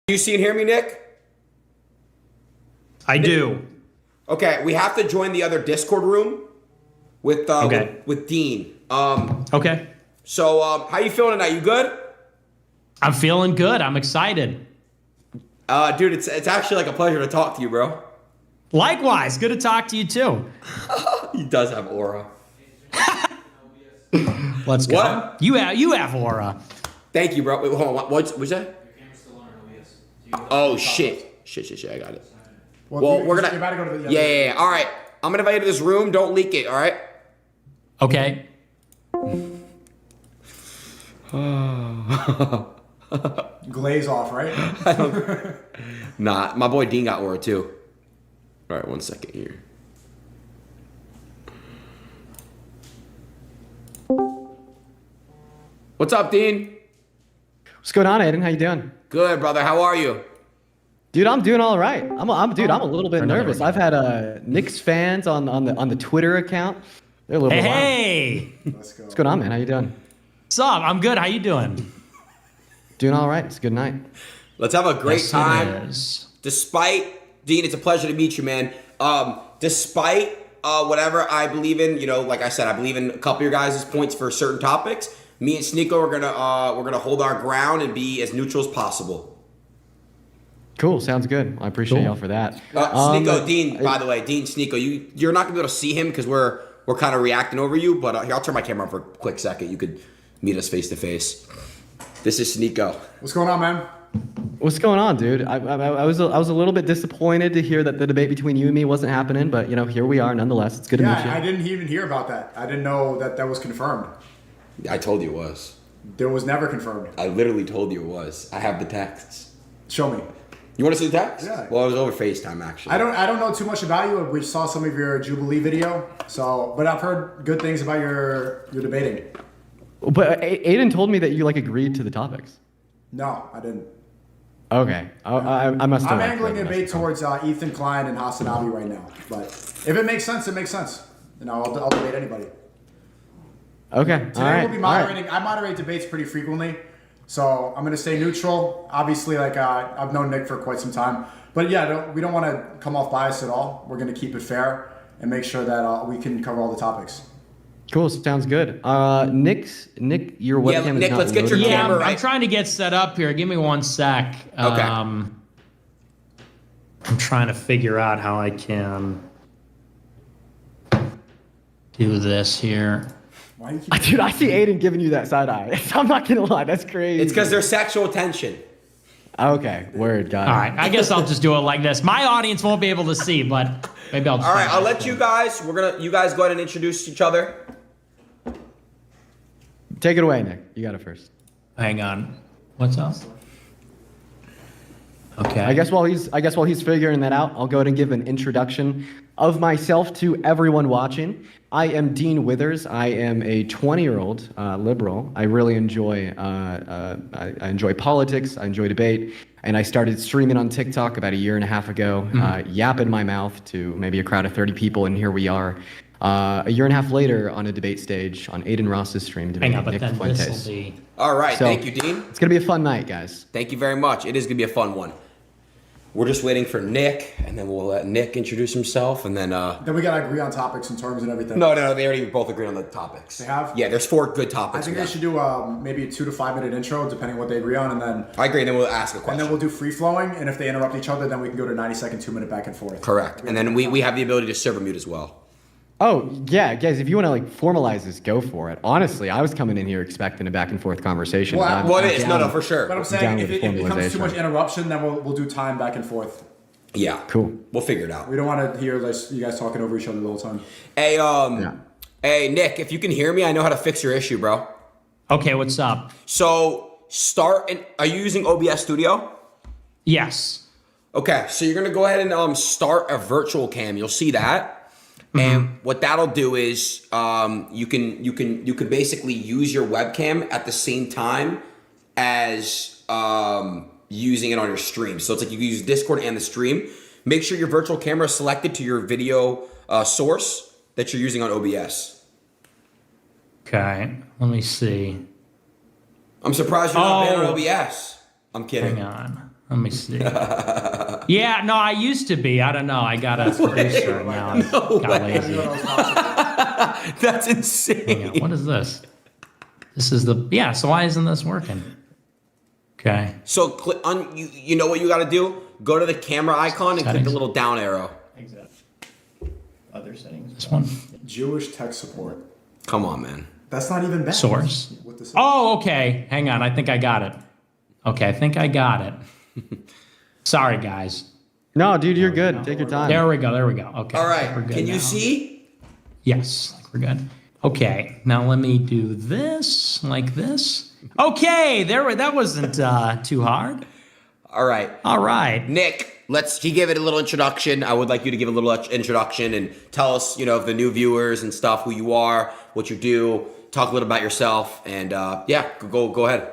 You see and hear me, Nick? I do. Okay, we have to join the other Discord room with with Dean. Okay. So how you feeling tonight? You good? I'm feeling good. I'm excited. Dude, it's actually like a pleasure to talk to you, bro. Likewise, good to talk to you too. He does have aura. Let's go. What? You have aura. Thank you, bro. Wait, hold on. What's that? Oh shit! Shit! I got it. Well, we're gonna. You're about to go to the Yeah. All right. I'm gonna invite you to this room. Don't leak it. All right. Okay. Glaze off, right? Nah, my boy Dean got aura too. All right, 1 second here. What's up, Dean? What's going on, Aiden? How you doing? Good, brother. How are you? Dude, I'm doing all right. I'm a little bit nervous. I've had Knicks fans on the Twitter account. They're a little bit wild. Hey. Let's go. What's going on, man? How you doing? What's up? I'm good. How you doing? Doing all right. It's a good night. Let's have a great Yes, it time. is. Despite Dean, it's a pleasure to meet you, man. Despite whatever I believe in, like I said, I believe in a couple of your guys' points for certain topics. Me and Sneeko are gonna hold our ground and be as neutral as possible. Cool. Sounds good. I appreciate y'all for that. Sneeko, Dean, by the way, Dean, Sneeko, you're not gonna be able to see him because we're kind of reacting over you. But here, I'll turn my camera on for a quick second. You could meet us face to face. This is Sneeko. What's going on, man? What's going on, dude? I was a little bit disappointed to hear that the debate between you and me wasn't happening, but here we are nonetheless. It's good to meet you. Yeah, I didn't even hear about that. I didn't know that was confirmed. I told you it was. There was never confirmed. I literally told you it was. I have the texts. Show me. You want to see the text? Yeah. Well, it was over FaceTime, actually. I don't know too much about you. We saw some of your Jubilee video, but I've heard good things about your debating. But Aiden told me that you agreed to the topics. No, I didn't. Okay, I must have. I'm angling the debate towards Ethan Klein and Hasanabi right now. But if it makes sense, it makes sense. I'll debate anybody. Okay, Today all right. we'll be moderating. I moderate debates pretty frequently, so I'm going to stay neutral. Obviously, I've known Nick for quite some time, but yeah, we don't want to come off biased at all. We're going to keep it fair and make sure that we can cover all the topics. Cool, sounds good. Nick, your webcam is Nick, not let's get your loaded. Yeah, camera I'm right. trying to get set up here. Give me 1 sec. Okay. I'm trying to figure out how I can do this here. Why do you keep? Dude, I see Aiden giving you that side eye. I'm not gonna lie, that's crazy. It's because there's sexual tension. Okay, word, got it. All right, I guess I'll just do it like this. My audience won't be able to see, but maybe I'll just. All right, I'll let you guys. You guys go ahead and introduce each other. Take it away, Nick. You got it first. Hang on. What's up? Okay. I guess while he's figuring that out, I'll go ahead and give an introduction of myself to everyone watching. I am Dean Withers. I am a 20-year-old liberal. I really enjoy I enjoy politics. I enjoy debate, and I started streaming on TikTok about a year and a half ago, yapping my mouth to maybe a crowd of 30 people, and here we are. A year and a half later on a debate stage on Aiden Ross's stream Hang debating on, but Nick then Fuentes. this will be. All right, So- thank you, Dean. It's gonna be a fun night, guys. Thank you very much. It is gonna be a fun one. We're just waiting for Nick, and then we'll let Nick introduce himself, and then. Then we gotta agree on topics and terms and everything. No, they already both agreed on the topics. They have? Yeah, there's 4 good I topics. think we they got. should do maybe a 2 to 5 minute intro, depending on what they agree on, and then I agree. And then we'll ask a question. and then we'll do free flowing. And if they interrupt each other, then we can go to 90-second, 2-minute back and forth. Correct. And then we have the ability to server mute as well. Oh, yeah, guys, if you want to formalize this, go for it. Honestly, I was coming in here expecting a back and forth conversation. Well, but I'm- Well, I'm it is. down. No, for sure. But I'm Down saying with if the it becomes too formalization. much interruption, then we'll do time back and forth. Yeah. Cool. We'll figure it out. We don't want to hear you guys talking over each other the whole time. Hey, Yeah. hey, Nick, if you can hear me, I know how to fix your issue, bro. Okay, what's up? So are you using OBS Studio? Yes. Okay, so you're gonna go ahead and start a virtual cam. You'll see that, and what that'll do is you can basically use your webcam at the same time as using it on your stream. So it's like you can use Discord and the stream. Make sure your virtual camera is selected to your video source that you're using on OBS. Okay. Let me see. I'm surprised you're not banned on Oh. OBS. I'm kidding. Hang on. Let me see. Yeah, no, I used to be. I don't know. I got a producer now. I got lazy. That's insane. Hang on, what is this? This is the so why isn't this working? Okay. So click on you know what you got to do? Go to the camera icon and click the little down arrow. Exactly. Other settings. This one. Jewish tech support. Come on, man. That's not even bad. Source. What this is. Oh, okay. Hang on. I think I got it. Okay, I think I got it. Sorry, guys. No, dude, you're good. Take your time. There we go. There we go. Okay. All I think right. we're good Can you now. see? Yes, I think we're good. Okay, now let me do this like this. Okay, that wasn't too hard. All right. All right. Nick, he gave it a little introduction. I would like you to give a little introduction and tell us, the new viewers and stuff, who you are, what you do, talk a little about yourself, and go ahead.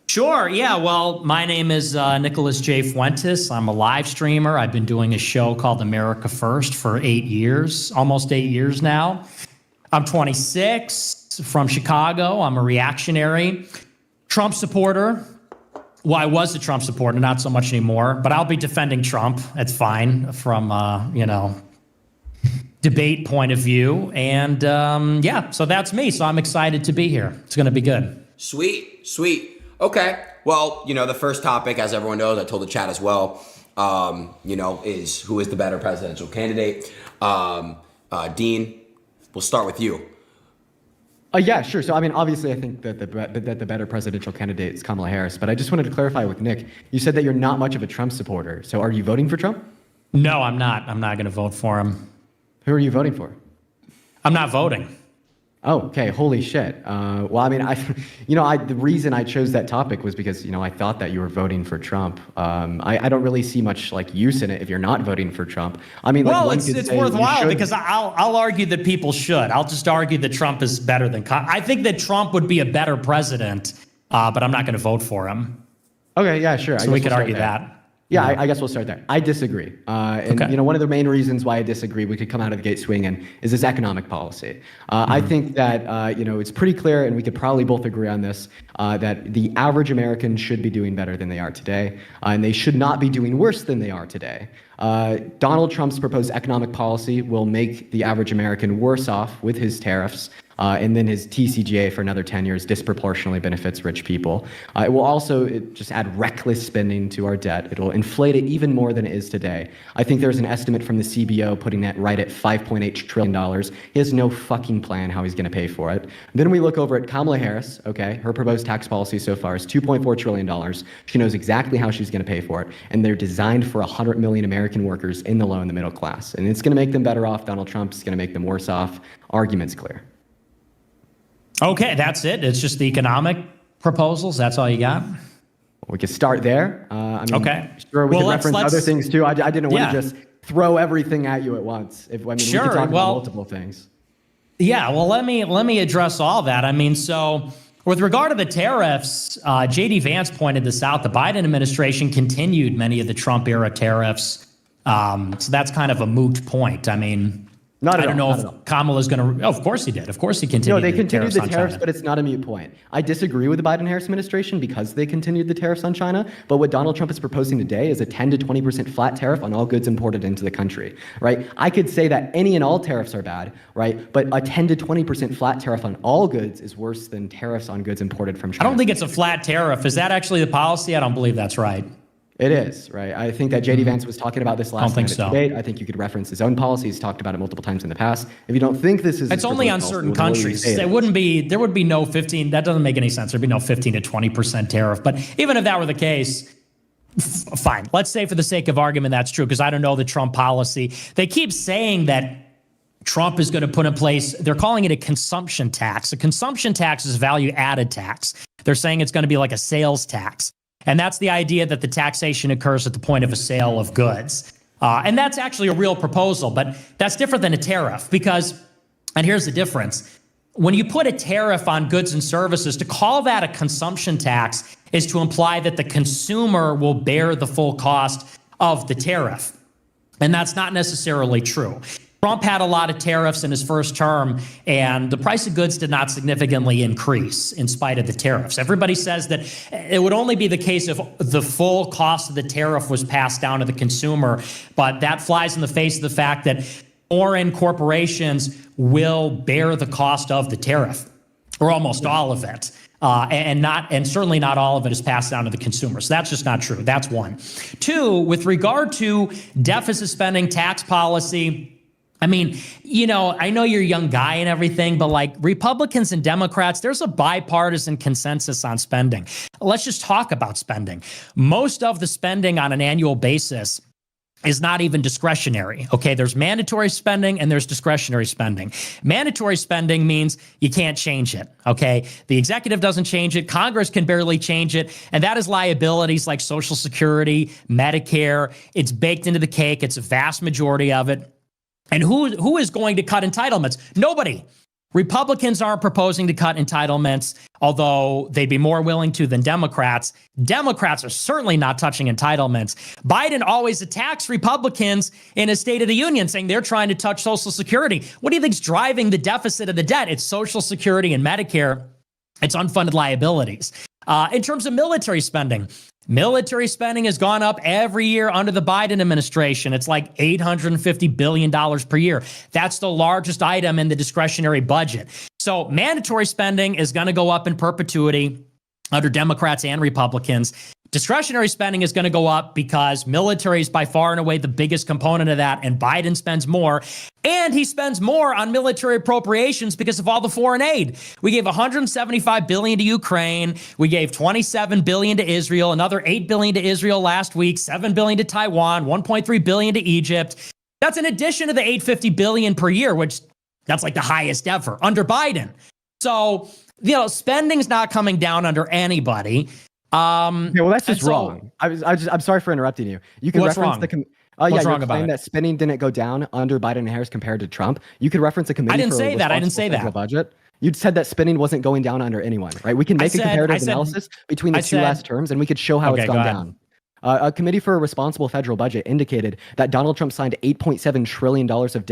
Sure. Yeah. Well, my name is Nicholas J. Fuentes. I'm a live streamer. I've been doing a show called America First for 8 years, almost 8 years now. I'm 26, from Chicago. I'm a reactionary, Trump supporter. Well, I was a Trump supporter, not so much anymore, but I'll be defending Trump. It's fine from, debate point of view. And so that's me. So I'm excited to be here. It's going to be good. Sweet. Okay. Well, the first topic, as everyone knows, I told the chat as well, is who is the better presidential candidate. Dean, we'll start with you. Yeah, sure. So, I mean, obviously, I think that the better presidential candidate is Kamala Harris. But I just wanted to clarify with Nick. You said that you're not much of a Trump supporter. So, are you voting for Trump? No, I'm not. I'm not going to vote for him. Who are you voting for? I'm not voting. Oh, okay. Holy shit. Well, I mean, the reason I chose that topic was because, I thought that you were voting for Trump. I don't really see much use in it if you're not voting for Trump. I mean, well, it's worthwhile because I'll argue that people should. I'll just argue that Trump is better than. I think that Trump would be a better president, but I'm not going to vote for him. Okay. Yeah. Sure. So we could argue that. Yeah, I guess we'll start there. I disagree. And one of the main reasons why I disagree, we could come out of the gate swinging, is this economic policy. I think that, it's pretty clear, and we could probably both agree on this, that the average American should be doing better than they are today, and they should not be doing worse than they are today. Donald Trump's proposed economic policy will make the average American worse off with his tariffs. And then his TCJA for another 10 years disproportionately benefits rich people. It will also just add reckless spending to our debt. It will inflate it even more than it is today. I think there's an estimate from the CBO putting that right at $5.8 trillion. He has no fucking plan how he's going to pay for it. Then we look over at Kamala Harris, okay? Her proposed tax policy so far is $2.4 trillion. She knows exactly how she's going to pay for it. And they're designed for 100 million American workers in the low and the middle class. And it's going to make them better off. Donald Trump's going to make them worse off. Argument's clear. Okay, that's it. It's just the economic proposals. That's all you got? We could start there. Okay. Sure, we could reference other things too. I didn't want to just throw everything at you at once. We could talk about multiple things. Yeah, well, let me address all that. I mean, so with regard to the tariffs, J.D. Vance pointed this out. The Biden administration continued many of the Trump-era tariffs. So that's kind of a moot point. I mean, I don't know if Kamala's going to. Oh, of course he did. Of course he continued. No, they continued the tariffs, China. but it's not a moot point. I disagree with the Biden-Harris administration because they continued the tariffs on China. But what Donald Trump is proposing today is a 10 to 20% flat tariff on all goods imported into the country. Right? I could say that any and all tariffs are bad, right? But a 10 to 20% flat tariff on all goods is worse than tariffs on goods imported from China. I don't think it's a flat tariff. Is that actually the policy? I don't believe that's right. It is, right? I think that J.D. Vance was talking about this last night at the debate. I think you could reference his own policy. He's talked about it multiple times in the past. If you don't think this is... It's only on certain countries. There would be no 15... That doesn't make any sense. There'd be no 15 to 20% tariff. But even if that were the case, fine. Let's say for the sake of argument that's true, because I don't know the Trump policy. They keep saying that Trump is going to put in place... They're calling it a consumption tax. A consumption tax is a value-added tax. They're saying it's going to be like a sales tax. And that's the idea that the taxation occurs at the point of a sale of goods. And that's actually a real proposal, but that's different than a tariff because, and here's the difference, when you put a tariff on goods and services, to call that a consumption tax is to imply that the consumer will bear the full cost of the tariff. And that's not necessarily true. Trump had a lot of tariffs in his first term, and the price of goods did not significantly increase in spite of the tariffs. Everybody says that it would only be the case if the full cost of the tariff was passed down to the consumer, but that flies in the face of the fact that foreign corporations will bear the cost of the tariff, or almost all of it. And certainly not all of it is passed down to the consumer. So that's just not true. That's one. Two, with regard to deficit spending, tax policy, I mean, I know you're a young guy and everything, but like Republicans and Democrats, there's a bipartisan consensus on spending. Let's just talk about spending. Most of the spending on an annual basis is not even discretionary. Okay, there's mandatory spending and there's discretionary spending. Mandatory spending means you can't change it. Okay, the executive doesn't change it, Congress can barely change it, and that is liabilities like Social Security, Medicare. It's baked into the cake. It's a vast majority of it. And who is going to cut entitlements? Nobody. Republicans aren't proposing to cut entitlements, although they'd be more willing to than Democrats. Democrats are certainly not touching entitlements. Biden always attacks Republicans in his State of the Union, saying they're trying to touch Social Security. What do you think's driving the deficit of the debt? It's Social Security and Medicare. It's unfunded liabilities. In terms of military spending has gone up every year under the Biden administration. It's like $850 billion per year. That's the largest item in the discretionary budget. So mandatory spending is going to go up in perpetuity under Democrats and Republicans. Discretionary spending is going to go up because military is by far and away the biggest component of that, and Biden spends more. And he spends more on military appropriations because of all the foreign aid. We gave $175 billion to Ukraine. We gave $27 billion to Israel, another $8 billion to Israel last week, $7 billion to Taiwan, $1.3 billion to Egypt. That's in addition to the $850 billion per year, which that's like the highest ever under Biden. So, spending's not coming down under anybody. Okay, well, that's just wrong. I'm sorry for interrupting you. You can what's reference wrong? What's wrong about it? That spending didn't go down under Biden and Harris compared to Trump. You could reference a committee. I didn't say that. Budget. You said that spending wasn't going down under anyone, right? We can make a comparative analysis between the two last terms, and we could show how it's gone down. A committee for a responsible federal budget indicated that Donald Trump signed $8.7 trillion of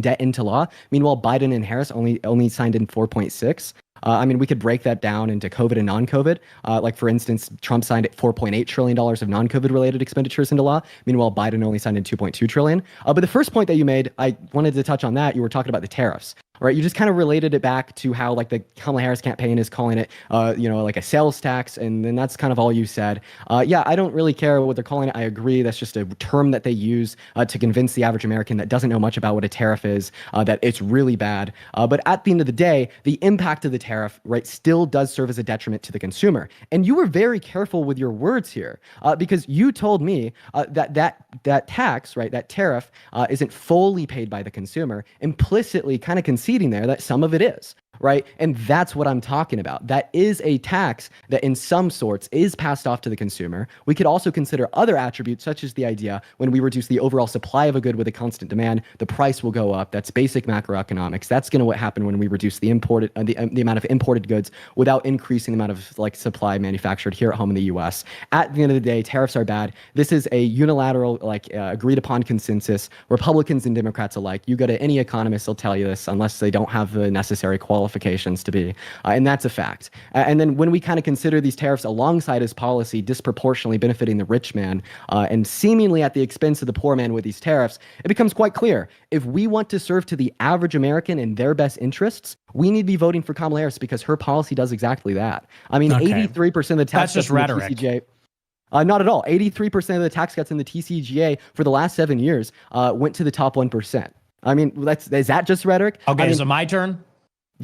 debt into law. Meanwhile, Biden and Harris only signed in 4.6. We could break that down into COVID and non-COVID. Like, for instance, Trump signed $4.8 trillion of non-COVID related expenditures into law. Meanwhile, Biden only signed in $2.2 trillion. But the first point that you made, I wanted to touch on that. You were talking about the tariffs. Right, you just kind of related it back to how like the Kamala Harris campaign is calling it, like a sales tax, and then that's kind of all you said. Yeah, I don't really care what they're calling it. I agree. That's just a term that they use to convince the average American that doesn't know much about what a tariff is, that it's really bad. But at the end of the day, the impact of the tariff, right, still does serve as a detriment to the consumer. And you were very careful with your words here, because you told me that tax, right, that tariff, isn't fully paid by the consumer, implicitly kind of conceding there that some of it is, right? And that's what I'm talking about. That is a tax that in some sorts is passed off to the consumer. We could also consider other attributes, such as the idea when we reduce the overall supply of a good with a constant demand, the price will go up. That's basic macroeconomics. That's going to happen when we reduce the amount of imported goods without increasing the amount of like supply manufactured here at home in the U.S. At the end of the day, tariffs are bad. This is a unilateral, agreed upon consensus. Republicans and Democrats alike. You go to any economist, they'll tell you this, unless they don't have the necessary qualifications to be. And that's a fact. And then when we kind of consider these tariffs alongside his policy disproportionately benefiting the rich man and seemingly at the expense of the poor man with these tariffs, it becomes quite clear. If we want to serve to the average American in their best interests, we need to be voting for Kamala Harris because her policy does exactly that. 83% of the tax cuts in the TCJA. Not at all. 83% of the tax cuts in the TCJA for the last 7 years went to the top 1%. Is that just rhetoric? Okay, is it my turn?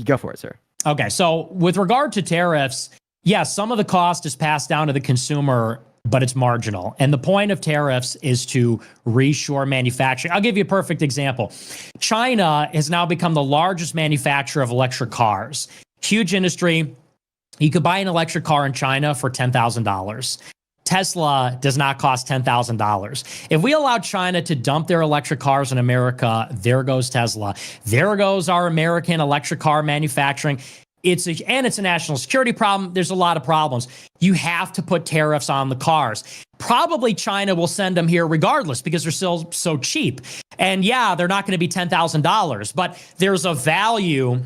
Go for it, sir. Okay, so with regard to tariffs, yes, some of the cost is passed down to the consumer, but it's marginal. And the point of tariffs is to reshore manufacturing. I'll give you a perfect example. China has now become the largest manufacturer of electric cars. Huge industry. You could buy an electric car in China for $10,000. Tesla does not cost $10,000. If we allow China to dump their electric cars in America, there goes Tesla. There goes our American electric car manufacturing. It's a national security problem. There's a lot of problems. You have to put tariffs on the cars. Probably China will send them here regardless because they're still so cheap. And yeah, they're not going to be $10,000, but there's a value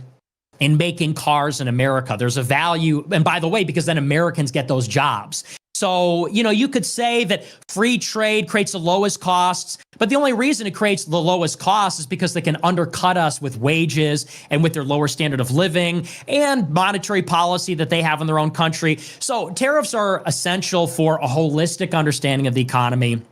in making cars in America. There's a value, and by the way, because then Americans get those jobs. So, you could say that free trade creates the lowest costs, but the only reason it creates the lowest costs is because they can undercut us with wages and with their lower standard of living and monetary policy that they have in their own country. So tariffs are essential for a holistic understanding of the economy.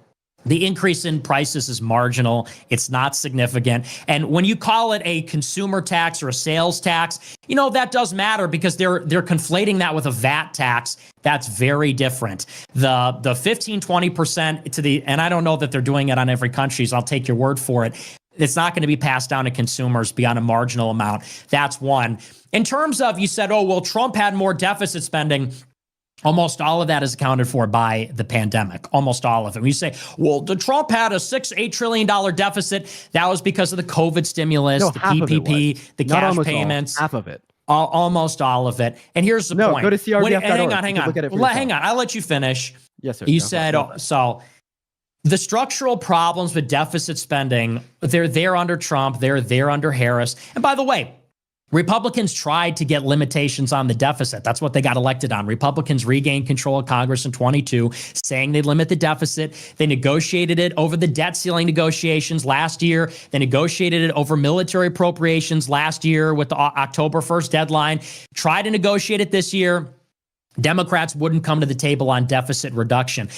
The increase in prices is marginal. It's not significant. And when you call it a consumer tax or a sales tax, that does matter because they're conflating that with a VAT tax. That's very different. The 15, 20% and I don't know that they're doing it on every country, so I'll take your word for it. It's not going to be passed down to consumers beyond a marginal amount. That's one. In terms of, you said, oh, well, Trump had more deficit spending. Almost all of that is accounted for by the pandemic. Almost all of it. When you say, well, the Trump had a $8 trillion deficit, that was because of the COVID stimulus, the PPP, the cash payments. Half of it. Almost all of it. And here's the point. Go to CRBF.org. Hang on. I'll let you finish. Yes, sir. You said, so the structural problems with deficit spending, they're there under Trump. They're there under Harris. And by the way, Republicans tried to get limitations on the deficit. That's what they got elected on. Republicans regained control of Congress in 22, saying they'd limit the deficit. They negotiated it over the debt ceiling negotiations last year. They negotiated it over military appropriations last year with the October 1st deadline. Tried to negotiate it this year. Democrats wouldn't come to the table on deficit reduction.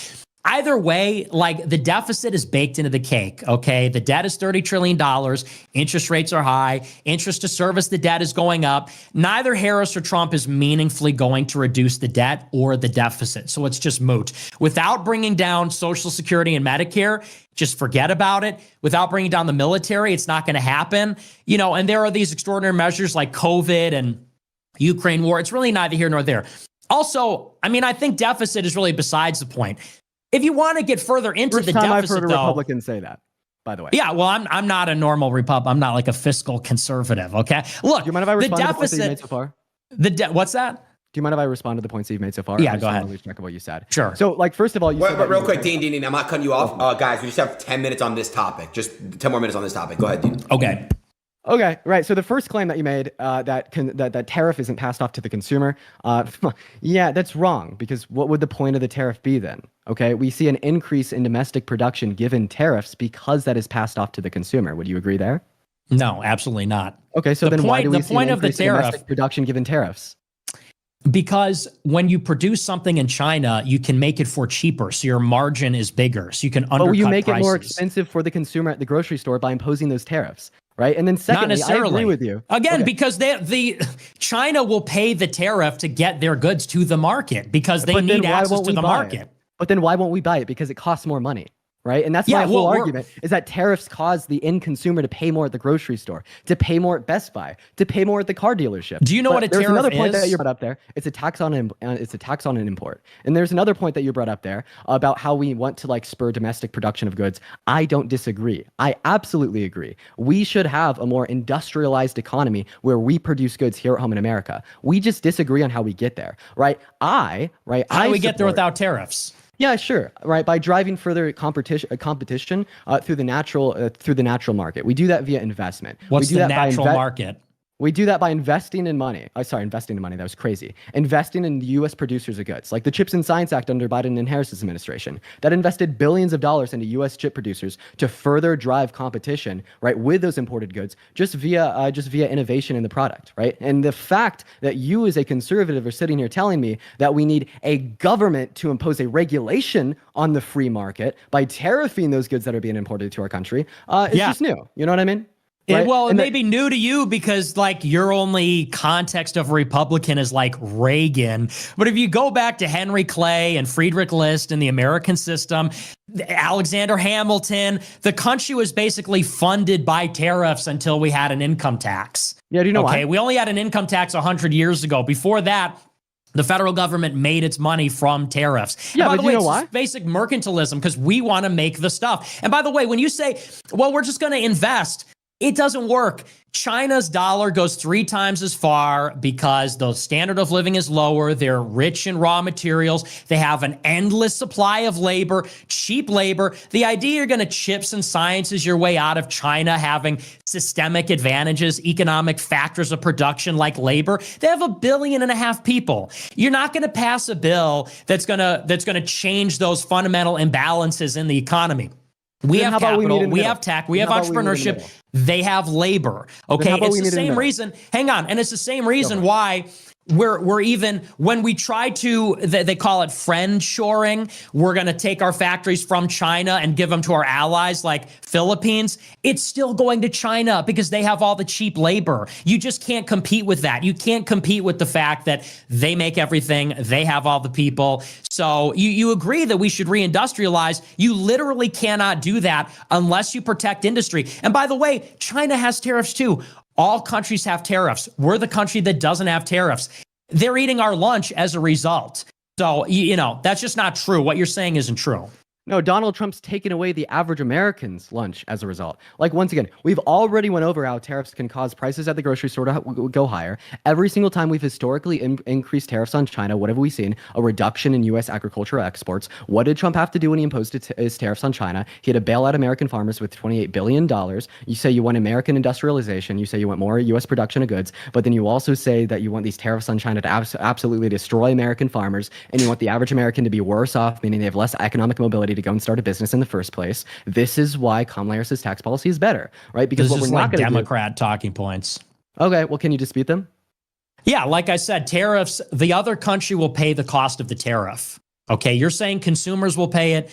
Either way, the deficit is baked into the cake, okay? The debt is $30 trillion. Interest rates are high. Interest to service the debt is going up. Neither Harris or Trump is meaningfully going to reduce the debt or the deficit. So it's just moot. Without bringing down Social Security and Medicare, just forget about it. Without bringing down the military, it's not going to happen. And there are these extraordinary measures like COVID and Ukraine war. It's really neither here nor there. Also, I think deficit is really besides the point. If you want to get further into the deficit, I've heard a Republican say that, by the way. Yeah, well, I'm not a normal Republican. I'm not like a fiscal conservative, okay? Look, do you mind if I respond to the points that you made so far? What's that? Do you mind if I respond to the points that you've made so far? Yeah, go ahead. I lose track of what you said. Sure. So, first of all, you said but real quick, Dean, I'm not cutting you off. Guys, we just have 10 minutes on this topic. Just 10 more minutes on this topic. Go ahead, Dean. Okay, right. So the first claim that you made, that tariff isn't passed off to the consumer, yeah, that's wrong, because what would the point of the tariff be then? Okay, we see an increase in domestic production given tariffs because that is passed off to the consumer. Would you agree there? No, absolutely not. Okay, so then why do we see an increase in domestic production given tariffs? Because when you produce something in China, you can make it for cheaper, so your margin is bigger, so you can undercut prices. But you make it more expensive for the consumer at the grocery store by imposing those tariffs. Right. And then secondly, I agree with you. Again, because China will pay the tariff to get their goods to the market because they need access to the market. But then why won't we buy it? Because it costs more money. Right. And that's my whole argument is that tariffs cause the end consumer to pay more at the grocery store, to pay more at Best Buy, to pay more at the car dealership. Do you know what a tariff is? There's another point that you brought up there. It's a tax on an import. And there's another point that you brought up there about how we want to spur domestic production of goods. I don't disagree. I absolutely agree. We should have a more industrialized economy where we produce goods here at home in America. We just disagree on how we get there. Right. How do we get there without tariffs? Yeah, sure. Right, by driving further competition through the natural market. We do that via investment. What's the natural market? We do that by investing in money. Investing in money. That was crazy. Investing in U.S. producers of goods, like the Chips and Science Act under Biden and Harris's administration, that invested billions of dollars into U.S. chip producers to further drive competition, right, with those imported goods, just via innovation in the product, right? And the fact that you, as a conservative, are sitting here telling me that we need a government to impose a regulation on the free market by tariffing those goods that are being imported to our country is just new. You know what I mean? Right? Well, it may be new to you because your only context of Republican is Reagan. But if you go back to Henry Clay and Friedrich List and the American system, Alexander Hamilton, the country was basically funded by tariffs until we had an income tax. Yeah, do you know why? We only had an income tax 100 years ago. Before that, the federal government made its money from tariffs. Yeah, and by but the way, you know why? It's basic mercantilism because we want to make the stuff. And by the way, when you say, well, we're just going to invest, It doesn't work. China's dollar goes 3 times as far because the standard of living is lower. They're rich in raw materials. They have an endless supply of labor, cheap labor. The idea you're going to chips and sciences your way out of China having systemic advantages, economic factors of production like labor. They have 1.5 billion people. You're not going to pass a bill that's going to change those fundamental imbalances in the economy. We have capital, we have tech, we have entrepreneurship, they have labor. Okay, it's the same reason. Hang on, and it's the same reason why we're even when we try to, they call it friend shoring. We're going to take our factories from China and give them to our allies like Philippines. It's still going to China because they have all the cheap labor. You just can't compete with that. You can't compete with the fact that they make everything. They have all the people. So you agree that we should reindustrialize. You literally cannot do that unless you protect industry. And by the way, China has tariffs too. All countries have tariffs. We're the country that doesn't have tariffs. They're eating our lunch as a result. So, that's just not true. What you're saying isn't true. No, Donald Trump's taken away the average American's lunch as a result. Like, once again, we've already went over how tariffs can cause prices at the grocery store to go higher. Every single time we've historically increased tariffs on China, what have we seen? A reduction in U.S. agricultural exports. What did Trump have to do when he imposed his tariffs on China? He had to bail out American farmers with $28 billion. You say you want American industrialization. You say you want more U.S. production of goods. But then you also say that you want these tariffs on China to absolutely destroy American farmers. And you want the average American to be worse off, meaning they have less economic mobility to go and start a business in the first place. This is why Kamala Harris's tax policy is better, right? Because this what we're is not like going to Democrat talking points. Okay, well, can you dispute them? Yeah, like I said, tariffs, the other country will pay the cost of the tariff. Okay, you're saying consumers will pay it,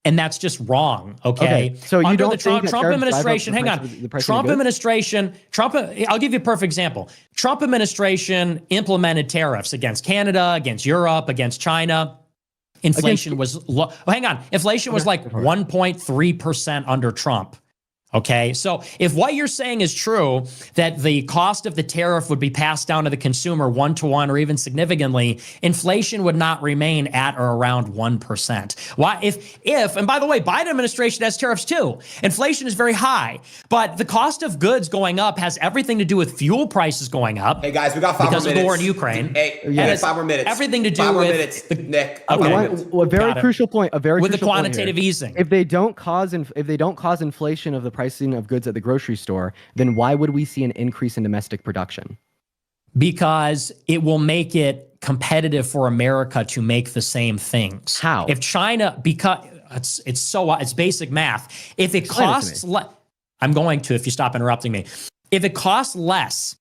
and that's just wrong. Okay, so you under don't the Trump administration, hang on, Trump administration, I'll give you a perfect example. Trump administration implemented tariffs against Canada, against Europe, against China. Inflation was low. Hang on. Inflation was like 1.3% under Trump. Okay, so if what you're saying is true, that the cost of the tariff would be passed down to the consumer 1-to-1 or even significantly, inflation would not remain at or around 1%. Why? If and by the way, Biden administration has tariffs too. Inflation is very high, but the cost of goods going up has everything to do with fuel prices going up. Hey guys, we got 5 more minutes. Because of the war in Ukraine. Hey, and 5 more minutes. Everything to do 5 more with minutes, Nick. Okay. A very crucial point. With the quantitative easing. If they don't cause inflation of the pricing of goods at the grocery store, then why would we see an increase in domestic production? Because it will make it competitive for America to make the same things. How? If China, because it's basic math. If it costs I'm going to, if you stop interrupting me. If it costs less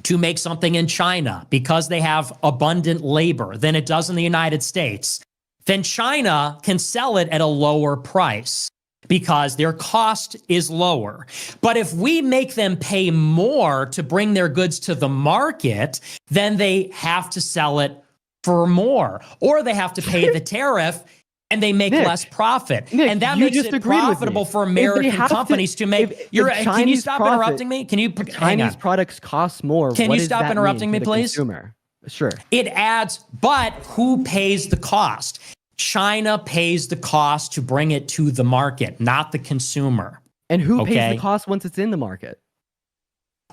to make something in China because they have abundant labor than it does in the United States, then China can sell it at a lower price because their cost is lower. But if we make them pay more to bring their goods to the market, then they have to sell it for more, or they have to pay the tariff and they make less profit. And that makes it profitable for American companies to make. Can you stop interrupting me? Can you hang on? Chinese products cost more. Can you stop interrupting me, please? Consumer? Sure. It adds, but who pays the cost? China pays the cost to bring it to the market, not the consumer. And who pays the cost once it's in the market?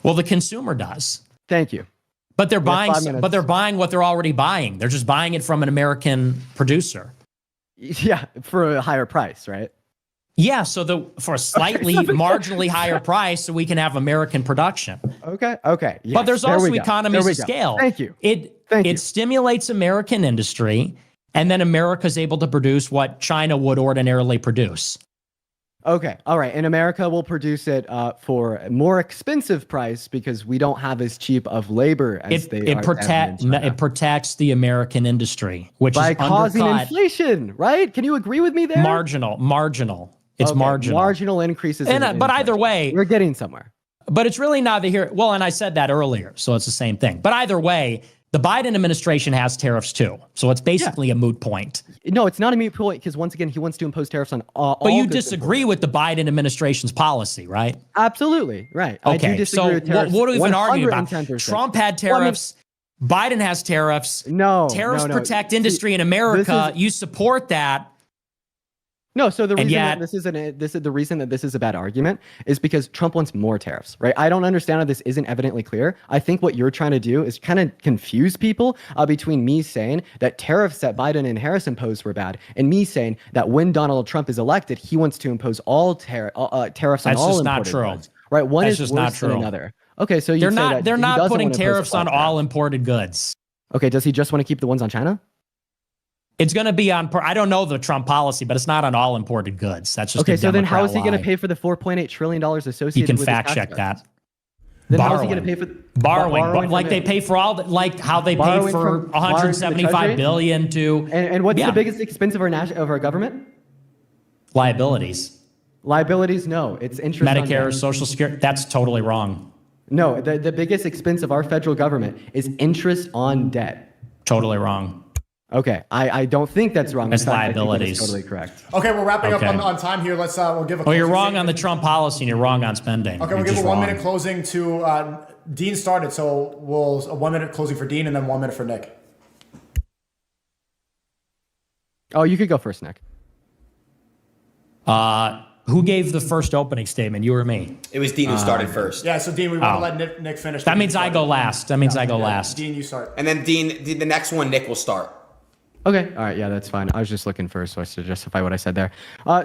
Well, the consumer does. Thank you. But they're buying what they're already buying. They're just buying it from an American producer. Yeah, for a higher price, right? Yeah, so for a slightly marginally higher price, so we can have American production. Okay. Yes, but there's also economies of scale. Thank you. It stimulates American industry, and then America's able to produce what China would ordinarily produce. Okay, all right. And America will produce it for a more expensive price because we don't have as cheap of labor as it protects the American industry, which by is causing inflation, right? Can you agree with me there? Marginal. It's marginal. Marginal increases. But either way, we're getting somewhere. But it's really neither here. Well, and I said that earlier, so it's the same thing. But either way, the Biden administration has tariffs too, so it's basically a moot point. No, it's not a moot point because once again, he wants to impose tariffs on all. But you disagree with the Biden administration's policy, right? Absolutely, right. Okay, I do disagree with tariffs. What are we even arguing about? Trump had tariffs. Biden has tariffs. No, tariffs protect industry in America. You support that. No, so the And reason yet- that this is the reason that this is a bad argument is because Trump wants more tariffs, right? I don't understand how this isn't evidently clear. I think what you're trying to do is kind of confuse people between me saying that tariffs that Biden and Harris imposed were bad, and me saying that when Donald Trump is elected, he wants to impose all tariffs on That's all just not imported true. goods. Right? One That's is just worse not than true. another. Okay, so They're say not. that They're he not doesn't putting want to impose tariffs on all imported goods. Okay, does he just want to keep the ones on China? It's going to be on. I don't know the Trump policy, but it's not on all imported goods. That's just Okay, a so then how Democrat is he going to lie. pay for the $4.8 trillion associated You can with his fact tax check cuts? that. Then how is he going to pay for Borrowing, from like they him? pay for all, like how they pay Borrowing for from- borrowing from the 175 Treasury? billion to And what's yeah, the biggest expense of our government? liabilities, Liabilities? No, it's interest on Medicare, debt. Social Security. That's totally wrong. No, the biggest expense of our federal government is interest on debt. Totally wrong. Okay, I don't think that's wrong. It's In fact, I think that liabilities. is totally correct. Okay, we're wrapping Okay. up on time here. We'll give a. Well, you're closing wrong on the statement. Trump policy, and you're wrong on spending. Okay, You're we'll give just a 1 wrong. minute closing to Dean started, so a 1 minute closing for Dean and then 1 minute for Nick. Oh, you could go first, Nick. Who gave the first opening statement? You or me? It was Dean who started first. Yeah, so Dean, we want Oh. to let Nick finish. That means I go last. That means I go last. Dean, you start. And then Dean, the next one, Nick will start. Okay. All right. Yeah, that's fine. I was just looking for a source to justify what I said there.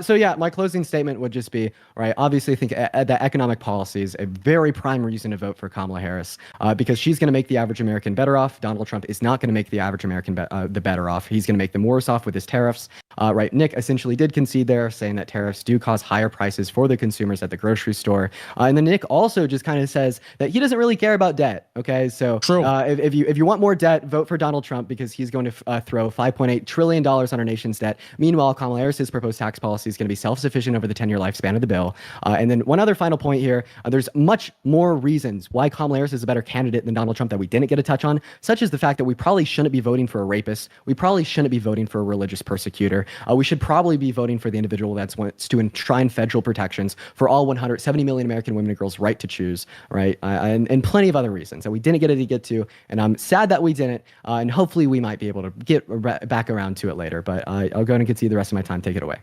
So yeah, my closing statement would just be, right, obviously I think that economic policy is a very prime reason to vote for Kamala Harris because she's going to make the average American better off. Donald Trump is not going to make the average American the better off. He's going to make them worse off with his tariffs. Right. Nick essentially did concede there, saying that tariffs do cause higher prices for the consumers at the grocery store. And then Nick also just kind of says that he doesn't really care about debt. Okay. So True. If you want more debt, vote for Donald Trump because he's going to throw $5.8 trillion on our nation's debt. Meanwhile, Kamala Harris's proposed tax policy is going to be self-sufficient over the 10-year lifespan of the bill. And then one other final point here, there's much more reasons why Kamala Harris is a better candidate than Donald Trump that we didn't get a touch on, such as the fact that we probably shouldn't be voting for a rapist. We probably shouldn't be voting for a religious persecutor. We should probably be voting for the individual that wants to enshrine federal protections for all 170 million American women and girls' right to choose, right? And plenty of other reasons that we didn't get to. And I'm sad that we didn't. And hopefully we might be able to get back around to it later. But I'll go ahead and concede the rest of my time. Take it away.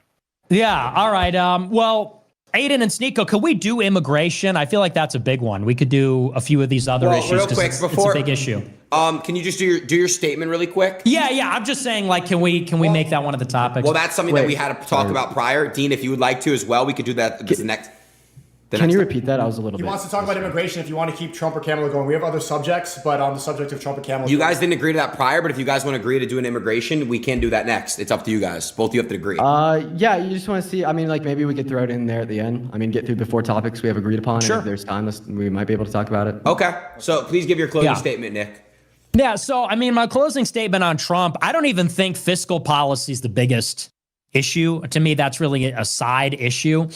Yeah. All right. Well, Aiden and Sneeko, could we do immigration? I feel like that's a big one. We could do a few of these other issues real 'cause quick, it's before a big issue. Can you just do your statement really quick? Yeah. I'm just saying, like, can we make that one of the topics? Well, that's something that we Wait, had to talk about prior. Dean, if you would like to as well, we could do that this next. Can you repeat that? I was a little He bit. wants to talk about immigration if you want to keep Trump or Kamala going. We have other subjects, but on the subject of Trump and Kamala. You guys didn't agree to that prior, but if you guys want to agree to do an immigration, we can do that next. It's up to you guys. Both of you have to agree. Yeah, you just want to see. I mean, like maybe we could throw it in there at the end. I mean, get through the 4 topics we have agreed upon. Sure. And if there's time, we might be able to talk about it. Okay. So please give your closing Yeah. statement, Nick. Yeah, so I mean, my closing statement on Trump, I don't even think fiscal policy is the biggest issue. To me, that's really a side issue.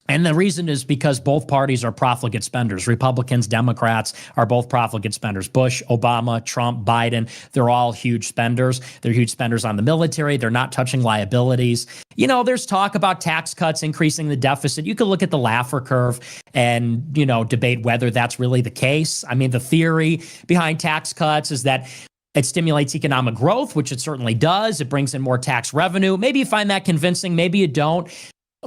And the reason is because both parties are profligate spenders. Republicans, Democrats are both profligate spenders. Bush, Obama, Trump, Biden, they're all huge spenders. They're huge spenders on the military. They're not touching liabilities. You know, there's talk about tax cuts, increasing the deficit. You could look at the Laffer curve and, you know, debate whether that's really the case. I mean, the theory behind tax cuts is that it stimulates economic growth, which it certainly does. It brings in more tax revenue. Maybe you find that convincing. Maybe you don't.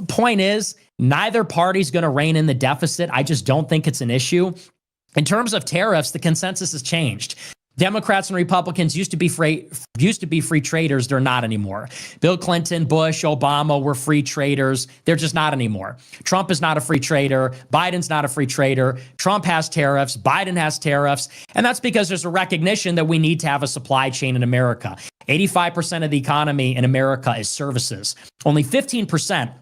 Point is, neither party's going to rein in the deficit. I just don't think it's an issue. In terms of tariffs, the consensus has changed. Democrats and Republicans used to be free traders. They're not anymore. Bill Clinton, Bush, Obama were free traders. They're just not anymore. Trump is not a free trader. Biden's not a free trader. Trump has tariffs. Biden has tariffs. And that's because there's a recognition that we need to have a supply chain in America. 85% of the economy in America is services. Only 15%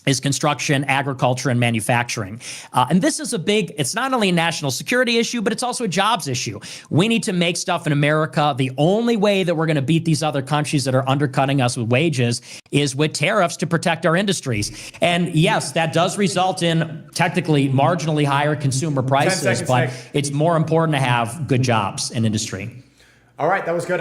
is construction, agriculture, and manufacturing. And this is it's not only a national security issue, but it's also a jobs issue. We need to make stuff in America. The only way that we're going to beat these other countries that are undercutting us with wages is with tariffs to protect our industries. And yes, that does result in technically marginally higher consumer prices, seconds, but Nick. it's more important to have good jobs in industry. All right, that was good.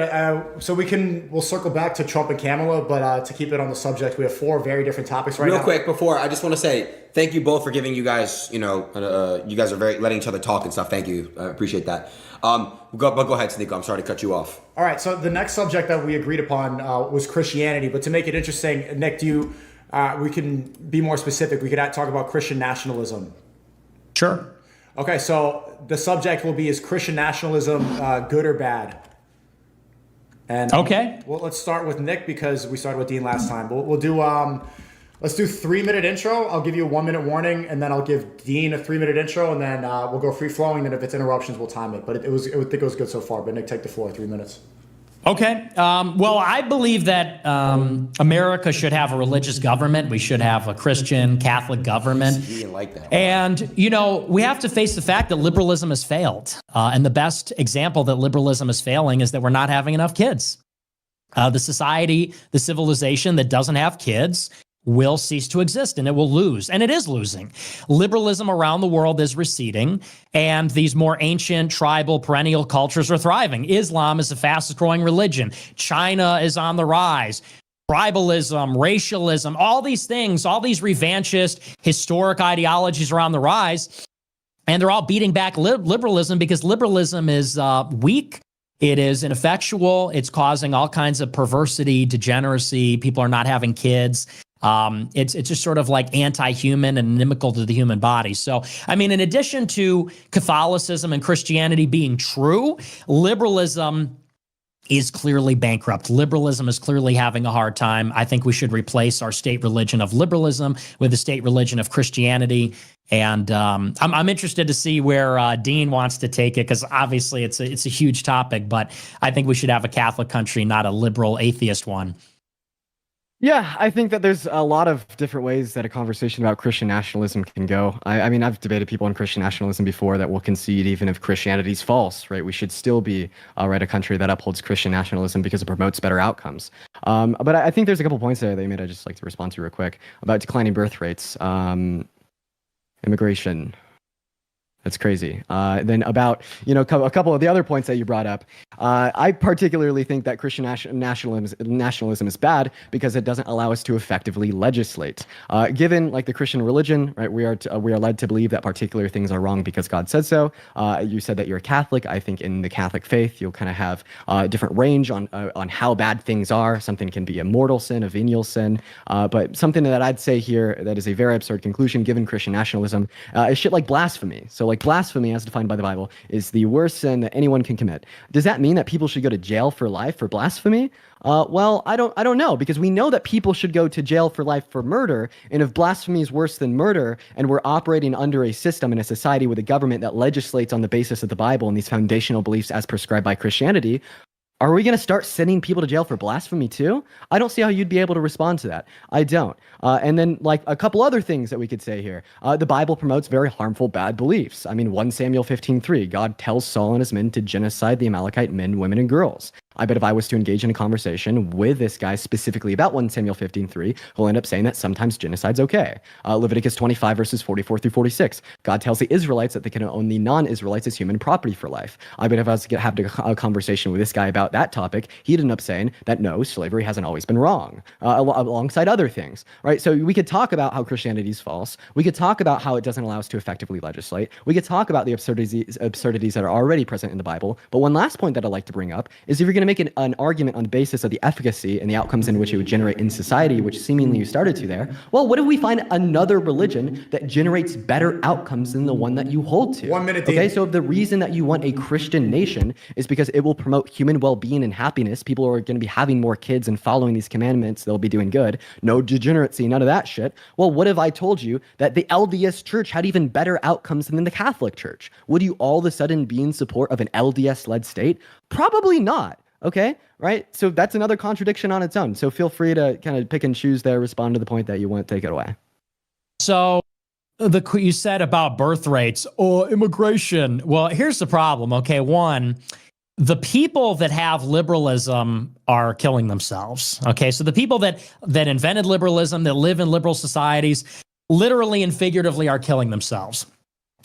So we'll circle back to Trump and Kamala, but to keep it on the subject, we have 4 very different topics right now. Real quick before, I just want to say thank you both for giving you guys, you guys are very letting each other talk and stuff. Thank you. I appreciate that. Go ahead, Sneeko. I'm sorry to cut you off. All right, so the next subject that we agreed upon was Christianity, but to make it interesting, Nick, do you we can be more specific. We could talk about Christian nationalism. Sure. Okay, so the subject will be, is Christian nationalism good or bad? And okay. Well, let's start with Nick because we started with Dean last time. We'll do let's do 3-minute intro. I'll give you a 1-minute warning, and then I'll give Dean a 3-minute intro, and then we'll go free flowing. And if it's interruptions, we'll time it. But I think it was good so far. But Nick, take the floor. 3 minutes. Okay. Well, I believe that America should have a religious government. We should have a Christian Catholic government. You didn't like that. And, we have to face the fact that liberalism has failed. And the best example that liberalism is failing is that we're not having enough kids. The society, the civilization that doesn't have kids will cease to exist, and it will lose, and it is losing. Liberalism around the world is receding, and these more ancient, tribal, perennial cultures are thriving. Islam is the fastest growing religion. China is on the rise. Tribalism, racialism, all these things, all these revanchist, historic ideologies are on the rise, and they're all beating back liberalism because liberalism is weak. It is ineffectual. It's causing all kinds of perversity, degeneracy. People are not having kids. It's just sort of like anti-human and inimical to the human body. So, in addition to Catholicism and Christianity being true, liberalism is clearly bankrupt. Liberalism is clearly having a hard time. I think we should replace our state religion of liberalism with the state religion of Christianity. And I'm interested to see where Dean wants to take it, because obviously it's a huge topic, but I think we should have a Catholic country, not a liberal atheist one. Yeah, I think that there's a lot of different ways that a conversation about Christian nationalism can go. I've debated people on Christian nationalism before that will concede even if Christianity's false, right? We should still be, a country that upholds Christian nationalism because it promotes better outcomes. But I think there's a couple points there that you made I'd just like to respond to real quick about declining birth rates, immigration. That's crazy. Then about, a couple of the other points that you brought up. I particularly think that Christian nationalism is bad because it doesn't allow us to effectively legislate. Given like the Christian religion, right, we are led to believe that particular things are wrong because God said so. You said that you're a Catholic. I think in the Catholic faith, you'll kind of have a different range on how bad things are. Something can be a mortal sin, a venial sin. But something that I'd say here that is a very absurd conclusion given Christian nationalism is shit like blasphemy. So like blasphemy, as defined by the Bible, is the worst sin that anyone can commit. Does that mean that people should go to jail for life for blasphemy? Well, I don't know, because we know that people should go to jail for life for murder, and if blasphemy is worse than murder, and we're operating under a system in a society with a government that legislates on the basis of the Bible and these foundational beliefs as prescribed by Christianity, are we going to start sending people to jail for blasphemy too? I don't see how you'd be able to respond to that. I don't. And then like a couple other things that we could say here. The Bible promotes very harmful, bad beliefs. 1 Samuel 15:3, God tells Saul and his men to genocide the Amalekite men, women, and girls. I bet if I was to engage in a conversation with this guy specifically about 1 Samuel 15:3, he'll end up saying that sometimes genocide's okay. Leviticus 25 verses 44 through 46. God tells the Israelites that they can own the non-Israelites as human property for life. I bet if I was to have a conversation with this guy about that topic, he'd end up saying that no, slavery hasn't always been wrong, alongside other things, right? So we could talk about how Christianity is false. We could talk about how it doesn't allow us to effectively legislate. We could talk about the absurdities that are already present in the Bible. But one last point that I'd like to bring up is if you're going to make an argument on the basis of the efficacy and the outcomes in which it would generate in society, which seemingly you started to there, well, what if we find another religion that generates better outcomes than the one that you hold to? 1 minute, Dean. Okay, so if the reason that you want a Christian nation is because it will promote human well-being and happiness, people are going to be having more kids and following these commandments, they'll be doing good, no degeneracy, none of that shit. Well, what if I told you that the LDS church had even better outcomes than the Catholic church? Would you all of a sudden be in support of an LDS-led state? Probably not. Okay, right? So that's another contradiction on its own. So feel free to kind of pick and choose there, respond to the point that you want, take it away. So you said about birth rates or immigration. Well, here's the problem. Okay, one, the people that have liberalism are killing themselves. Okay, so the people that invented liberalism, that live in liberal societies, literally and figuratively are killing themselves.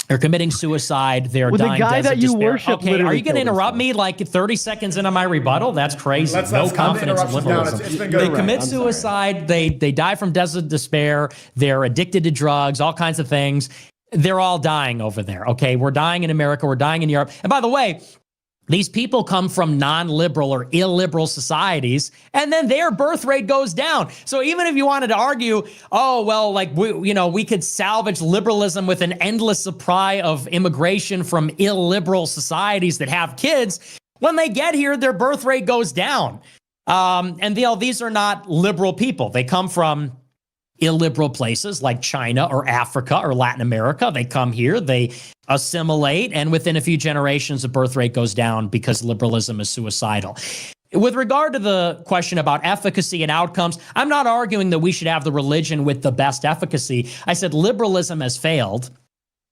They're committing suicide. They're dying. The guy that you worship. Okay, are you going to interrupt me like 30 seconds into my rebuttal? That's crazy. No confidence in liberalism. They commit suicide. They die from despair. They're addicted to drugs, all kinds of things. They're all dying over there. Okay, we're dying in America. We're dying in Europe. And by the way, These people come from non-liberal or illiberal societies, and then their birth rate goes down. So even if you wanted to argue, oh, well, like, we could salvage liberalism with an endless supply of immigration from illiberal societies that have kids, when they get here, their birth rate goes down. And these are not liberal people. They come from illiberal places like China or Africa or Latin America. They come here, they assimilate, and within a few generations, the birth rate goes down because liberalism is suicidal. With regard to the question about efficacy and outcomes, I'm not arguing that we should have the religion with the best efficacy. I said liberalism has failed.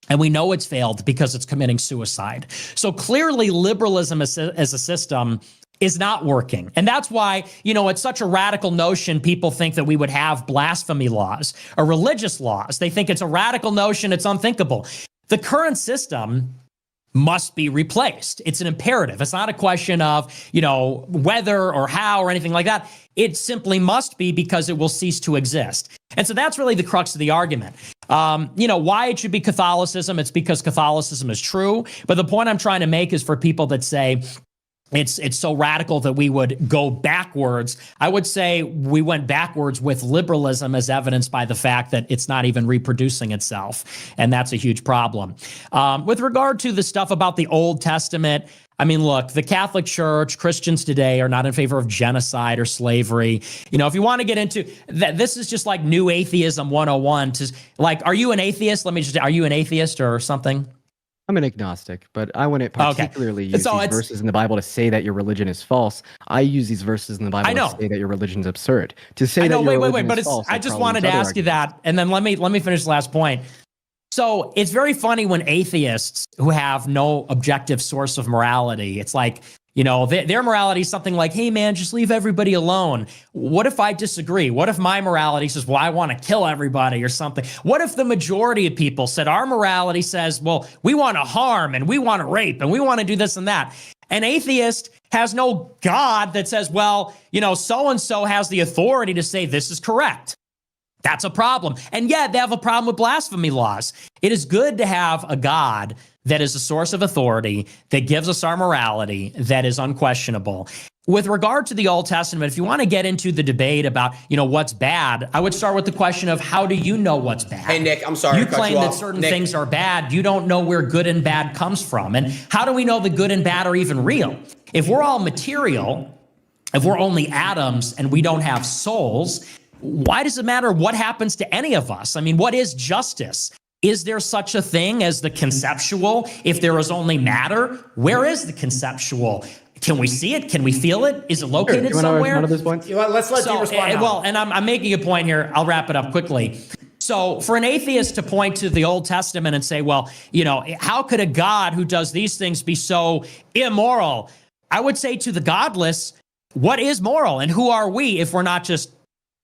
And we know it's failed because it's committing suicide. So clearly liberalism as a system is not working. And that's why, it's such a radical notion. People think that we would have blasphemy laws or religious laws. They think it's a radical notion. It's unthinkable. The current system must be replaced. It's an imperative. It's not a question of, whether or how or anything like that. It simply must be because it will cease to exist. And so that's really the crux of the argument. Why it should be Catholicism. It's because Catholicism is true. But the point I'm trying to make is for people that say, it's so radical that we would go backwards. I would say we went backwards with liberalism as evidenced by the fact that it's not even reproducing itself. And that's a huge problem. With regard to the stuff about the Old Testament, I mean, look, the Catholic Church, Christians today are not in favor of genocide or slavery. If you want to get into that, this is just like new atheism 101. Are you an atheist? Are you an atheist or something? I'm an agnostic, but I wouldn't particularly use these verses in the Bible to say that your religion is false. I use these verses in the Bible to say that your religion is absurd. To say that your religion is false. I just wanted to ask you that, and then let me finish the last point. So it's very funny when atheists who have no objective source of morality, it's like, their morality is something like, hey, man, just leave everybody alone. What if I disagree? What if my morality says, well, I want to kill everybody or something? What if the majority of people said our morality says, well, we want to harm and we want to rape and we want to do this and that? An atheist has no God that says, well, so-and-so has the authority to say this is correct. That's a problem. And yet they have a problem with blasphemy laws. It is good to have a God that is a source of authority, that gives us our morality, that is unquestionable. With regard to the Old Testament, if you want to get into the debate about, what's bad, I would start with the question of how do you know what's bad? Hey, Nick, I'm sorry. You claim that certain things are bad. You don't know where good and bad comes from. And how do we know the good and bad are even real? If we're all material, if we're only atoms and we don't have souls, why does it matter what happens to any of us? I mean, what is justice? Is there such a thing as the conceptual? If there is only matter, where is the conceptual? Can we see it? Can we feel it? Is it located somewhere? One of those points? Let's let you respond. Well, and I'm making a point here. I'll wrap it up quickly. So for an atheist to point to the Old Testament and say, well, how could a God who does these things be so immoral? I would say to the godless, what is moral and who are we if we're not just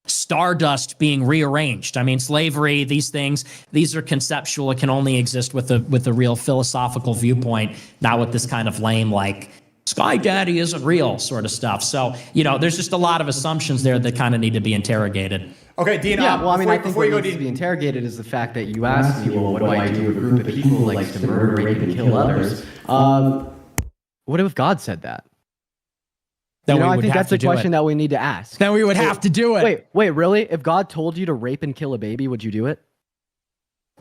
stardust being rearranged? I mean, slavery, these things, these are conceptual. It can only exist with a real philosophical viewpoint, not with this kind of lame, like, Sky Daddy isn't real sort of stuff. So, there's just a lot of assumptions there that kind of need to be interrogated. Okay, Dean. Yeah, well, I think what needs to be interrogated is the fact that you asked me, well, what do I do with a group of people who likes to murder, rape, and kill others? What if God said that? I think that's the question that we need to ask. Then we would have to do it. Wait, really? If God told you to rape and kill a baby, would you do it?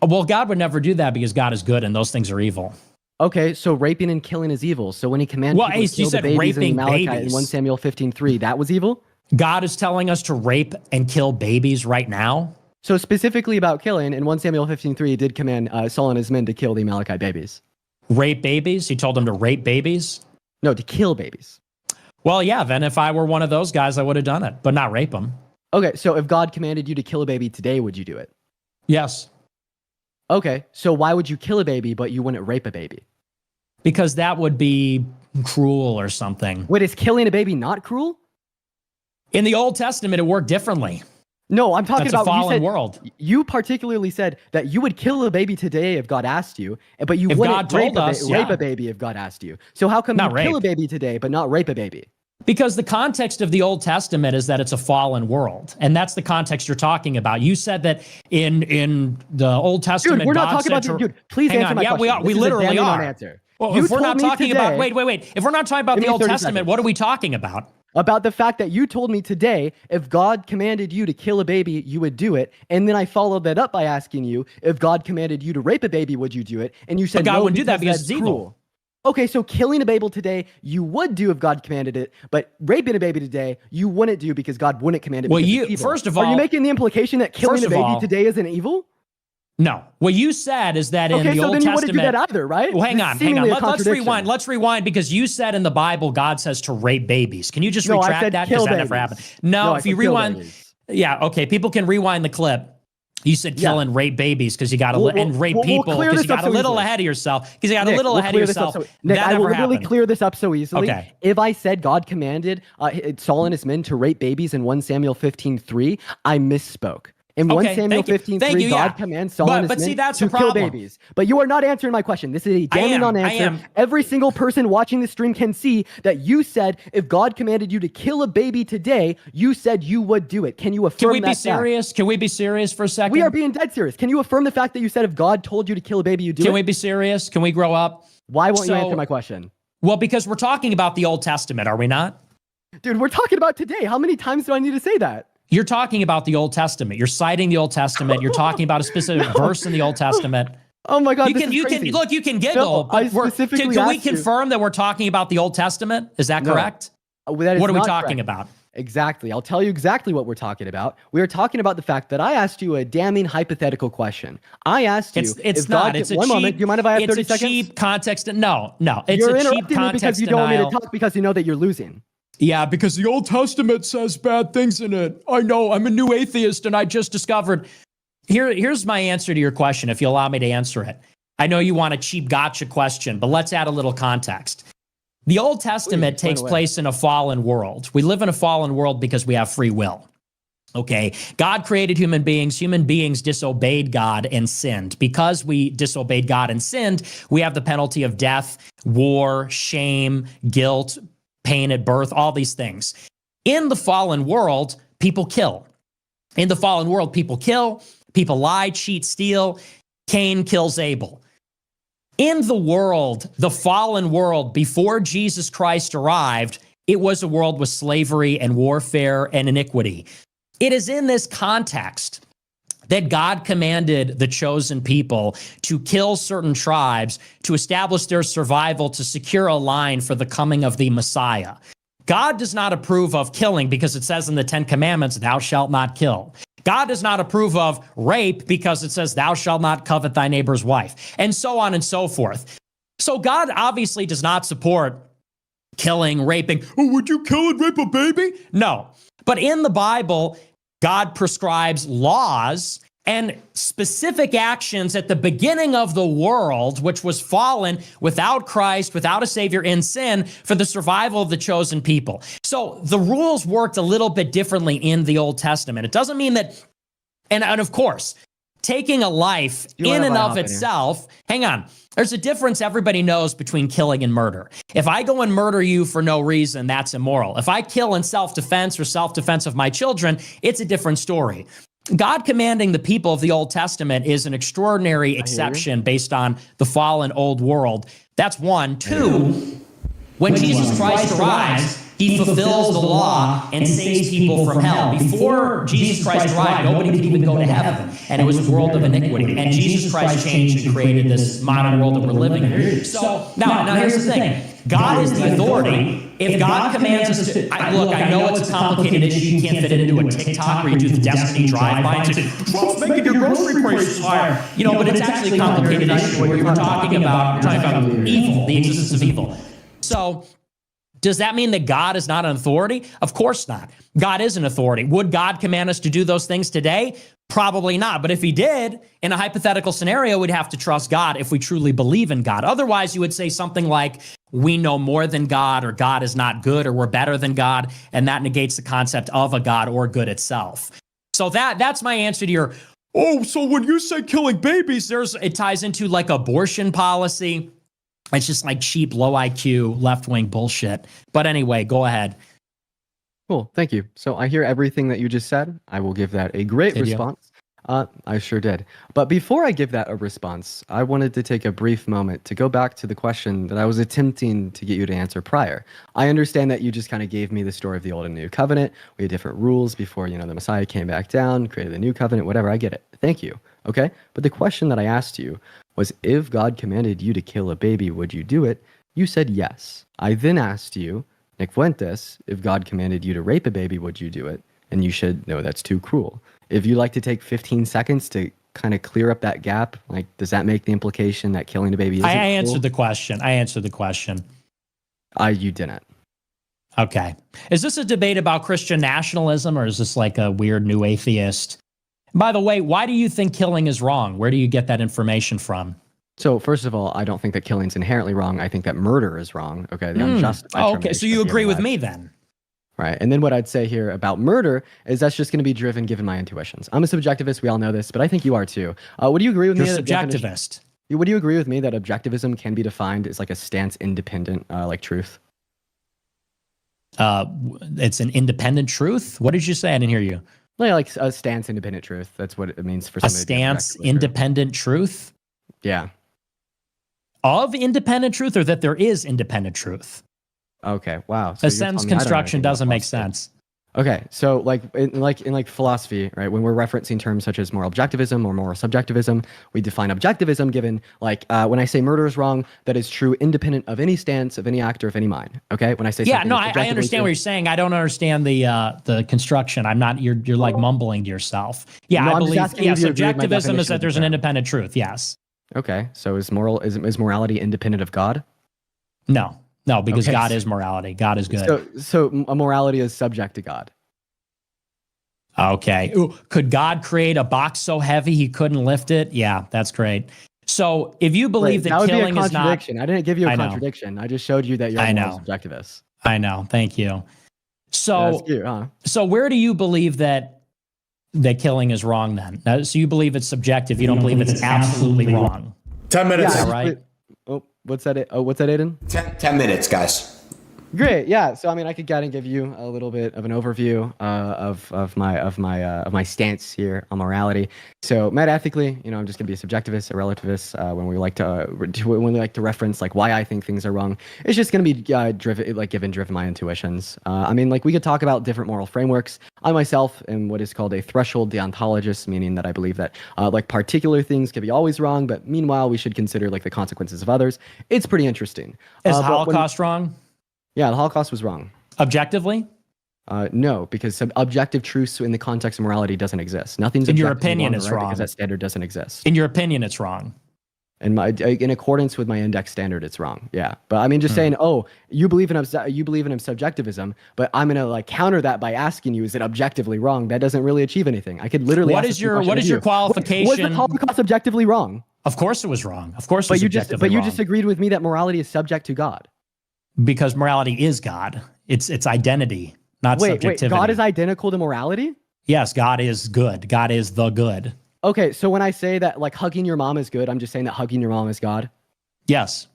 Well, God would never do that because God is good and those things are evil. Okay, so raping and killing is evil. So when he commanded people to kill the babies in Malachi in 1 Samuel 15:3, that was evil? God is telling us to rape and kill babies right now? So specifically about killing, in 1 Samuel 15:3, he did command Saul and his men to kill the Amalekite babies. Rape babies? He told them to rape babies? No, to kill babies. Well, yeah, then if I were one of those guys, I would have done it, but not rape them. Okay, so if God commanded you to kill a baby today, would you do it? Yes. Okay, so why would you kill a baby, but you wouldn't rape a baby? Because that would be cruel or something. Wait, is killing a baby not cruel? In the Old Testament, it worked differently. No, I'm talking about a fallen world. You particularly said that you would kill a baby today if God asked you, but you wouldn't rape a baby if God asked you. So how come you kill a baby today but not rape a baby? Because the context of the Old Testament is that it's a fallen world. And that's the context you're talking about. You said that in the Old Testament, dude, we're not talking about dude, please answer my question. We literally are. Well, You if we're told not me talking about, today- wait. If we're not talking about Give the me Old 30 Testament, seconds. what are we talking about? About the fact that you told me today, if God commanded you to kill a baby, you would do it. And then I followed that up by asking you, if God commanded you to rape a baby, would you do it? And you said God no, wouldn't do that because that's it's evil. cruel. Okay, so killing a baby today, you would do if God commanded it, but raping a baby today, you wouldn't do because God wouldn't command it. Well, because it's evil. first of are you all- making the implication that killing first a of baby all- today isn't evil? No. What you said is that in Okay, the so Old then you Testament. wouldn't do that either, right? Well, hang This is on. seemingly a Let's contradiction. rewind. Let's rewind because you said in the Bible God says to rape babies. Can you just No, I retract said that because kill that never babies. happened? No, I if you said kill rewind, babies. yeah, okay. People can rewind the clip. You said kill and rape babies because you got and rape we'll people clear because this you got up a so little easily. ahead of yourself. Because you got Nick, a little we'll ahead of clear this up yourself. Nick, that I will never literally happened. clear this up so easily. Okay. If I said God commanded Saul and his men to rape babies in 1 Samuel 15:3, I misspoke. In 1 Okay, Samuel thank you. 15:3, Yeah. God commands Saul and his But see, men that's to the kill problem. babies. But you are not answering my question. This is a damning am. non-answer. I am. Every single person watching this stream can see that you said if God commanded you to kill a baby today, you said you would do it. Can you affirm Can we that be fact? serious? Can we be serious for a second? We are being dead serious. Can you affirm the fact that you said if God told you to kill a baby, you do Can it? we be serious? Can we grow up? Why won't you So- answer my question? Well, because we're talking about the Old Testament, are we not? Dude, we're talking about today. How many times do I need to say that? You're talking about the Old Testament. You're citing the Old Testament. You're talking about a specific verse in the Old Testament. Oh my God, You this can is you crazy. can look. You can giggle. No, I but specifically can we asked you- confirm that we're talking about the Old Testament? Is that No. correct? That is What are we not talking correct. about? Exactly. I'll tell you exactly what we're talking about. We are talking about the fact that I asked you a damning hypothetical question. I asked you It's if not. God It's a one cheap. moment. Do you mind if I have it's 30 a seconds? cheap context. No. It's You're a cheap interrupting me because context you don't want me to denial. talk because you know that you're losing. Yeah, because the Old Testament says bad things in it. I know. I'm a new atheist, and I just discovered. Here's my answer to your question, if you allow me to answer it. I know you want a cheap gotcha question, but let's add a little context. The Old Testament explain takes away. place in a fallen world. We live in a fallen world because we have free will. Okay, God created human beings. Human beings disobeyed God and sinned. Because we disobeyed God and sinned, we have the penalty of death, war, shame, guilt, pain at birth, all these things. In the fallen world, people kill. In the fallen world, people kill, people lie, cheat, steal. Cain kills Abel. In the world, the fallen world, before Jesus Christ arrived, it was a world with slavery and warfare and iniquity. It is in this context that God commanded the chosen people to kill certain tribes to establish their survival, to secure a line for the coming of the Messiah. God does not approve of killing because it says in the 10 Commandments, thou shalt not kill. God does not approve of rape because it says, thou shalt not covet thy neighbor's wife, and so on and so forth. So God obviously does not support killing, raping. Oh, would you kill and rape a baby? No. But in the Bible, God prescribes laws and specific actions at the beginning of the world, which was fallen without Christ, without a Savior, in sin, for the survival of the chosen people. So the rules worked a little bit differently in the Old Testament. It doesn't mean that, and of course, taking a life in and of itself, hang on, there's a difference everybody knows between killing and murder. If I go and murder you for no reason, that's immoral. If I kill in self-defense or self-defense of my children, it's a different story. God commanding the people of the Old Testament is an extraordinary exception based on the fallen old world. That's one. Two, when Jesus Christ arrives, he fulfills the law and saves people from hell. Before Jesus Christ arrived, nobody could even go to heaven, and it was a world of iniquity. And Jesus Christ changed and created this modern world that we're living in. So now here's the thing. God is the authority. If God commands us to, look, I know it's a complicated issue. You can't fit it into a TikTok where you do the Destiny drive-by and say, Trump's making your grocery prices higher. You know, but it's actually a complicated issue where you're talking about evil, the existence of evil. So does that mean that God is not an authority? Of course not. God is an authority. Would God command us to do those things today? Probably not. But if he did, in a hypothetical scenario, we'd have to trust God if we truly believe in God. Otherwise, you would say something like, we know more than God, or God is not good, or we're better than God, and that negates the concept of a God or good itself. So that's my answer to your, so when you say killing babies, it ties into like abortion policy. It's just like cheap, low IQ, left-wing bullshit. But anyway, go ahead. Cool. Thank you. So I hear everything that you just said. I will give that a great response. I sure did. But before I give that a response, I wanted to take a brief moment to go back to the question that I was attempting to get you to answer prior. I understand that you just kind of gave me the story of the Old and New Covenant. We had different rules before, the Messiah came back down, created the New Covenant, whatever. I get it. Thank you. Okay? But the question that I asked you was, if God commanded you to kill a baby, would you do it? You said yes. I then asked you, Nick Fuentes, if God commanded you to rape a baby, would you do it? And you said, no, that's too cruel. If you'd like to take 15 seconds to kind of clear up that gap, like, does that make the implication that killing a baby isn't I cruel? answered the question. You didn't. Okay. Is this a debate about Christian nationalism, or is this like a weird new atheist? By the way, why do you think killing is wrong? Where do you get that information from? So first of all, I don't think that killing's inherently wrong. I think that murder is wrong. Okay. The unjustified Oh, okay. So you termination of agree human with life. me then? Right. And then what I'd say here about murder is that's just going to be driven given my intuitions. I'm a subjectivist. We all know this, but I think you are too. Would you agree with You're me? subjectivist. Would you agree with me that objectivism can be defined as like a stance independent, like truth? It's an independent truth. What did you say? I didn't hear you. Like a stance independent truth. That's what it means for A somebody to be stance objectively true. independent truth Yeah. of independent truth, or that there is independent truth? Okay. Wow. A So you're sentence telling me I don't know construction anything about doesn't make philosophy. sense. Okay, so like in philosophy, right? When we're referencing terms such as moral objectivism or moral subjectivism, we define objectivism given when I say murder is wrong, that is true independent of any stance, of any act, or of any mind. Okay, when I say Yeah, something no, is I objectively understand true- what you're saying. I don't understand the construction. I'm not. You're like mumbling to yourself. Yeah, No, I I'm just believe. asking if you agree with my Subjectivism is definition that of there's the an term. independent truth. Yes. Okay, so is morality independent of God? No, because Okay, God so- is morality. God is good. So a morality is subject to God. Okay. Ooh, could God create a box so heavy he couldn't lift it? Yeah, that's great. So if you believe Wait, that would be a killing is not, contradiction. I didn't give you a I know. contradiction. I just showed you that you're I a moral know. subjectivist. I know. Thank you. So, That's cute, huh? so where do you believe that killing is wrong then? Now, so you believe it's subjective. You don't believe it's absolutely wrong. 10 minutes. Yeah, right. Oh, what's that? What's that, Aiden? 10 minutes, guys. Great, yeah. So I mean, I could kind of give you a little bit of an overview of my stance here on morality. So metaethically, I'm just gonna be a subjectivist, a relativist. When we like to reference like why I think things are wrong, it's just gonna be driven my intuitions. I mean, like we could talk about different moral frameworks. I myself am what is called a threshold deontologist, meaning that I believe that like particular things can be always wrong, but meanwhile we should consider like the consequences of others. It's pretty interesting. Is But when- Holocaust wrong? Yeah, the Holocaust was wrong. Objectively? No, because objective truths in the context of morality doesn't exist. Nothing's In your objectively opinion, wrong or it's right wrong. because that standard doesn't exist. In your opinion, it's wrong. And in accordance with my index standard, it's wrong. Yeah, but I mean, just saying, oh, you believe in subjectivism, but I'm gonna like counter that by asking you, is it objectively wrong? That doesn't really achieve anything. I could literally. What ask is the same your question what of is your you. qualification? Was the Holocaust objectively wrong? Of course, it was wrong. Of course, it But was you just objectively wrong. agreed with me that morality is subject to God. Because morality is God. It's identity, not Wait, subjectivity. God is identical to morality? Yes, God is good. God is the good. Okay, so when I say that like hugging your mom is good, I'm just saying that hugging your mom is God. Yes.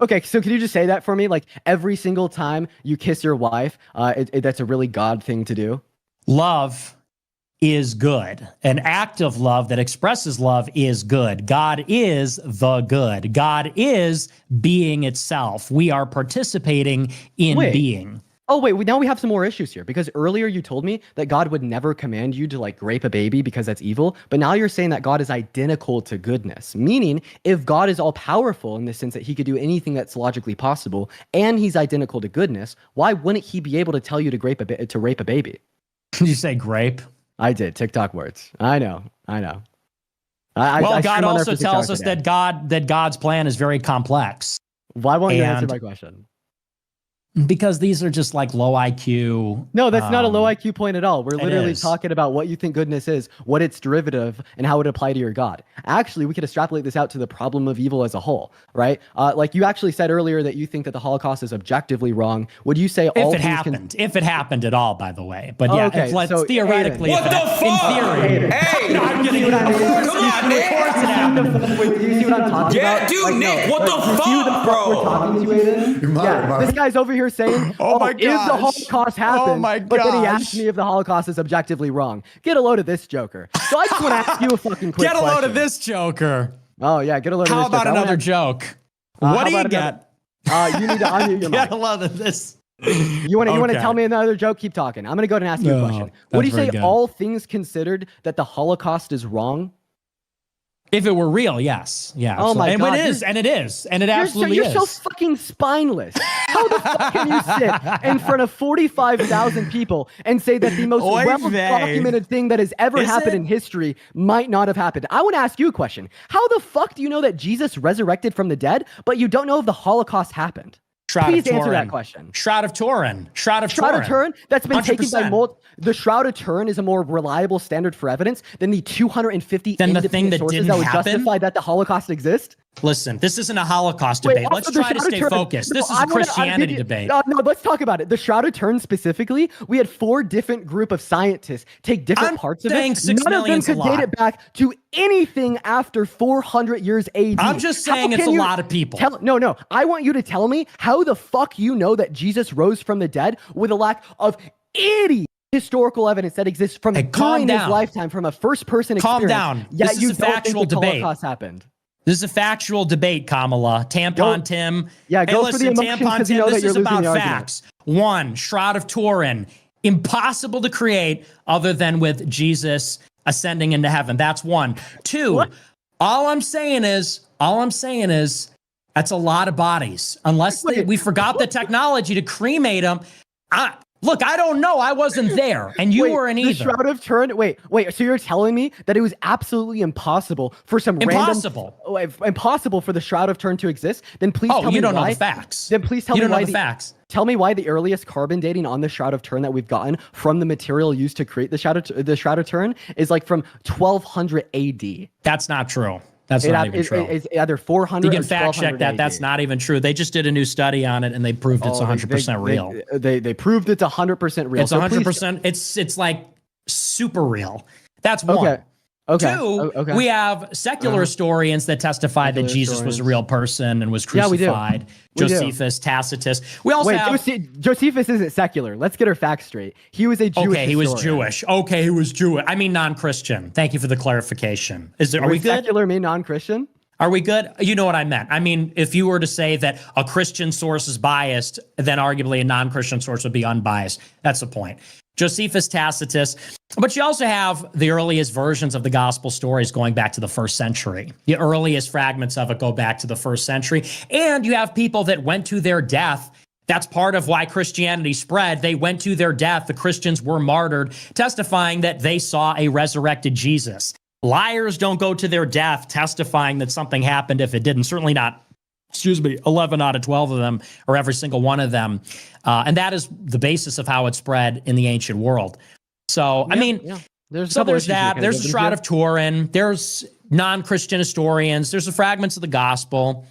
Okay. So can you just say that for me? Like every single time you kiss your wife, that's a really God thing to do. Love is good. An act of love that expresses love is good. God is the good. God is being itself. We are participating in being. Oh, wait, now we have some more issues here because earlier you told me that God would never command you to like rape a baby because that's evil. But now you're saying that God is identical to goodness, meaning if God is all powerful in the sense that he could do anything that's logically possible and he's identical to goodness, why wouldn't he be able to tell you to rape a baby? Did you say grape? I did. TikTok words. I know. Well, I God stream on there also for 6 tells hours us a day. that God's plan is very complex. Why won't you answer and- my question? Because these are just like low IQ. No, that's not a low IQ point at all. We're it literally is. talking about what you think goodness is, what its derivative, and how it would apply to your God. Actually, we could extrapolate this out to the problem of evil as a whole, right? Like you actually said earlier that you think that the Holocaust is objectively wrong. Would you say all If it things happened, if it happened at all, by the way. But yeah, okay, let's so, theoretically, What if it the fuck? in theory. Hey, No, I'm kidding. what I Of mean? course, Come yeah, on, of Nick. course it happened. Wait, do you see what I'm talking Yeah, about? dude, Like, Nick, what the do you see who fuck, we're bro? talking to, Aiden? You're moderate, Yeah, moderate. this guy's over here here saying, Oh my if the gosh. Holocaust happened, Oh my but then he gosh. asked me if the Holocaust is objectively wrong. Get a load of this joker. So I just want to ask you a fucking quick Get a load question. of this joker. Oh, yeah, get a load of this How about joker. I wanna another ask- joke? how What do you about get? You need to unmute your mic. Get a load of this. You want to Okay. tell me another joke? Keep talking. I'm going to go ahead and ask you a No, question. Would you that's very say good. all things considered that the Holocaust is wrong? If it were real, yes. Yeah. Oh my absolutely. God, And it is. And it is. And it absolutely you're is. so fucking spineless. How the fuck can you sit in front of 45,000 people and say that the most Oy well-documented thing that has ever Is happened it? in history might not have happened? I want to ask you a question. How the fuck do you know that Jesus resurrected from the dead, but you don't know if the Holocaust happened? Please answer that question. Shroud of Turin. Shroud of Shroud of Turin, that's been taken by 100%. the Shroud of Turin is a more reliable standard for evidence than the 250 Than the independent thing that sources didn't that would happen? justify that the Holocaust exists. Listen, this isn't a Holocaust debate. also Let's the try to Shroud of stay Turin- focused. No, This is I a wanna- Christianity debate. No, let's talk about it. The Shroud of Turin specifically, we had 4 different group of scientists take different I'm parts of saying it. 6 None of them million's a could date lot. it back to anything after 400 years AD. I'm just How saying it's can a you lot of people. No. I want you to tell me how the fuck you know that Jesus rose from the dead with a lack of any historical evidence that exists from Hey, calm during his down. lifetime from a first-person Calm experience. down. Yet This is you a don't think factual the debate. Holocaust happened. This is a factual debate, Kamala. Tampon Tim. Yeah, Hey, go for the listen, emotions Tampon 'cause you Tim, know that this you're is losing about the argument. facts. 1, Shroud of Turin. Impossible to create other than with Jesus ascending into heaven. That's 1. 2, What? all I'm saying is that's a lot of bodies. Unless Wait, we forgot the technology to cremate them. Look, I don't know. I wasn't there, and you weren't the either. Shroud of Turin. Wait. So you're telling me that it was absolutely impossible for some Impossible. impossible for the Shroud of Turin to exist? Then please tell me you don't why. know the facts. Then please tell you me don't why know the facts. Tell me why the earliest carbon dating on the Shroud of Turin that we've gotten from the material used to create the Shroud of Turin is like from 1200 AD. That's not true. That's not even true. It's either 400 You can or fact check 1200 that. AD. That's not even true. They just did a new study on it and they proved it's 100% real. They proved it's 100% real. It's So please- 100%. It's like super real. That's 1. Okay. 2, Okay. we have secular historians that testify that Secular Jesus was a historians. real person and was Yeah, we do. crucified. We do. Josephus, Tacitus. We also Wait, have. Josephus isn't secular. Let's get our facts straight. He was a Jewish Okay, he was historian. Jewish. Okay, he was Jewish. I mean, non-Christian. Thank you for the clarification. Are we good? Secular mean non-Christian? Are we good? You know what I meant. I mean, if you were to say that a Christian source is biased, then arguably a non-Christian source would be unbiased. That's the point. Josephus, Tacitus. But you also have the earliest versions of the gospel stories going back to the 1st century. The earliest fragments of it go back to the 1st century. And you have people that went to their death. That's part of why Christianity spread. They went to their death. The Christians were martyred, testifying that they saw a resurrected Jesus. Liars don't go to their death testifying that something happened if it didn't. Certainly not, 11 out of 12 of them, or every single one of them. And that is the basis of how it spread in the ancient world. So, I mean, There's there's that. There's the Shroud of Turin. There's non-Christian historians. There's the fragments of the gospel.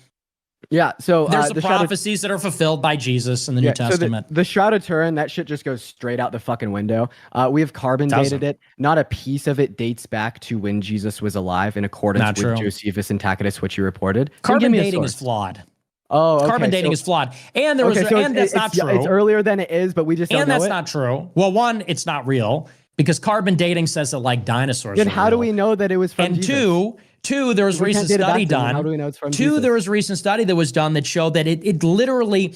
Yeah, so There's the Shroud of- prophecies that are fulfilled by Jesus in the New Testament. So the Shroud of Turin, that shit just goes straight out the fucking window. We have carbon dated it. Not a piece of it dates back to when Jesus was alive in accordance Not with true. Josephus and Tacitus, which you reported. Then Carbon give me a dating is source. flawed. Oh, okay. Carbon dating is flawed. And there was, and that's not true. It's earlier than it is, but we just don't And know that's it. not true. Well, 1, it's not real because carbon dating says that like dinosaurs. Then are how do real. we know that it was from And Jesus? two, there was We can't recent date it back study to him. done. How do we know it's from 2, Jesus? there was a recent study that was done that showed that it literally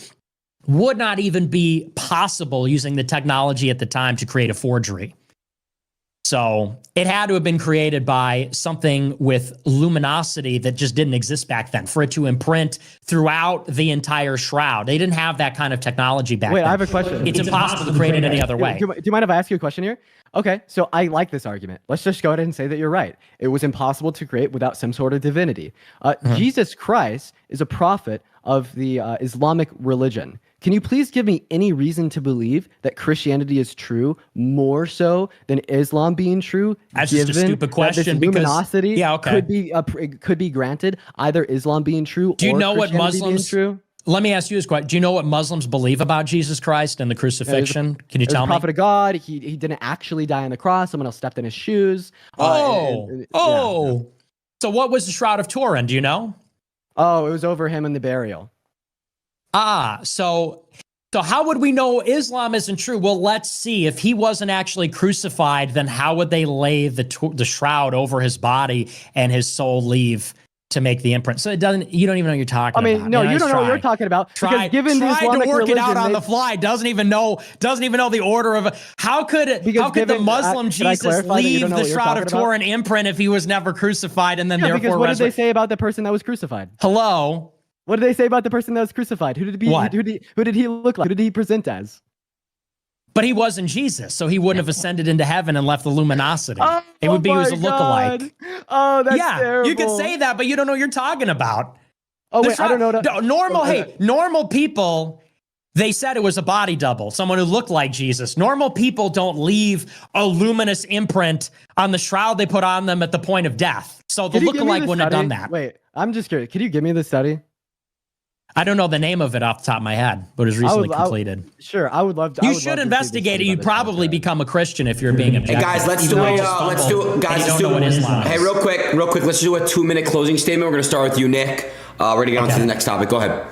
would not even be possible using the technology at the time to create a forgery. So it had to have been created by something with luminosity that just didn't exist back then for it to imprint throughout the entire shroud. They didn't have that kind of technology back then. Wait, I have a question. It's impossible to create it any other way. Do you mind if I ask you a question here? Okay, so I like this argument. Let's just go ahead and say that you're right. It was impossible to create without some sort of divinity. Jesus Christ is a prophet of the Islamic religion. Can you please give me any reason to believe that Christianity is true more so than Islam being true? That's just a stupid question That this because- luminosity Yeah, okay. could be granted either Islam being true Do you or know what Christianity being Muslims? true. Let me ask you this question: do you know what Muslims believe about Jesus Christ and the crucifixion? Can you He was tell a me? prophet of God. He didn't actually die on the cross. Someone else stepped in his shoes. Yeah. So what was the Shroud of Turin? Do you know? Oh, it was over him in the burial. So So how would we know Islam isn't true? Well, let's see. If he wasn't actually crucified, then how would they lay the shroud over his body and his soul leave to make the imprint? So it doesn't. You don't even know what you're talking about. I mean, no, you don't know what you're talking about. Tried the Islamic to work religion, it out on the fly. Doesn't even know the order of it. How could the Muslim Jesus leave the Shroud of Turin imprint if he was never crucified and then therefore because what did they say about the person that was crucified? Hello. What did they say about the person that was crucified? Who did he look like? Who did he present as? But he wasn't Jesus, so he wouldn't have ascended into heaven and left the luminosity. It would be he was a lookalike. Oh, that's terrible. You could say that, but you don't know what you're talking about. Oh, wait, I don't know. Normal people, they said it was a body double, someone who looked like Jesus. Normal people don't leave a luminous imprint on the shroud they put on them at the point of death. So the lookalike wouldn't have done that. Wait, I'm just curious. Could you give me the study? I don't know the name of it off the top of my head, but it was recently completed. Sure, I would love to. You should investigate it. You'd probably become a Christian if you're being objective. Hey guys, let's do. Hey, real quick. Let's do a 2-minute closing statement. We're gonna start with you, Nick. We're gonna get on to the next topic. Go ahead.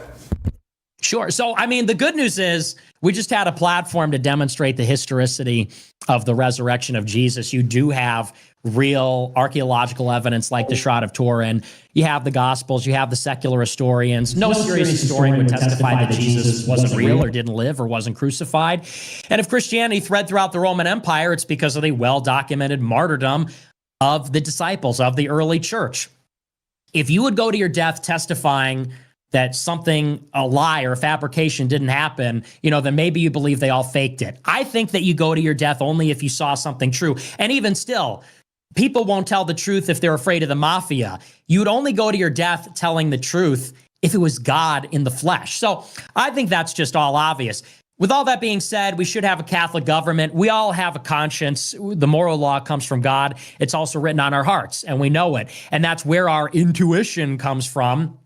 Sure. So, I mean, the good news is we just had a platform to demonstrate the historicity of the resurrection of Jesus. You do have real archaeological evidence like the Shroud of Turin. You have the Gospels. You have the secular historians. No serious historian would testify that Jesus wasn't real or didn't live or wasn't crucified. And if Christianity thread throughout the Roman Empire, it's because of the well-documented martyrdom of the disciples of the early church. If you would go to your death testifying that something, a lie or a fabrication didn't happen, then maybe you believe they all faked it. I think that you go to your death only if you saw something true. And even still, people won't tell the truth if they're afraid of the mafia. You would only go to your death telling the truth if it was God in the flesh. So I think that's just all obvious. With all that being said, we should have a Catholic government. We all have a conscience. The moral law comes from God. It's also written on our hearts, and we know it. And that's where our intuition comes from.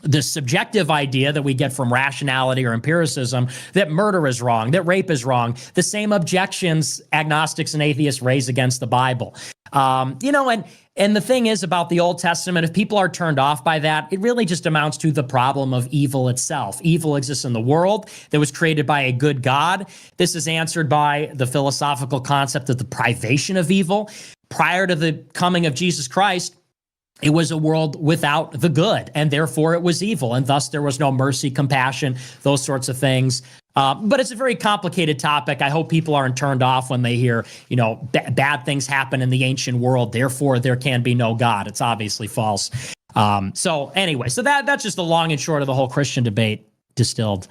The subjective idea that we get from rationality or empiricism that murder is wrong, that rape is wrong, the same objections agnostics and atheists raise against the Bible. And the thing is about the Old Testament, if people are turned off by that, it really just amounts to the problem of evil itself. Evil exists in the world that was created by a good God. This is answered by the philosophical concept of the privation of evil. Prior to the coming of Jesus Christ, it was a world without the good, and therefore it was evil, and thus there was no mercy, compassion, those sorts of things. But it's a very complicated topic. I hope people aren't turned off when they hear, bad things happen in the ancient world, therefore there can be no God. It's obviously false. So that's just the long and short of the whole Christian debate distilled.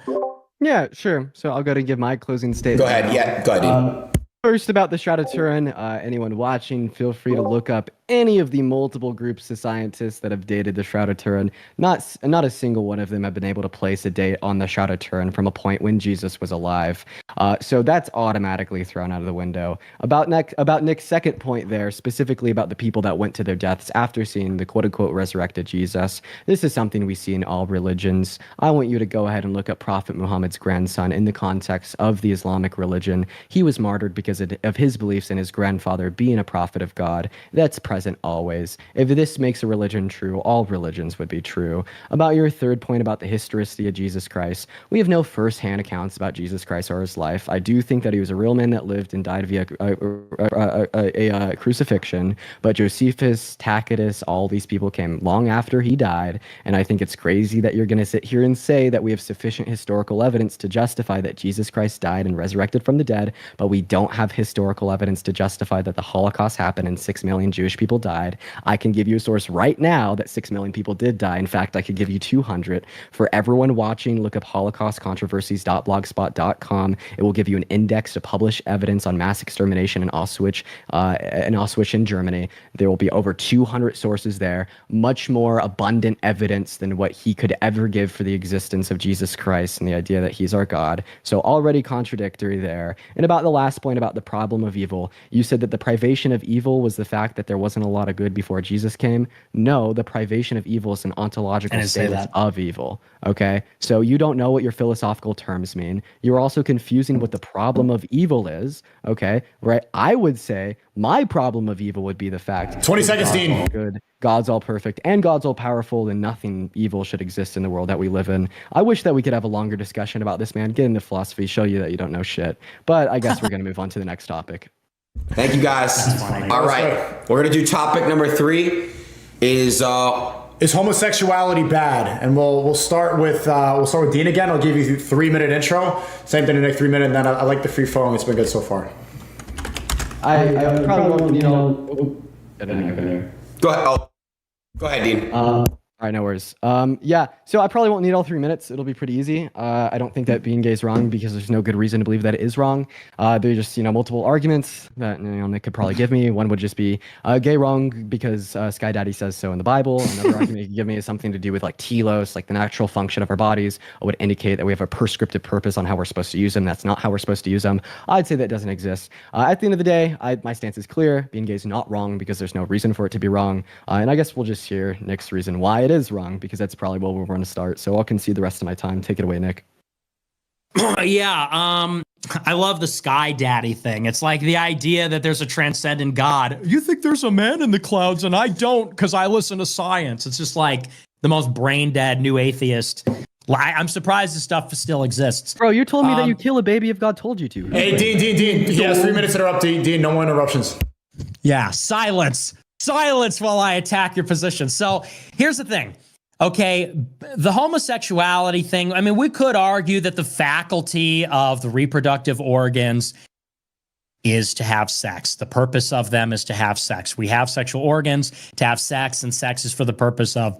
Yeah, sure. So I'll go to give my closing statement. Go ahead. Yeah, go ahead. First, about the Shroud of Turin, anyone watching, feel free to look up any of the multiple groups of scientists that have dated the Shroud of Turin. Not a single one of them have been able to place a date on the Shroud of Turin from a point when Jesus was alive. So that's automatically thrown out of the window. About Nick's second point there, specifically about the people that went to their deaths after seeing the quote-unquote resurrected Jesus, this is something we see in all religions. I want you to go ahead and look up Prophet Muhammad's grandson in the context of the Islamic religion. He was martyred because of his beliefs in his grandfather being a prophet of God. That's present always. If this makes a religion true, all religions would be true. About your third point about the historicity of Jesus Christ, we have no first-hand accounts about Jesus Christ or his life. I do think that he was a real man that lived and died via a crucifixion, but Josephus, Tacitus, all these people came long after he died, and I think it's crazy that you're going to sit here and say that we have sufficient historical evidence to justify that Jesus Christ died and resurrected from the dead, but we don't have historical evidence to justify that the Holocaust happened and 6 million Jewish people died. I can give you a source right now that 6 million people did die. In fact, I could give you 200. For everyone watching, look up holocaustcontroversies.blogspot.com. It will give you an index to publish evidence on mass extermination in Auschwitz in Germany. There will be over 200 sources there, much more abundant evidence than what he could ever give for the existence of Jesus Christ and the idea that he's our God. So already contradictory there. And about the last point about the problem of evil, you said that the privation of evil was the fact that there wasn't wasn't a lot of good before Jesus came. No, the privation of evil is an ontological status of evil. Okay, so you don't know what your philosophical terms mean. You're also confusing what the problem of evil is. Okay, right? I would say my problem of evil would be the fact 20 seconds, God's Dean. all good, God's all perfect, and God's all powerful, and nothing evil should exist in the world that we live in. I wish that we could have a longer discussion about this, man. Get into philosophy, show you that you don't know shit. But I guess we're gonna move on to the next topic. Thank you, guys. All right, we're gonna do topic number 3. Is homosexuality bad? And we'll start with Dean again. I'll give you a 3-minute intro. Same thing to Nick, 3 minute. And then I like the free flowing. It's been good so far. I probably won't, go ahead. Oh, go ahead, Dean. All right, no worries. Yeah, so I probably won't need all 3 minutes. It'll be pretty easy. I don't think that being gay is wrong because there's no good reason to believe that it is wrong. There's just, multiple arguments that Nick could probably give me. One would just be gay wrong because Sky Daddy says so in the Bible. Another argument he could give me is something to do with like telos, like the natural function of our bodies would indicate that we have a prescriptive purpose on how we're supposed to use them. That's not how we're supposed to use them. I'd say that doesn't exist. At the end of the day, my stance is clear. Being gay is not wrong because there's no reason for it to be wrong. And I guess we'll just hear Nick's reason why it is wrong, because that's probably where we're going to start. So I'll concede the rest of my time. Take it away, Nick. Yeah, I love the Sky Daddy thing. It's like the idea that there's a transcendent God. You think there's a man in the clouds and I don't because I listen to science. It's just like the most brain dead new atheist. I'm surprised this stuff still exists. Bro, you told me that you kill a baby if God told you to. Hey, Dean. Yes, 3 minutes to interrupt. Dean, no more interruptions. Yeah, silence while I attack your position. So here's the thing. Okay, the homosexuality thing, I mean, we could argue that the faculty of the reproductive organs is to have sex. The purpose of them is to have sex. We have sexual organs to have sex, and sex is for the purpose of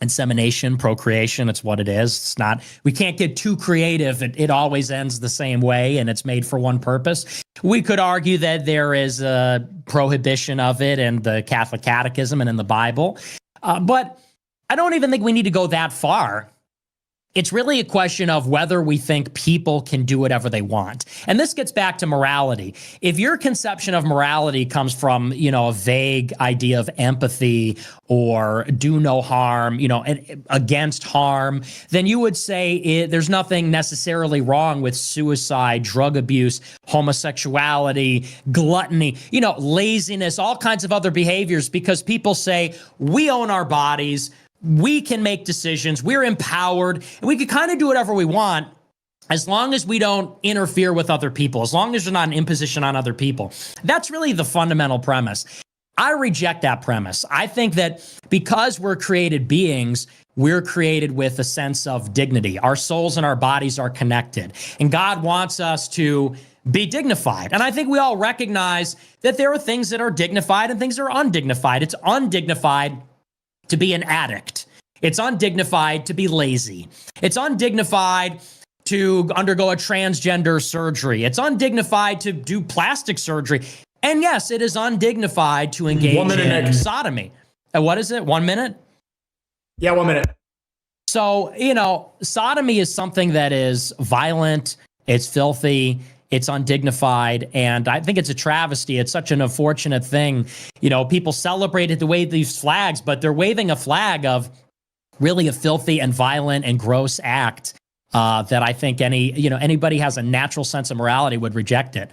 insemination, procreation. It's what it is. It's not, we can't get too creative. It always ends the same way, and it's made for one purpose. We could argue that there is a prohibition of it in the Catholic Catechism and in the Bible, but I don't even think we need to go that far. It's really a question of whether we think people can do whatever they want. And this gets back to morality. If your conception of morality comes from, a vague idea of empathy or do no harm, against harm, then you would say there's nothing necessarily wrong with suicide, drug abuse, homosexuality, gluttony, laziness, all kinds of other behaviors, because people say we own our bodies. We can make decisions. We're empowered, and we can kind of do whatever we want as long as we don't interfere with other people, as long as there's not an imposition on other people. That's really the fundamental premise. I reject that premise. I think that because we're created beings, we're created with a sense of dignity. Our souls and our bodies are connected, and God wants us to be dignified. And I think we all recognize that there are things that are dignified and things that are undignified. It's undignified to be an addict. It's undignified to be lazy. It's undignified to undergo a transgender surgery. It's undignified to do plastic surgery. And yes, it is undignified to engage in sodomy. What is it? 1 minute? Yeah, 1 minute. So, sodomy is something that is violent. It's filthy. It's undignified, and I think it's a travesty. It's such an unfortunate thing. People celebrate it to wave these flags, but they're waving a flag of really a filthy and violent and gross act that I think anybody has a natural sense of morality would reject it.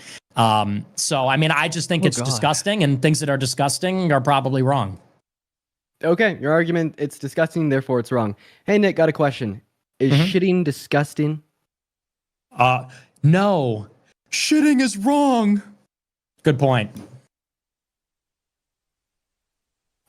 So, I mean, I just think it's disgusting, and things that are disgusting are probably wrong. Okay, your argument, it's disgusting, therefore it's wrong. Hey, Nick, got a question. Is shitting disgusting? No. Shitting is wrong. Good point.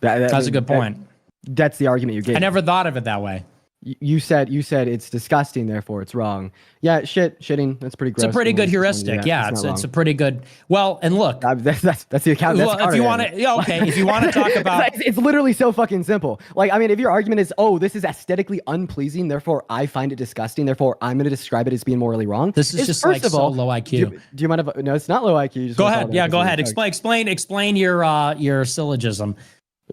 That's a good point. That's the argument you gave. I never thought of it that way. You said it's disgusting, therefore it's wrong. Yeah, shitting. That's pretty gross. It's a pretty good heuristic. Yeah, it's a pretty good. Well, and look, that's the account. Well, if you want to, if you want to talk about, it's literally so fucking simple. Like, I mean, if your argument is, this is aesthetically unpleasing, therefore I find it disgusting, therefore I'm going to describe it as being morally wrong. This is just like so low IQ. Do you mind if? No, it's not low IQ. Go ahead. Yeah, go ahead. Explain your syllogism.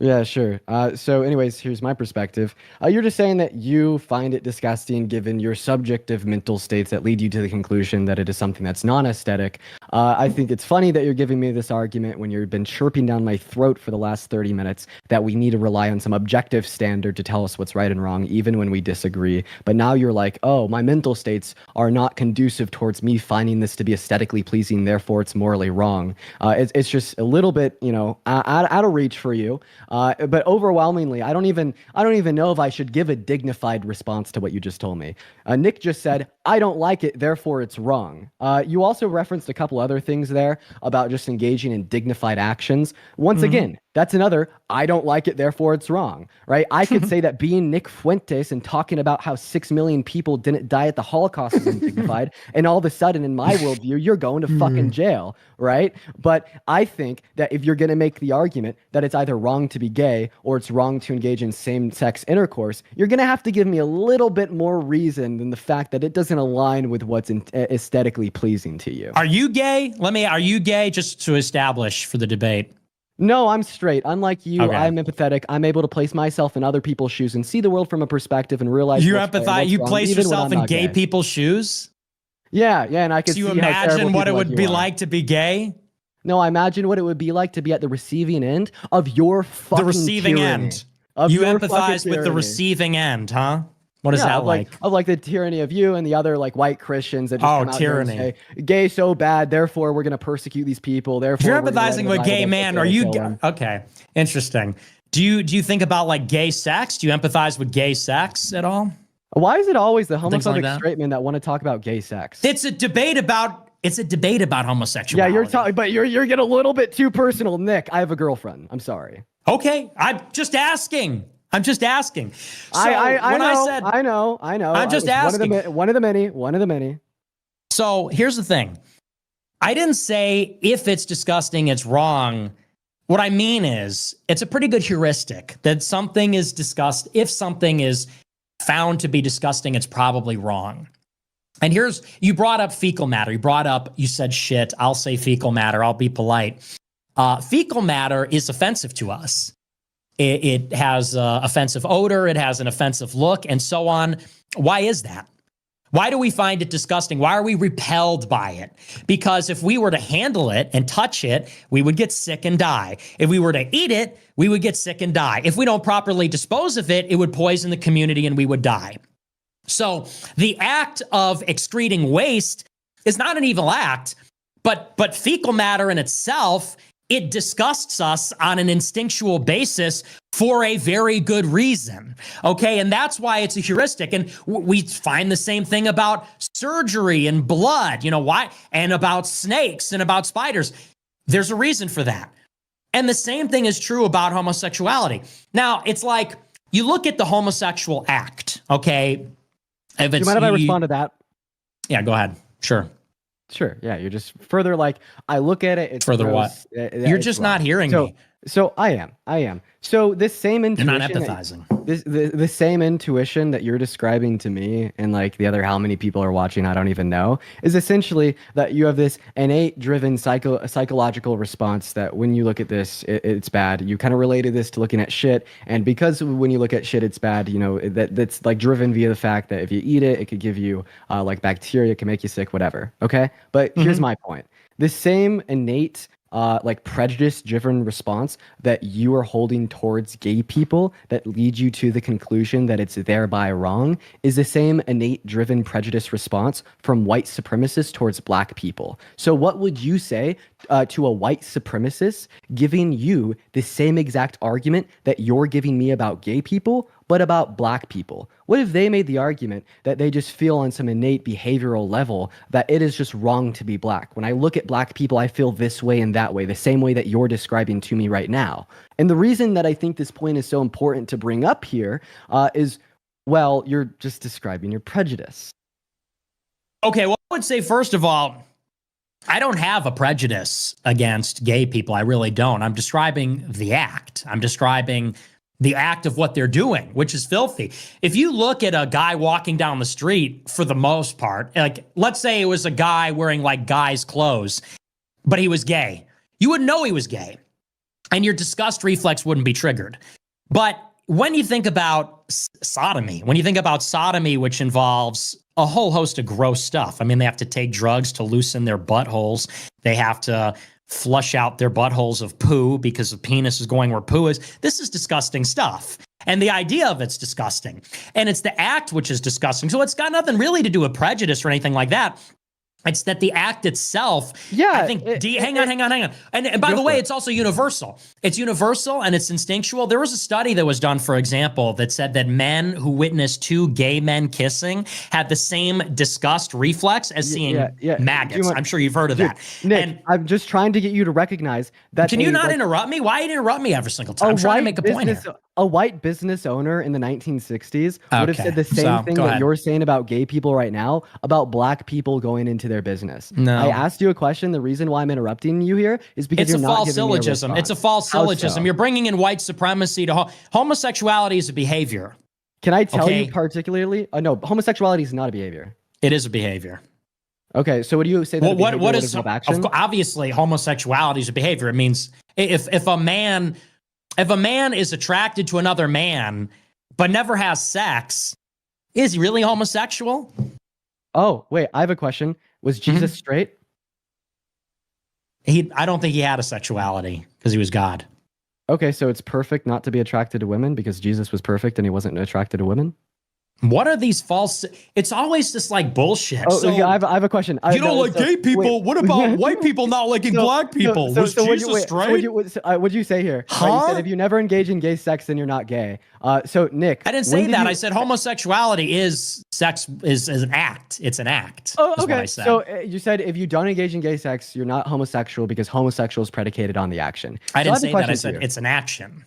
Yeah, sure. So, anyways, here's my perspective. You're just saying that you find it disgusting given your subjective mental states that lead you to the conclusion that it is something that's non-aesthetic. I think it's funny that you're giving me this argument when you've been chirping down my throat for the last 30 minutes that we need to rely on some objective standard to tell us what's right and wrong, even when we disagree. But now you're like, oh, my mental states are not conducive towards me finding this to be aesthetically pleasing, therefore it's morally wrong. It's just a little bit, out of reach for you. But overwhelmingly, I don't even know if I should give a dignified response to what you just told me. Nick just said, "I don't like it, therefore it's wrong." You also referenced a couple other things there about just engaging in dignified actions. Once again, that's another, I don't like it, therefore it's wrong, right? I could say that being Nick Fuentes and talking about how 6 million people didn't die at the Holocaust is undignified, and all of a sudden, in my worldview, you're going to fucking jail, right? But I think that if you're going to make the argument that it's either wrong to be gay or it's wrong to engage in same-sex intercourse, you're going to have to give me a little bit more reason than the fact that it doesn't align with what's aesthetically pleasing to you. Are you gay? Are you gay, just to establish for the debate? No, I'm straight. Unlike you, Okay. I'm empathetic. I'm able to place myself in other people's shoes and see the world from a perspective and realize You what's right and empathize. what's You wrong, place even when yourself I'm in not gay people's shoes. Yeah, and I could Do you see how imagine terrible what it people would like be you are. like to be gay? No, I imagine what it would be like to be at the receiving end of your fucking The receiving tyranny. end. Of You your fucking empathize with the tyranny. receiving end, huh? What is that of like? like the tyranny of you and the other like white Christians that just Oh, come out here and tyranny. say gay so bad, therefore we're gonna persecute these people. If Therefore, you're we're gonna empathizing let with a them gay die, man, they're are gonna you kill them. okay? Interesting. Do you think about like gay sex? Do you empathize with gay sex at all? Why is it always the Things like homophobic that? straight men that want to talk about gay sex? It's a debate about Yeah, homosexuality. you're talking, but you're getting a little bit too personal, Nick. I have a girlfriend. I'm sorry. Okay, I'm just asking. I'm just asking. So I when know, I said I know. I'm just asking. One of the many. So here's the thing. I didn't say if it's disgusting, it's wrong. What I mean is, it's a pretty good heuristic that something is disgusting. If something is found to be disgusting, it's probably wrong. And you brought up fecal matter. You said shit. I'll say fecal matter. I'll be polite. Fecal matter is offensive to us. It has offensive odor. It has an offensive look and so on. Why is that? Why do we find it disgusting? Why are we repelled by it? Because if we were to handle it and touch it, we would get sick and die. If we were to eat it, we would get sick and die. If we don't properly dispose of it, it would poison the community and we would die. So the act of excreting waste is not an evil act, but fecal matter in itself, it disgusts us on an instinctual basis for a very good reason. Okay. And that's why it's a heuristic. And we find the same thing about surgery and blood, why? And about snakes and about spiders. There's a reason for that. And the same thing is true about homosexuality. Now, it's like you look at the homosexual act, okay? Do you mind if I respond to that? Yeah, go ahead. Sure. Sure. Yeah, you're just further like I look at it. It's further gross. what? You're just not hearing me. So I am. So this same intuition. You're not empathizing. The same intuition that you're describing to me and like the other how many people are watching, I don't even know, is essentially that you have this innate driven psychological response that when you look at this, it's bad. You kind of related this to looking at shit. And because when you look at shit, it's bad, that's like driven via the fact that if you eat it, it could give you like bacteria, it can make you sick, whatever. Okay. But here's my point. The same innate like prejudice-driven response that you are holding towards gay people that leads you to the conclusion that it's thereby wrong is the same innate-driven prejudice response from white supremacists towards black people. So what would you say to a white supremacist giving you the same exact argument that you're giving me about gay people, but about black people? What if they made the argument that they just feel on some innate behavioral level that it is just wrong to be black? When I look at black people, I feel this way and that way, the same way that you're describing to me right now. And the reason that I think this point is so important to bring up here is, well, you're just describing your prejudice. Okay, well, I would say, first of all, I don't have a prejudice against gay people. I really don't. I'm describing the act. I'm describing the act of what they're doing, which is filthy. If you look at a guy walking down the street, for the most part, like let's say it was a guy wearing like guys' clothes, but he was gay, you wouldn't know he was gay. and your disgust reflex wouldn't be triggered. But when you think about sodomy, which involves a whole host of gross stuff. I mean, they have to take drugs to loosen their buttholes. They have to flush out their buttholes of poo because the penis is going where poo is. This is disgusting stuff. And the idea of it's disgusting. And it's the act which is disgusting. So it's got nothing really to do with prejudice or anything like that. It's that the act itself, I think, hang on. And by the way, it's also universal. It's universal and it's instinctual. There was a study that was done, for example, that said that men who witnessed two gay men kissing had the same disgust reflex as seeing maggots. I'm sure you've heard of that. Nick, and I'm just trying to get you to recognize that. Can you not interrupt me? Why do you interrupt me every single time? I'm trying to make a point here. A white business owner in the 1960s would have said the same thing that you're saying about gay people right now about black people going into their business. No. I asked you a question. The reason why I'm interrupting you here is because you're not giving me a response. It's a false syllogism. So? You're bringing in white supremacy to homosexuality is a behavior. Can I tell you particularly? No, homosexuality is not a behavior. It is a behavior. Okay, so what do you say? That what is action? Obviously, homosexuality is a behavior. It means if a man is attracted to another man but never has sex, is he really homosexual? Oh, wait, I have a question. Was Jesus straight? I don't think he had a sexuality because he was God. Okay, so it's perfect not to be attracted to women because Jesus was perfect and he wasn't attracted to women? What are these false? It's always just like bullshit. Oh, so, yeah, I have a question. You don't like gay people. What about white people not liking black people? Was Jesus straight? What'd you say here? Huh? You said if you never engage in gay sex, then you're not gay. So Nick, I didn't say that. I said homosexuality is sex is an act. It's an act. Oh, okay. So you said if you don't engage in gay sex, you're not homosexual because homosexual is predicated on the action. I didn't say that. I said it's an action.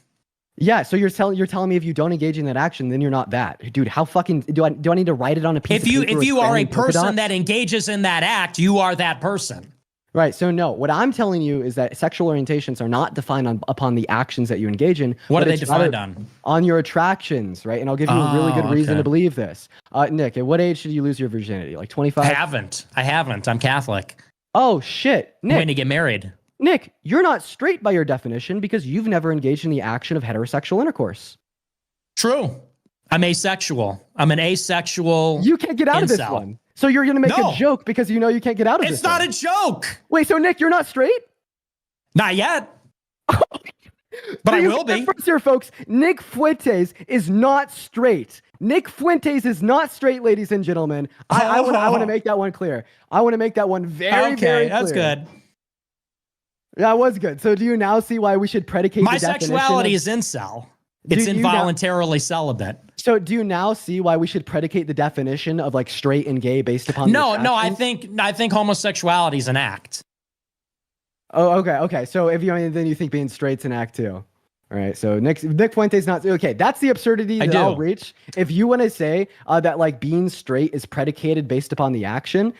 Yeah, so you're telling me if you don't engage in that action, then you're not that. Dude, how fucking do I need to write it on a piece of paper? If you are a person that engages in that act, you are that person. Right. So no, what I'm telling you is that sexual orientations are not defined upon the actions that you engage in. What are they defined on? On your attractions, right? And I'll give you a really good reason to believe this. Nick, at what age should you lose your virginity? Like 25? I haven't. I'm Catholic. Oh shit, Nick. When you get married. Nick, you're not straight by your definition because you've never engaged in the action of heterosexual intercourse. True. I'm asexual. I'm an asexual. You can't get out of this one. So you're going to make a joke because you know you can't get out of this. It's not a joke. Wait, so Nick, you're not straight? Not yet. But I will be. First here, folks, Nick Fuentes is not straight. Nick Fuentes is not straight, ladies and gentlemen. I want to make that one clear. I want to make that one very clear. Okay, that's good. That was good. So do you now see why we should predicate my sexuality is incel. It's involuntarily celibate. So do you now see why we should predicate the definition of like straight and gay based upon No, I think homosexuality is an act. Oh, okay. So then you think being straight's an act too. All right, so Nick Fuentes not okay. That's the absurdity that I'll reach. If you want to say that like being straight is predicated based upon the action,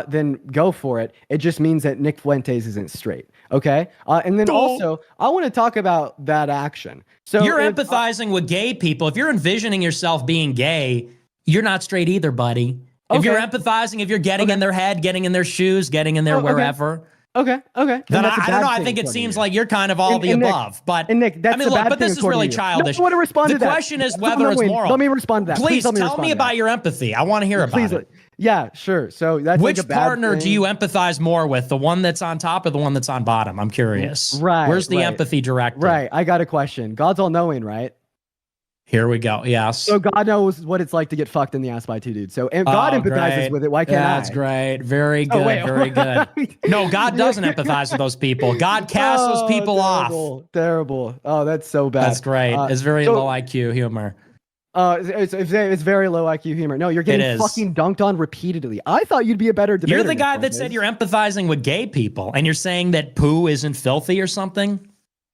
then go for it. It just means that Nick Fuentes isn't straight. Okay, and then also I want to talk about that action. So you're empathizing with gay people. If you're envisioning yourself being gay, you're not straight either, buddy. If you're empathizing, if you're getting in their head, getting in their shoes, getting in their wherever. Okay. Then I don't know. I think it seems like you're kind of all the above. But Nick, that's but this is really childish. I want to respond to that. The question is whether it's moral. Let me respond to that. Please tell me about your empathy. I want to hear about it. Yeah, sure. So that's which partner do you empathize more with? The one that's on top or the one that's on bottom? I'm curious. Right. Where's the empathy directed? Right. I got a question. God's all knowing, right? Here we go. Yes. So God knows what it's like to get fucked in the ass by two dudes. So God empathizes with it. Why can't I? That's great. Very good. Very good. No, God doesn't empathize with those people. God casts those people off. Terrible. Oh, that's so bad. That's great. It's very low IQ humor. It's very low IQ humor. No, you're getting fucking dunked on repeatedly. I thought you'd be a better debater. You're the guy that said you're empathizing with gay people, and you're saying that poo isn't filthy or something?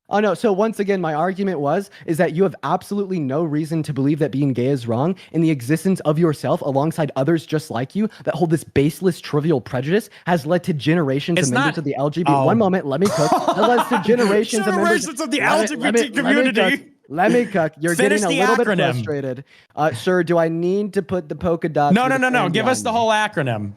Oh, no. So once again, my argument is that you have absolutely no reason to believe that being gay is wrong in the existence of yourself alongside others just like you that hold this baseless, trivial prejudice has led to generations of members of the LGBT. One moment, let me cook. That led to generations of members of the LGBT community. Let me cook. You're getting a little bit frustrated. Sir, do I need to put the polka dots? No. Give us the whole acronym.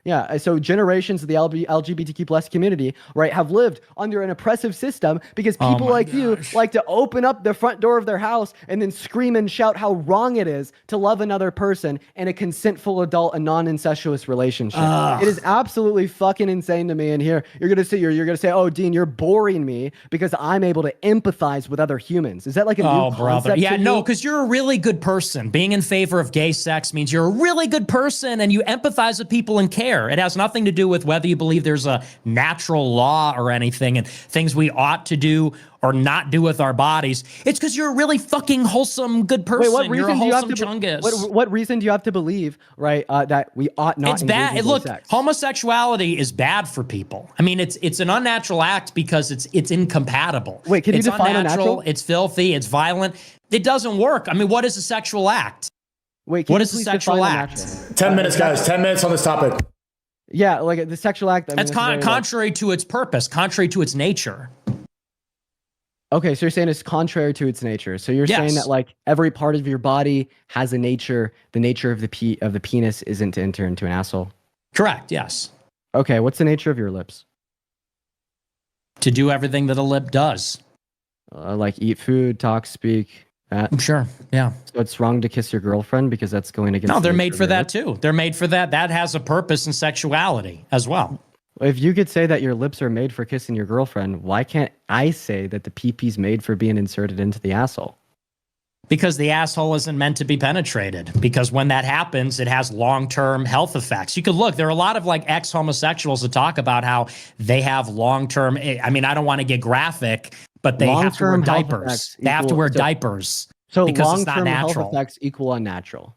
Yeah, so generations of the LGBTQ plus community, right, have lived under an oppressive system because people like you like to open up the front door of their house and then scream and shout how wrong it is to love another person in a consentful adult and non-incestuous relationship. It is absolutely fucking insane to me. And here you're gonna say, "Oh, Dean, you're boring me because I'm able to empathize with other humans." Is that like a new concept? Yeah, to no, you? because you're a really good person. Being in favor of gay sex means you're a really good person and you empathize with people and care. It has nothing to do with whether you believe there's a natural law or anything and things we ought to do or not do with our bodies. It's because you're a really fucking wholesome, good person. Wait, what You're reason a do you have wholesome to? chungus. What reason do you have to believe, right, that we ought not? It's engage bad. in gay Look, sex? homosexuality is bad for people. I mean, it's an unnatural act because it's incompatible. Wait, can you it's define unnatural? It's filthy. It's violent. It doesn't work. I mean, what is a sexual act? Wait, what is a sexual act? 10 minutes, guys. 10 minutes on this topic. Yeah, like the sexual act. I mean, That's contrary to its purpose, contrary to its nature. Okay, so you're saying it's contrary to its nature. So you're saying that like every part of your body has a nature. The nature of the penis isn't to enter into an asshole. Correct. Yes. Okay, what's the nature of your lips? To do everything that a lip does. Like eat food, talk, speak. That. Sure. Yeah. So it's wrong to kiss your girlfriend because that's going against. No, they're made for that lips? too. They're made for that. That has a purpose in sexuality as well. If you could say that your lips are made for kissing your girlfriend, why can't I say that the pee-pee's made for being inserted into the asshole? Because the asshole isn't meant to be penetrated. Because when that happens, it has long-term health effects. You could look, there are a lot of like ex-homosexuals that talk about how they have long-term, I mean, I don't want to get graphic, but they have to wear diapers. They have to wear diapers. So because it's not long-term health natural. effects equal unnatural.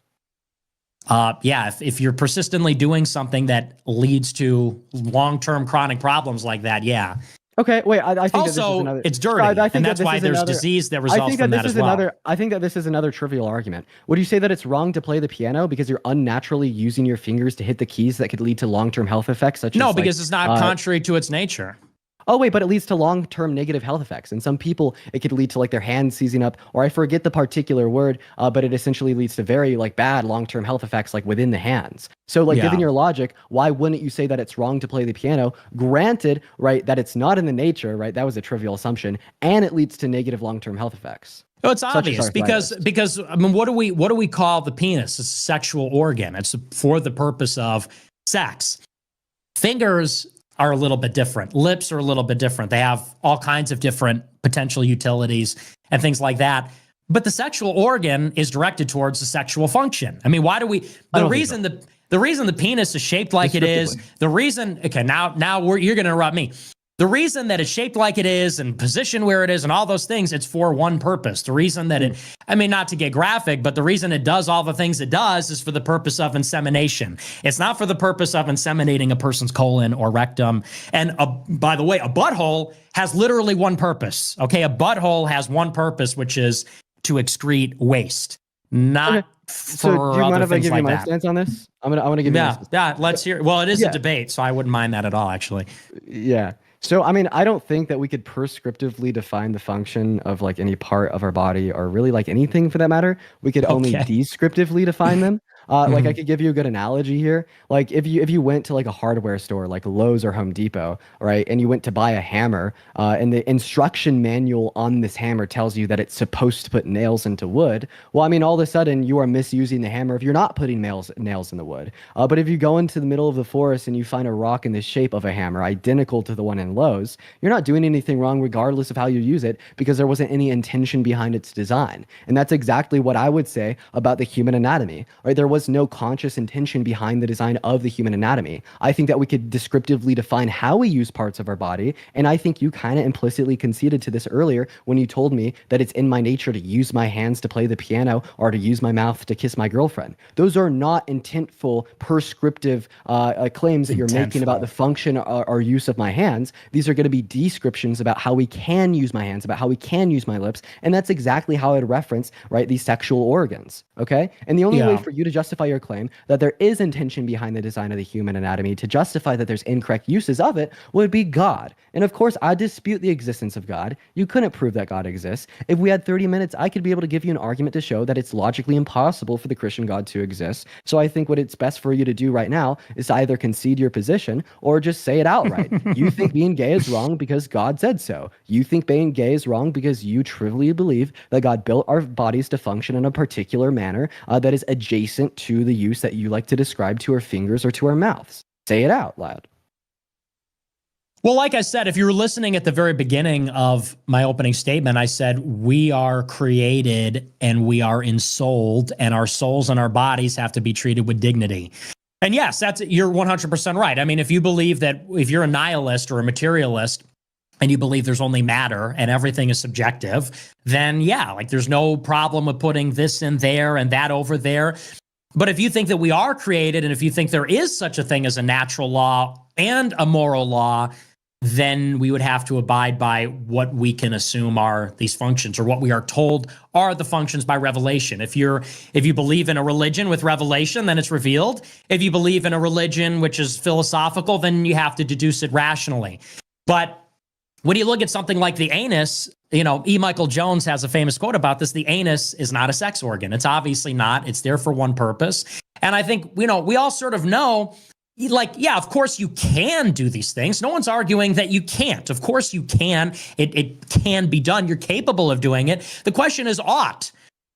Yeah, if you're persistently doing something that leads to long-term chronic problems like that, yeah. Okay, wait. I think also, that this is another, it's dirty, I think and that that's this why is there's another, disease that results from that as well. I think that this is another trivial argument. Would you say that it's wrong to play the piano because you're unnaturally using your fingers to hit the keys that could lead to long-term health effects? Such No, as, because like, it's not contrary to its nature. Oh, wait, but it leads to long-term negative health effects. And some people, it could lead to like their hands seizing up, or I forget the particular word, but it essentially leads to very like bad long-term health effects like within the hands. So like given your logic, why wouldn't you say that it's wrong to play the piano? Granted, right, that it's not in the nature, right? That was a trivial assumption, and it leads to negative long-term health effects. No, it's obvious because I mean, what do we call the penis? It's a sexual organ. It's for the purpose of sex. Fingers are a little bit different. Lips are a little bit different. They have all kinds of different potential utilities and things like that. But the sexual organ is directed towards the sexual function. I mean, why do we? The reason the penis is shaped like it is. The reason. Okay, now you're going to interrupt me. The reason that it's shaped like it is and positioned where it is and all those things, it's for one purpose. The reason that it, I mean, not to get graphic, but the reason it does all the things it does is for the purpose of insemination. It's not for the purpose of inseminating a person's colon or rectum. And by the way, a butthole has literally one purpose. Okay, a butthole has one purpose, which is to excrete waste, not So do you mind if I give you my stance on this? I want to give you. Yeah. Let's hear. Well, it is a debate, so I wouldn't mind that at all, actually. Yeah. So, I mean, I don't think that we could prescriptively define the function of like any part of our body or really like anything for that matter. We could only descriptively define them. Like I could give you a good analogy here. Like if you went to like a hardware store like Lowe's or Home Depot, right, and you went to buy a hammer, and the instruction manual on this hammer tells you that it's supposed to put nails into wood. Well, I mean, all of a sudden you are misusing the hammer if you're not putting nails in the wood. But if you go into the middle of the forest and you find a rock in the shape of a hammer identical to the one in Lowe's, you're not doing anything wrong regardless of how you use it because there wasn't any intention behind its design. And that's exactly what I would say about the human anatomy, right? There was no conscious intention behind the design of the human anatomy. I think that we could descriptively define how we use parts of our body, and I think you kind of implicitly conceded to this earlier when you told me that it's in my nature to use my hands to play the piano or to use my mouth to kiss my girlfriend. Those are not intentful, prescriptive claims that you're making about the function or use of my hands. These are going to be descriptions about how we can use my hands, about how we can use my lips, and that's exactly how I'd reference, right, these sexual organs, okay? And the only way for you to justify justify your claim that there is intention behind the design of the human anatomy, to justify that there's incorrect uses of it, would be God. And of course, I dispute the existence of God. You couldn't prove that God exists. If we had 30 minutes, I could be able to give you an argument to show that it's logically impossible for the Christian God to exist. So I think what it's best for you to do right now is to either concede your position or just say it outright. You think being gay is wrong because God said so. You think being gay is wrong because you truly believe that God built our bodies to function in a particular manner that is adjacent to the use that you like to describe to our fingers or to our mouths. Say it out loud. Well, like I said, if you were listening at the very beginning of my opening statement, I said we are created and we are ensouled, and our souls and our bodies have to be treated with dignity. And yes, you're 100% right. I mean, if you believe that, if you're a nihilist or a materialist and you believe there's only matter and everything is subjective, then yeah, like there's no problem with putting this in there and that over there. But if you think that we are created, and if you think there is such a thing as a natural law and a moral law, then we would have to abide by what we can assume are these functions, or what we are told are the functions by revelation. If you believe in a religion with revelation, then it's revealed. If you believe in a religion which is philosophical, then you have to deduce it rationally. But when you look at something like the anus, E. Michael Jones has a famous quote about this: the anus is not a sex organ. It's obviously not. It's there for one purpose. And I think, we all sort of know, like, yeah, of course you can do these things. No one's arguing that you can't. Of course you can. It can be done. You're capable of doing it. The question is,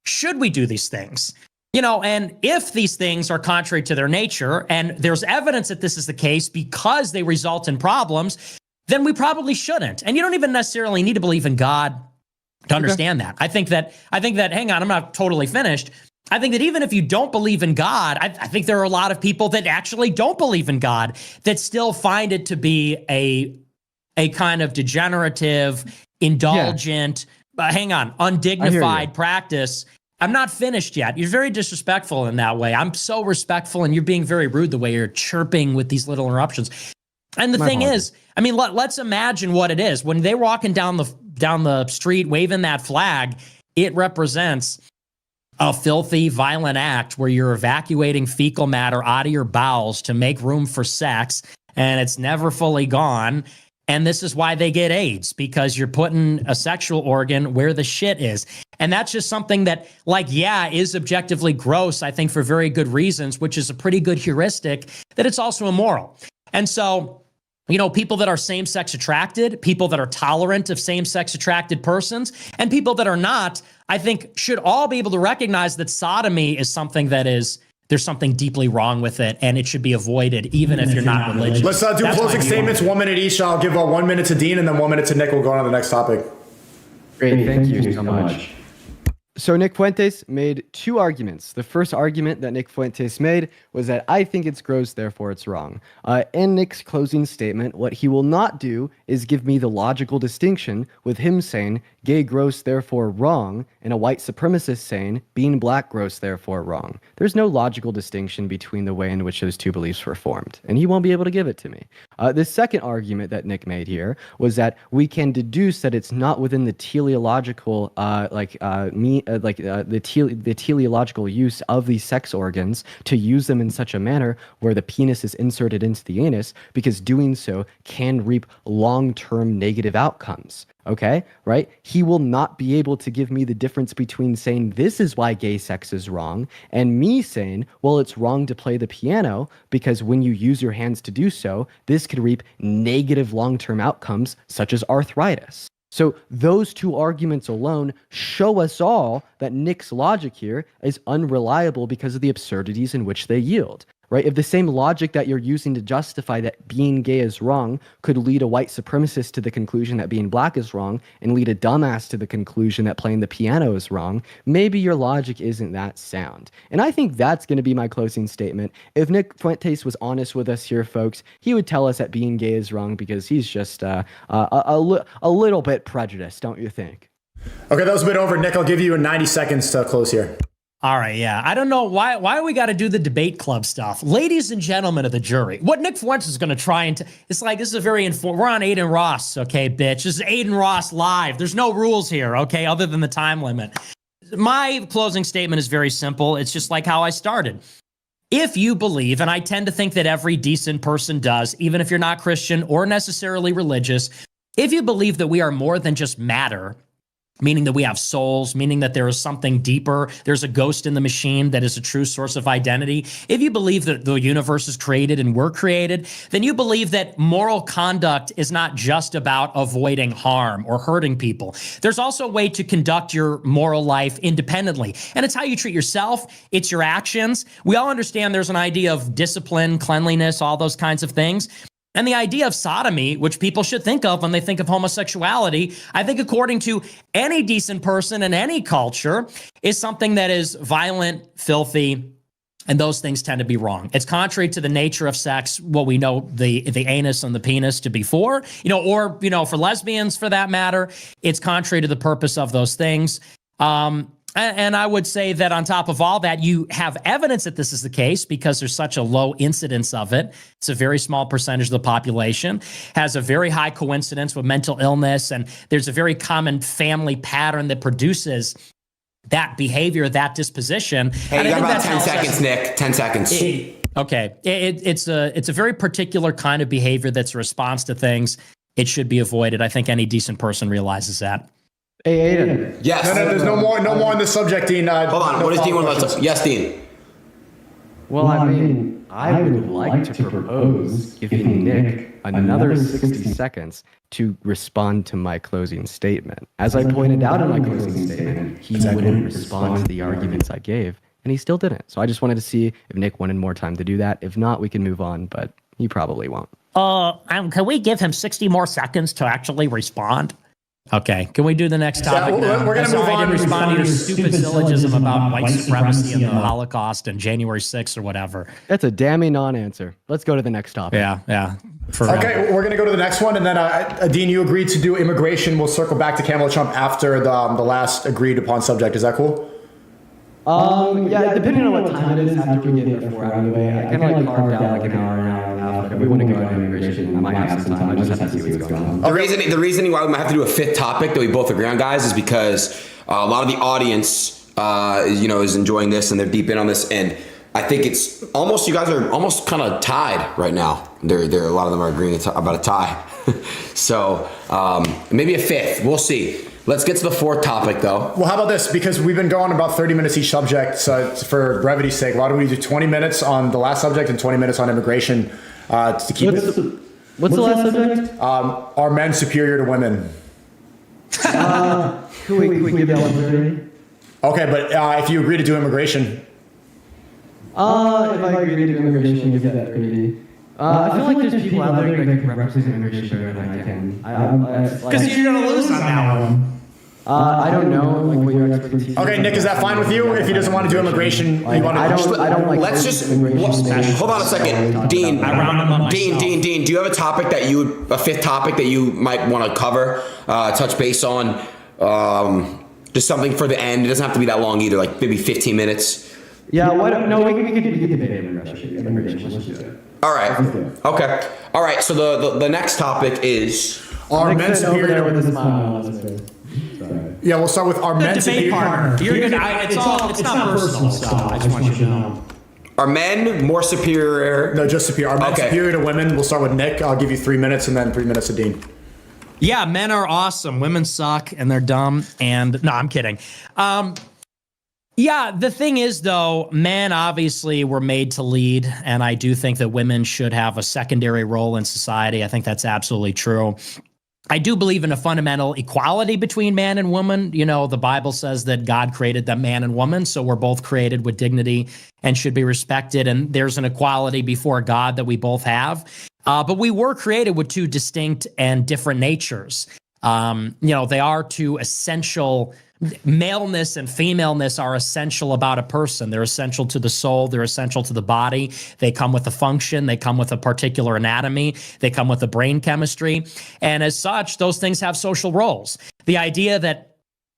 should we do these things? And if these things are contrary to their nature, and there's evidence that this is the case because they result in problems, then we probably shouldn't. And you don't even necessarily need to believe in God to understand that. I think that, hang on, I'm not totally finished. I think that even if you don't believe in God, I think there are a lot of people that actually don't believe in God that still find it to be a kind of degenerative, indulgent, undignified practice. I'm not finished yet. You're very disrespectful in that way. I'm so respectful, and you're being very rude the way you're chirping with these little interruptions. And the thing is, I mean, let's imagine what it is. When they're walking down the street waving that flag, it represents a filthy, violent act where you're evacuating fecal matter out of your bowels to make room for sex, and it's never fully gone. And this is why they get AIDS, because you're putting a sexual organ where the shit is. And that's just something that, is objectively gross, I think, for very good reasons, which is a pretty good heuristic that it's also immoral. And so, people that are same-sex attracted, people that are tolerant of same-sex attracted persons, and people that are not, I think should all be able to recognize that sodomy is something that there's something deeply wrong with it, and it should be avoided, even if you're not religious. Let's do closing statements, 1 minute each. I'll give 1 minute to Dean and then 1 minute to Nick. We'll go on to the next topic. Great, thank you so much. So Nick Fuentes made two arguments. The first argument that Nick Fuentes made was that I think it's gross, therefore it's wrong. In Nick's closing statement, what he will not do is give me the logical distinction with him saying gay gross, therefore wrong, and a white supremacist saying being black gross, therefore wrong. There's no logical distinction between the way in which those two beliefs were formed, and he won't be able to give it to me. The second argument that Nick made here was that we can deduce that it's not within the teleological the teleological use of these sex organs to use them in such a manner where the penis is inserted into the anus, because doing so can reap long-term negative outcomes. Okay, right? He will not be able to give me the difference between saying this is why gay sex is wrong and me saying, well, it's wrong to play the piano because when you use your hands to do so, this could reap negative long-term outcomes such as arthritis. So those two arguments alone show us all that Nick's logic here is unreliable because of the absurdities in which they yield. Right? If the same logic that you're using to justify that being gay is wrong could lead a white supremacist to the conclusion that being black is wrong and lead a dumbass to the conclusion that playing the piano is wrong, maybe your logic isn't that sound. And I think that's going to be my closing statement. If Nick Fuentes was honest with us here, folks, he would tell us that being gay is wrong because he's just a little bit prejudiced, don't you think? Okay, that was a bit over. Nick, I'll give you 90 seconds to close here. All right, yeah. I don't know why we got to do the debate club stuff. Ladies and gentlemen of the jury, what Nick Fuentes is going to try and... it's like, this is a very... we're on Aiden Ross, okay, bitch? This is Aiden Ross live. There's no rules here, okay, other than the time limit. My closing statement is very simple. It's just like how I started. if you believe, and I tend to think that every decent person does, even if you're not Christian or necessarily religious, if you believe that we are more than just matter, meaning that we have souls, meaning that there is something deeper, there's a ghost in the machine that is a true source of identity. If you believe that the universe is created and we're created, then you believe that moral conduct is not just about avoiding harm or hurting people. There's also a way to conduct your moral life independently. And it's how you treat yourself. It's your actions. We all understand there's an idea of discipline, cleanliness, all those kinds of things. And the idea of sodomy, which people should think of when they think of homosexuality, I think according to any decent person in any culture, is something that is violent, filthy, and those things tend to be wrong. It's contrary to the nature of sex, what we know the anus and the penis to be for, or for lesbians for that matter. It's contrary to the purpose of those things. And I would say that on top of all that, you have evidence that this is the case because there's such a low incidence of it. It's a very small percentage of the population, has a very high coincidence with mental illness, and there's a very common family pattern that produces that behavior, that disposition. Hey, you got about 10 seconds, Nick. 10 seconds. Okay. It's a very particular kind of behavior that's a response to things. It should be avoided. I think any decent person realizes that. Hey, Aiden. Yes. No, there's no more on this subject, Dean. Hold on. What does Dean want to? Yes, Dean. Well, I mean, I would like to propose giving Nick another 60 seconds to respond to my closing statement. As I pointed out in my closing statement, he wouldn't respond to the arguments I gave, and he still didn't. So I just wanted to see if Nick wanted more time to do that. If not, we can move on, but he probably won't. Can we give him 60 more seconds to actually respond? Okay, can we do the next topic now? We're going to move on. I didn't respond to your stupid syllogism about white supremacy and the Holocaust and January 6th or whatever. That's a damning non-answer. Let's go to the next topic. Yeah. Okay, we're going to go to the next one. And then, Dean, you agreed to do immigration. We'll circle back to Kamala Trump after the last agreed upon subject. Is that cool? Yeah, depending on what time it is after we get there 4 hours away, I kind of carved out like an hour and a half. But if we want to go into immigration, I might have some time. I just have to see what's going on. The reasoning why we might have to do a fifth topic that we both agree on, guys, is because a lot of the audience, is enjoying this and they're deep in on this, and I think it's almost, you guys are almost kind of tied right now. There, a lot of them are agreeing about a tie. So maybe a fifth. We'll see. Let's get to the fourth topic, though. Well, how about this? Because we've been going about 30 minutes each subject, so for brevity's sake, why don't we do 20 minutes on the last subject and 20 minutes on immigration to keep it? What's the last subject? Are men superior to women? Can we give that one 30? Okay, but if you agree to do immigration. If I agree to do immigration, give that 30. I feel like there's people out there that can represent immigration better than I can. Because you're going to lose on that one. I don't know what your expertise. Okay, Nick, is that fine with you? If he doesn't want to do immigration, you want to? I don't like. Let's just hold on a second, Dean. Dean, do you have a topic a fifth topic that you might want to cover, touch base on? Just something for the end. It doesn't have to be that long either. Like maybe 15 minutes. Yeah. We could debate immigration. Let's do it. All right. Okay. All right. So the next topic is: are men superior to women? Yeah, we'll start with our men superior. Partner. You're good. It's not personal stuff. I just want you to know. Are men more superior? No, just superior. Are men superior to women? We'll start with Nick. I'll give you 3 minutes and then 3 minutes to Dean. Yeah, men are awesome. Women suck and they're dumb. And no, I'm kidding. Yeah, the thing is, though, men obviously were made to lead, and I do think that women should have a secondary role in society. I think that's absolutely true. I do believe in a fundamental equality between man and woman. The Bible says that God created them man and woman, so we're both created with dignity and should be respected, and there's an equality before God that we both have. But we were created with two distinct and different natures. They are two essential. Maleness and femaleness are essential about a person. They're essential to the soul. They're essential to the body. They come with a function. They come with a particular anatomy. They come with a brain chemistry. And as such, those things have social roles. The idea that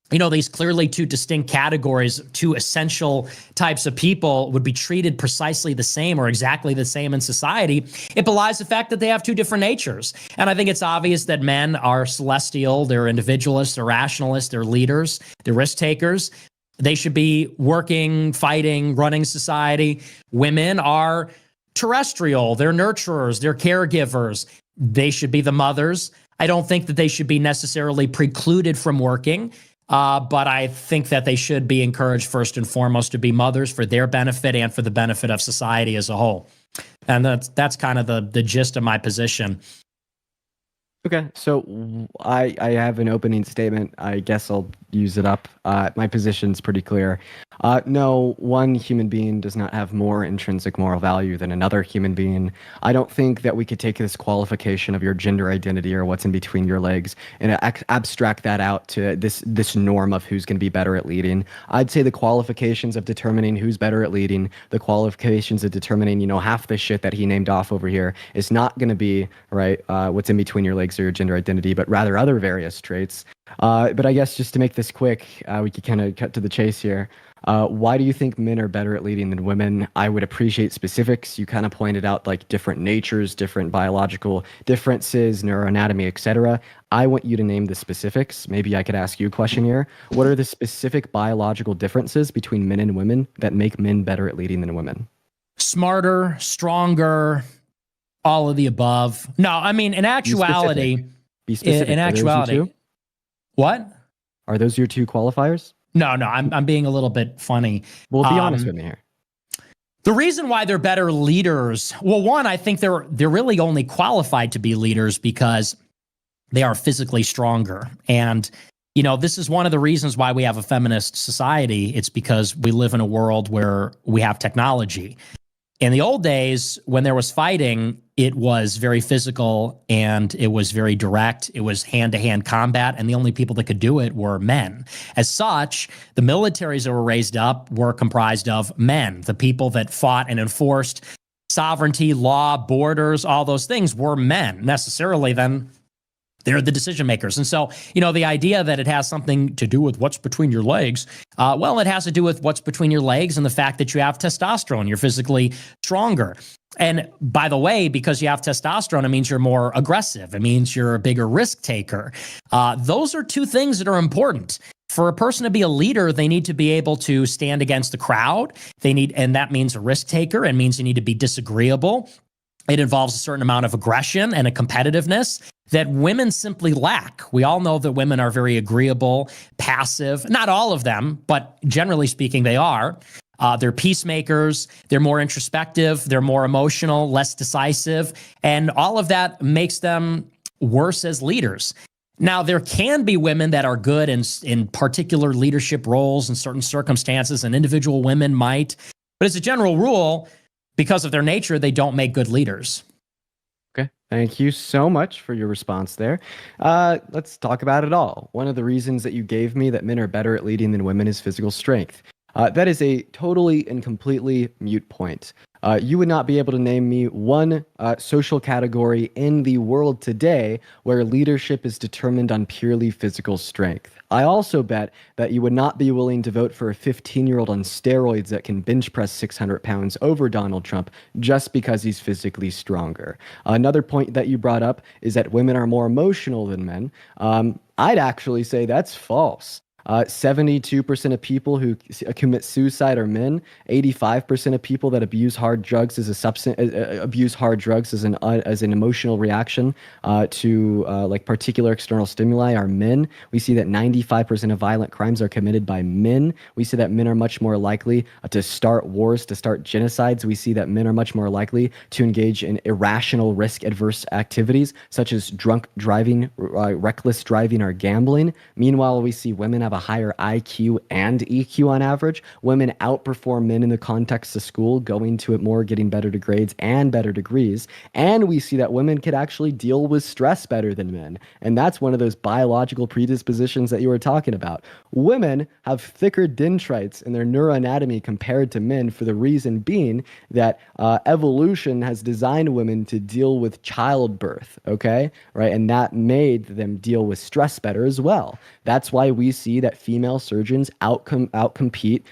these clearly two distinct categories, two essential types of people would be treated precisely the same or exactly the same in society, it belies the fact that they have two different natures. And I think it's obvious that men are celestial, they're individualists, they're rationalists, they're leaders, they're risk takers. They should be working, fighting, running society. Women are terrestrial. They're nurturers. They're caregivers. They should be the mothers. I don't think that they should be necessarily precluded from working, but I think that they should be encouraged first and foremost to be mothers for their benefit and for the benefit of society as a whole. And that's kind of the gist of my position. Okay, so I have an opening statement. I guess I'll use it up. My position's pretty clear. No, one human being does not have more intrinsic moral value than another human being. I don't think that we could take this qualification of your gender identity or what's in between your legs and abstract that out to this norm of who's going to be better at leading. I'd say the qualifications of determining who's better at leading, the qualifications of determining, half the shit that he named off over here is not going to be, right, what's in between your legs or your gender identity, but rather other various traits. But I guess just to make this quick, we could kind of cut to the chase here. Why do you think men are better at leading than women? I would appreciate specifics. You kind of pointed out like different natures, different biological differences, neuroanatomy, etc. I want you to name the specifics. Maybe I could ask you a question here. What are the specific biological differences between men and women that make men better at leading than women? Smarter, stronger, all of the above. No, I mean, in actuality, Be specific. In actuality, what? Are those your two qualifiers? No, I'm being a little bit funny. Well, be honest with me here. The reason why they're better leaders, well, one, I think they're really only qualified to be leaders because they are physically stronger. And, this is one of the reasons why we have a feminist society. It's because we live in a world where we have technology. In the old days, when there was fighting, it was very physical and it was very direct. It was hand-to-hand combat, and the only people that could do it were men. As such, the militaries that were raised up were comprised of men. The people that fought and enforced sovereignty, law, borders, all those things were men. Necessarily, then, they're the decision makers. And so, the idea that it has something to do with what's between your legs, well, it has to do with what's between your legs and the fact that you have testosterone. You're physically stronger. And by the way, because you have testosterone, it means you're more aggressive. It means you're a bigger risk taker. Those are two things that are important. For a person to be a leader, they need to be able to stand against the crowd. And that means a risk taker. It means you need to be disagreeable. It involves a certain amount of aggression and a competitiveness that women simply lack. We all know that women are very agreeable, passive. Not all of them, but generally speaking, they are. They're peacemakers. They're more introspective. They're more emotional, less decisive. And all of that makes them worse as leaders. Now, there can be women that are good in particular leadership roles in certain circumstances, and individual women might. But as a general rule, because of their nature, they don't make good leaders. Okay, thank you so much for your response there. Let's talk about it all. One of the reasons that you gave me that men are better at leading than women is physical strength. That is a totally and completely moot point. You would not be able to name me one social category in the world today where leadership is determined on purely physical strength. I also bet that you would not be willing to vote for a 15-year-old on steroids that can bench press 600 pounds over Donald Trump just because he's physically stronger. Another point that you brought up is that women are more emotional than men. I'd actually say that's false. 72% of people who commit suicide are men. 85% of people that abuse hard drugs as an emotional reaction to like particular external stimuli are men. We see that 95% of violent crimes are committed by men. We see that men are much more likely to start wars, to start genocides. We see that men are much more likely to engage in irrational, risk-adverse activities such as drunk driving, reckless driving, or gambling. Meanwhile, we see women have a higher IQ and EQ on average. Women outperform men in the context of school, going to it more, getting better grades and better degrees. And we see that women could actually deal with stress better than men. And that's one of those biological predispositions that you were talking about. Women have thicker dendrites in their neuroanatomy compared to men for the reason being that evolution has designed women to deal with childbirth, okay? Right? And that made them deal with stress better as well. That's why we see that female surgeons outcompete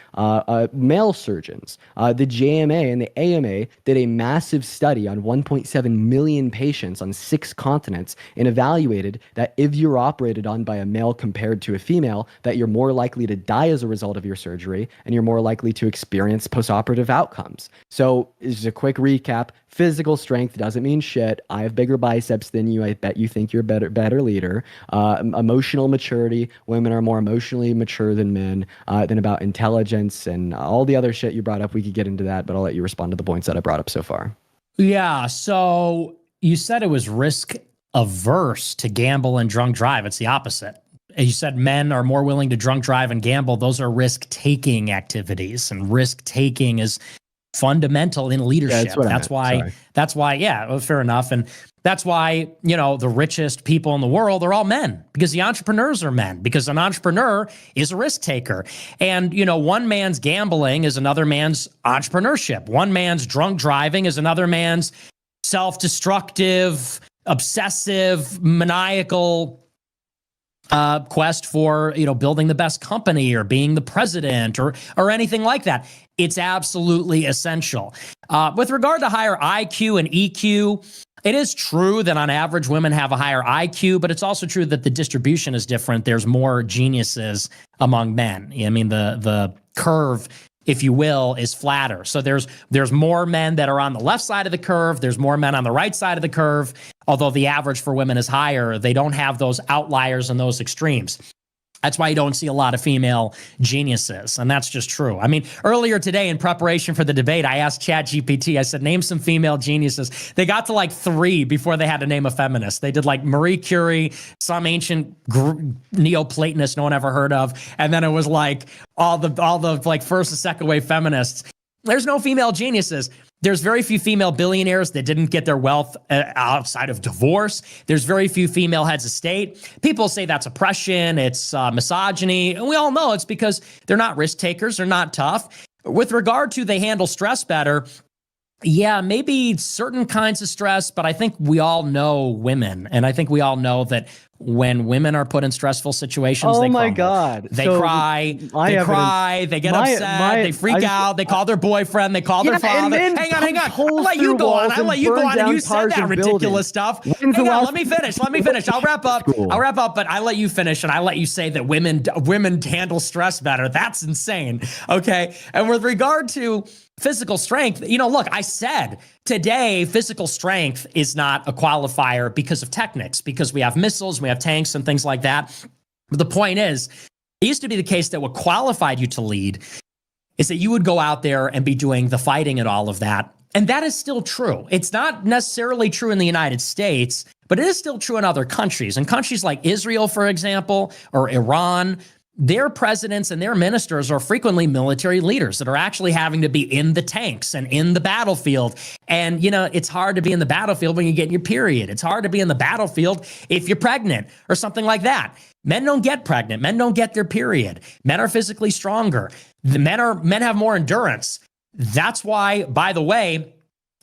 male surgeons. The JMA and the AMA did a massive study on 1.7 million patients on 6 continents and evaluated that if you're operated on by a male compared to a female, that you're more likely to die as a result of your surgery and you're more likely to experience postoperative outcomes. So, as a quick recap, physical strength doesn't mean shit. I have bigger biceps than you. I bet you think you're a better leader. Emotional maturity. Women are more emotionally mature than men. Then about intelligence and all the other shit you brought up. We could get into that, but I'll let you respond to the points that I brought up so far. Yeah. So you said it was risk averse to gamble and drunk drive. It's the opposite. You said men are more willing to drunk drive and gamble. Those are risk-taking activities, and risk-taking is fundamental in leadership. Yeah, that's why, yeah, well, fair enough. And that's why, the richest people in the world are all men, because the entrepreneurs are men, because an entrepreneur is a risk taker. And, one man's gambling is another man's entrepreneurship. One man's drunk driving is another man's self-destructive, obsessive, maniacal quest for, building the best company or being the president or anything like that. It's absolutely essential. With regard to higher IQ and EQ, it is true that on average women have a higher IQ, but it's also true that the distribution is different. There's more geniuses among men. I mean, the curve, if you will, is flatter. So there's more men that are on the left side of the curve. There's more men on the right side of the curve. Although the average for women is higher, they don't have those outliers and those extremes. That's why you don't see a lot of female geniuses, and that's just true. I mean, earlier today in preparation for the debate, I asked ChatGPT, I said, name some female geniuses. They got to like 3 before they had to name a feminist. They did like Marie Curie, some ancient Neoplatonist no one ever heard of, and then it was like all the like first and second wave feminists. There's no female geniuses. There's very few female billionaires that didn't get their wealth outside of divorce. There's very few female heads of state. People say that's oppression, it's misogyny, and we all know it's because they're not risk takers, they're not tough. With regard to they handle stress better, yeah, maybe certain kinds of stress, but I think we all know women, and I think we all know that when women are put in stressful situations, they my crumble. God. They cry, they get upset, they freak out, they call their boyfriend, they call their father. Hang on. I'll let you go on. And you said that ridiculous stuff. Hang on, let me finish. I'll wrap up, but I let you finish, and I let you say that women handle stress better. That's insane. Okay. And with regard to physical strength, look, I said today physical strength is not a qualifier because of techniques, because we have missiles, we have tanks and things like that. But the point is, it used to be the case that what qualified you to lead is that you would go out there and be doing the fighting and all of that. And that is still true. It's not necessarily true in the United States, but it is still true in other countries. And countries like Israel, for example, or Iran, their presidents and their ministers are frequently military leaders that are actually having to be in the tanks and in the battlefield. And, it's hard to be in the battlefield when you get your period. It's hard to be in the battlefield if you're pregnant or something like that. Men don't get pregnant. Men don't get their period. Men are physically stronger. Men have more endurance. That's why, by the way,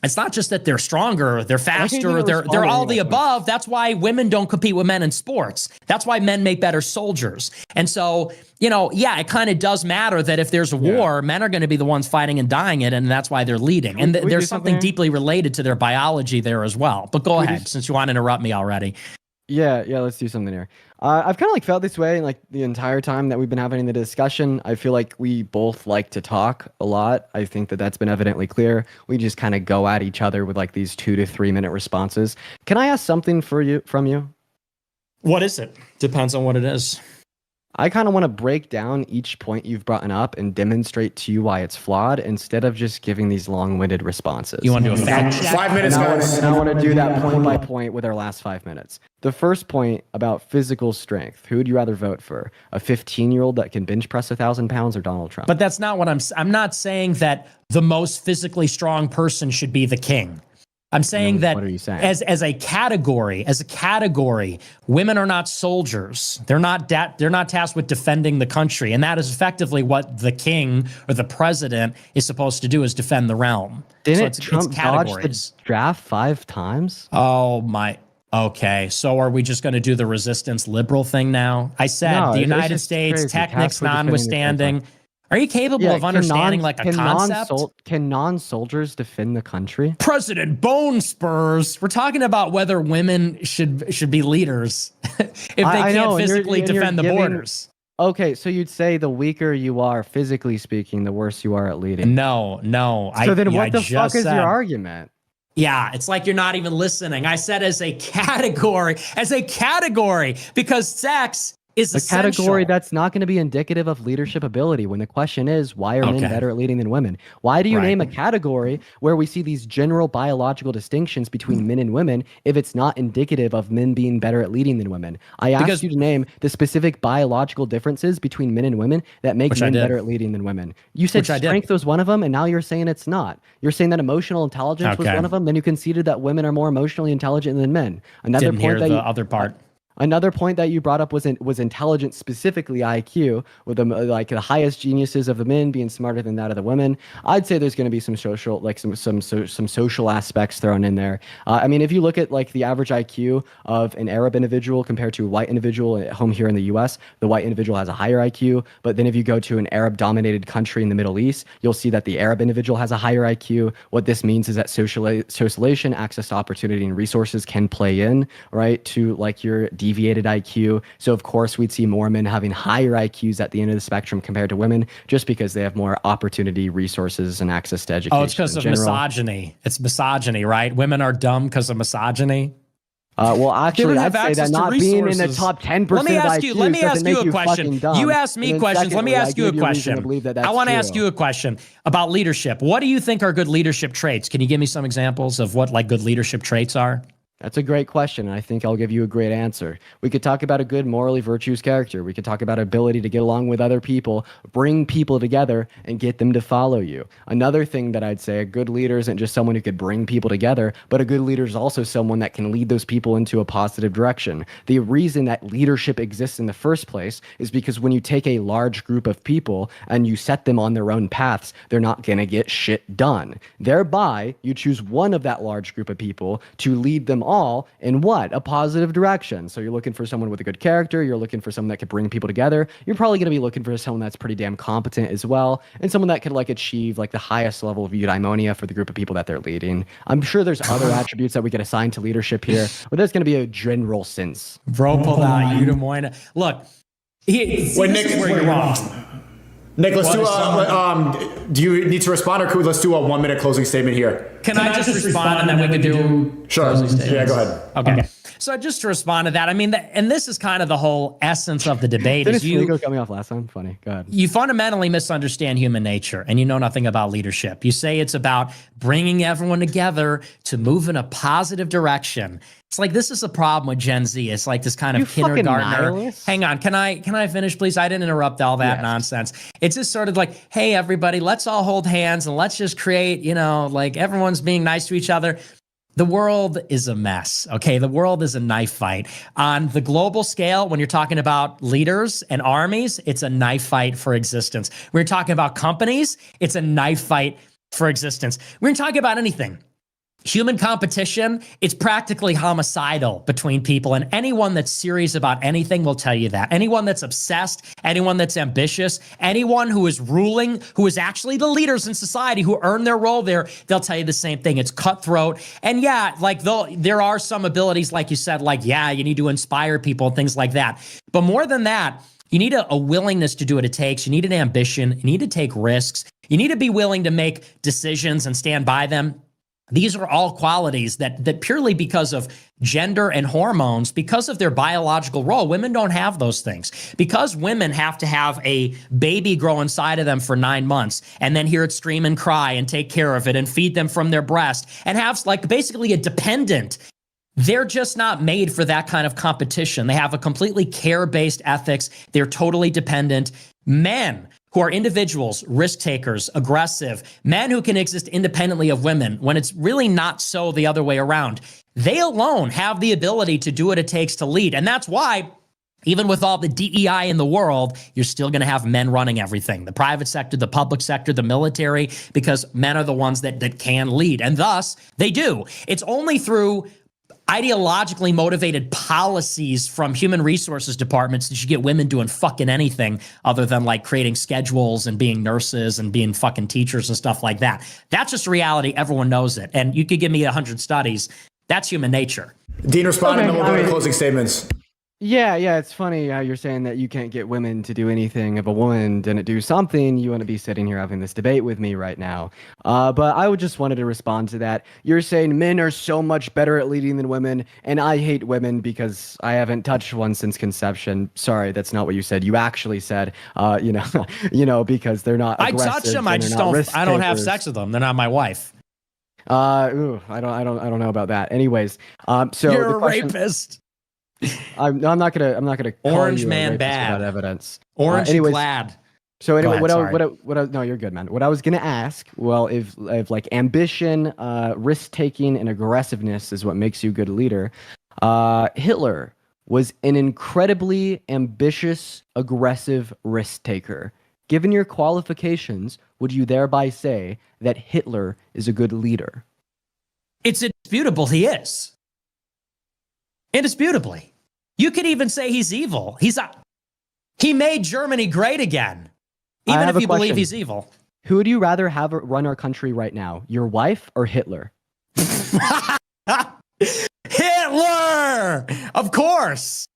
it's not just that they're stronger, they're faster, they're all the above. That's why women don't compete with men in sports. That's why men make better soldiers. And so, it kind of does matter that if there's a war, men are going to be the ones fighting and dying it, and that's why they're leading. And there's something deeply related to their biology there as well. But go ahead, since you want to interrupt me already. Yeah, let's do something here. I've kind of felt this way the entire time that we've been having the discussion. I feel like we both like to talk a lot. I think that that's been evidently clear. We just kind of go at each other with these 2 to 3 minute responses. Can I ask something from you? What is it? Depends on what it is. I kind of want to break down each point you've brought up and demonstrate to you why it's flawed instead of just giving these long-winded responses. You want to do a fact check? 5 minutes, guys. And I want to do that point by point with our last 5 minutes. The first point about physical strength. Who would you rather vote for? A 15-year-old that can bench press 1,000 pounds or Donald Trump? But that's not what I'm not saying that the most physically strong person should be the king. I'm saying that what are you saying? as a category, women are not soldiers. They're not tasked with defending the country, and that is effectively what the king or the president is supposed to do: is defend the realm. Didn't Trump dodge the draft 5 times? Oh my! Okay, so are we just going to do the resistance liberal thing now? I said No, the it's United just States, crazy. technics Casper defending the notwithstanding. Are you capable Yeah, of understanding like a concept? Can non-soldiers defend the country? President Bone Spurs. We're talking about whether women should be leaders if they I know, can't and physically you're defend the giving- borders. Okay, so you'd say the weaker you are physically speaking, the worse you are at leading. No. So then I what the just fuck is said- your argument? Yeah, it's like you're not even listening. I said as a category, because sex is A essential. category that's not going to be indicative of leadership ability when the question is, why are men Okay. better at leading than women? Why do you Right. name a category where we see these general biological distinctions between men and women if it's not indicative of men being better at leading than women? I asked Because- you to name the specific biological differences between men and women that make Which I men did. better at leading than women. You said Which I did. strength was one of them, and now you're saying it's not. You're saying that emotional intelligence was Okay. one of them, then you conceded that women are more emotionally intelligent than men. Another Didn't hear point that the you, other part. Another point that you brought up was intelligence, specifically IQ, with the highest geniuses of the men being smarter than that of the women. I'd say there's going to be some social, some social aspects thrown in there. I mean, if you look at like the average IQ of an Arab individual compared to a white individual at home here in the U.S., the white individual has a higher IQ. But then if you go to an Arab-dominated country in the Middle East, you'll see that the Arab individual has a higher IQ. What this means is that socialization, access to opportunity, and resources can play in, right, to like your deviated IQ. So of course we'd see more men having higher IQs at the end of the spectrum compared to women, just because they have more opportunity, resources, and access to education. Oh, it's because in of general. misogyny. It's misogyny, right? Women are dumb because of misogyny. Well, actually, have I'd say access that to not being in the resources. top 10% Let me of ask IQs you. Let me ask doesn't you make a question. fucking dumb. You asked me And then questions. Let me secondly, ask you a give reason to question. believe that I that's want to true. ask you a question about leadership. What do you think are good leadership traits? Can you give me some examples of what like good leadership traits are? That's a great question, and I think I'll give you a great answer. We could talk about a good, morally virtuous character. We could talk about ability to get along with other people, bring people together, and get them to follow you. Another thing that I'd say, a good leader isn't just someone who could bring people together, but a good leader is also someone that can lead those people into a positive direction. The reason that leadership exists in the first place is because when you take a large group of people and you set them on their own paths, they're not going to get shit done. Thereby, you choose one of that large group of people to lead them all in what? A positive direction. So you're looking for someone with a good character. You're looking for someone that could bring people together. You're probably going to be looking for someone that's pretty damn competent as well, and someone that could like achieve like the highest level of eudaimonia for the group of people that they're leading. I'm sure there's other attributes that we could assign to leadership here, but there's going to be a general sense. Bro, pulled out eudaimonia. Look, this Nick, is where you're wrong. Nick, let's do What do you need to respond, or could we, let's do a 1 minute closing statement here? Can I just respond and then we can do Sure. closing statements? Yeah, go ahead. Okay. So just to respond to that, I mean, and this is kind of the whole essence of the debate. Didn't Is you Flago cut me off last time? Funny. Go ahead. you fundamentally misunderstand human nature and you know nothing about leadership. You say it's about bringing everyone together to move in a positive direction. It's like this is a problem with Gen Z. It's like this kind of You fucking kindergartner. nihilist. Hang on, can I finish, please? I didn't interrupt all that Yes. nonsense. It's just sort of like, hey, everybody, let's all hold hands and let's just create, like everyone's being nice to each other. The world is a mess, okay? The world is a knife fight. On the global scale, when you're talking about leaders and armies, it's a knife fight for existence. When you're talking about companies, it's a knife fight for existence. We're talking about anything. Human competition, it's practically homicidal between people, and anyone that's serious about anything will tell you that. Anyone that's obsessed, anyone that's ambitious, anyone who is ruling, who is actually the leaders in society who earn their role there, they'll tell you the same thing. It's cutthroat. And yeah, like there are some abilities, like you said, like, yeah, you need to inspire people and things like that. But more than that, you need a willingness to do what it takes. You need an ambition. You need to take risks. You need to be willing to make decisions and stand by them. These are all qualities that purely because of gender and hormones, because of their biological role, women don't have those things. Because women have to have a baby grow inside of them for 9 months and then hear it scream and cry and take care of it and feed them from their breast and have like basically a dependent. They're just not made for that kind of competition. They have a completely care-based ethics. They're totally dependent. Men who are individuals, risk takers, aggressive, men who can exist independently of women when it's really not so the other way around. They alone have the ability to do what it takes to lead. And that's why, even with all the DEI in the world, you're still going to have men running everything. The private sector, the public sector, the military, because men are the ones that can lead. And thus, they do. It's only through ideologically motivated policies from human resources departments that you get women doing fucking anything other than like creating schedules and being nurses and being fucking teachers and stuff like that. That's just reality. Everyone knows it. And you could give me 100 studies. That's human nature. Dean, respond, and then we'll go to I mean, closing statements. Yeah, it's funny how you're saying that you can't get women to do anything. If a woman didn't do something, you want to be sitting here having this debate with me right now. But I would just wanted to respond to that. You're saying men are so much better at leading than women, and I hate women because I haven't touched one since conception. Sorry, that's not what you said. You actually said, because they're not. I touch them. I just don't. I don't have sex with them. They're not my wife. I don't know about that. Anyways, so you're a rapist. I'm not gonna call Orange you man a rapist bad without evidence. Orange anyways, glad. So anyway, ahead, no, you're good, man. What I was gonna ask, well, if like ambition, risk taking, and aggressiveness is what makes you a good leader, Hitler was an incredibly ambitious, aggressive risk taker. Given your qualifications, would you thereby say that Hitler is a good leader? It's indisputable he is. Indisputably. You could even say he's evil. He made Germany great again. Even if you believe he's evil. Who would you rather have run our country right now? Your wife or Hitler? Hitler! Of course.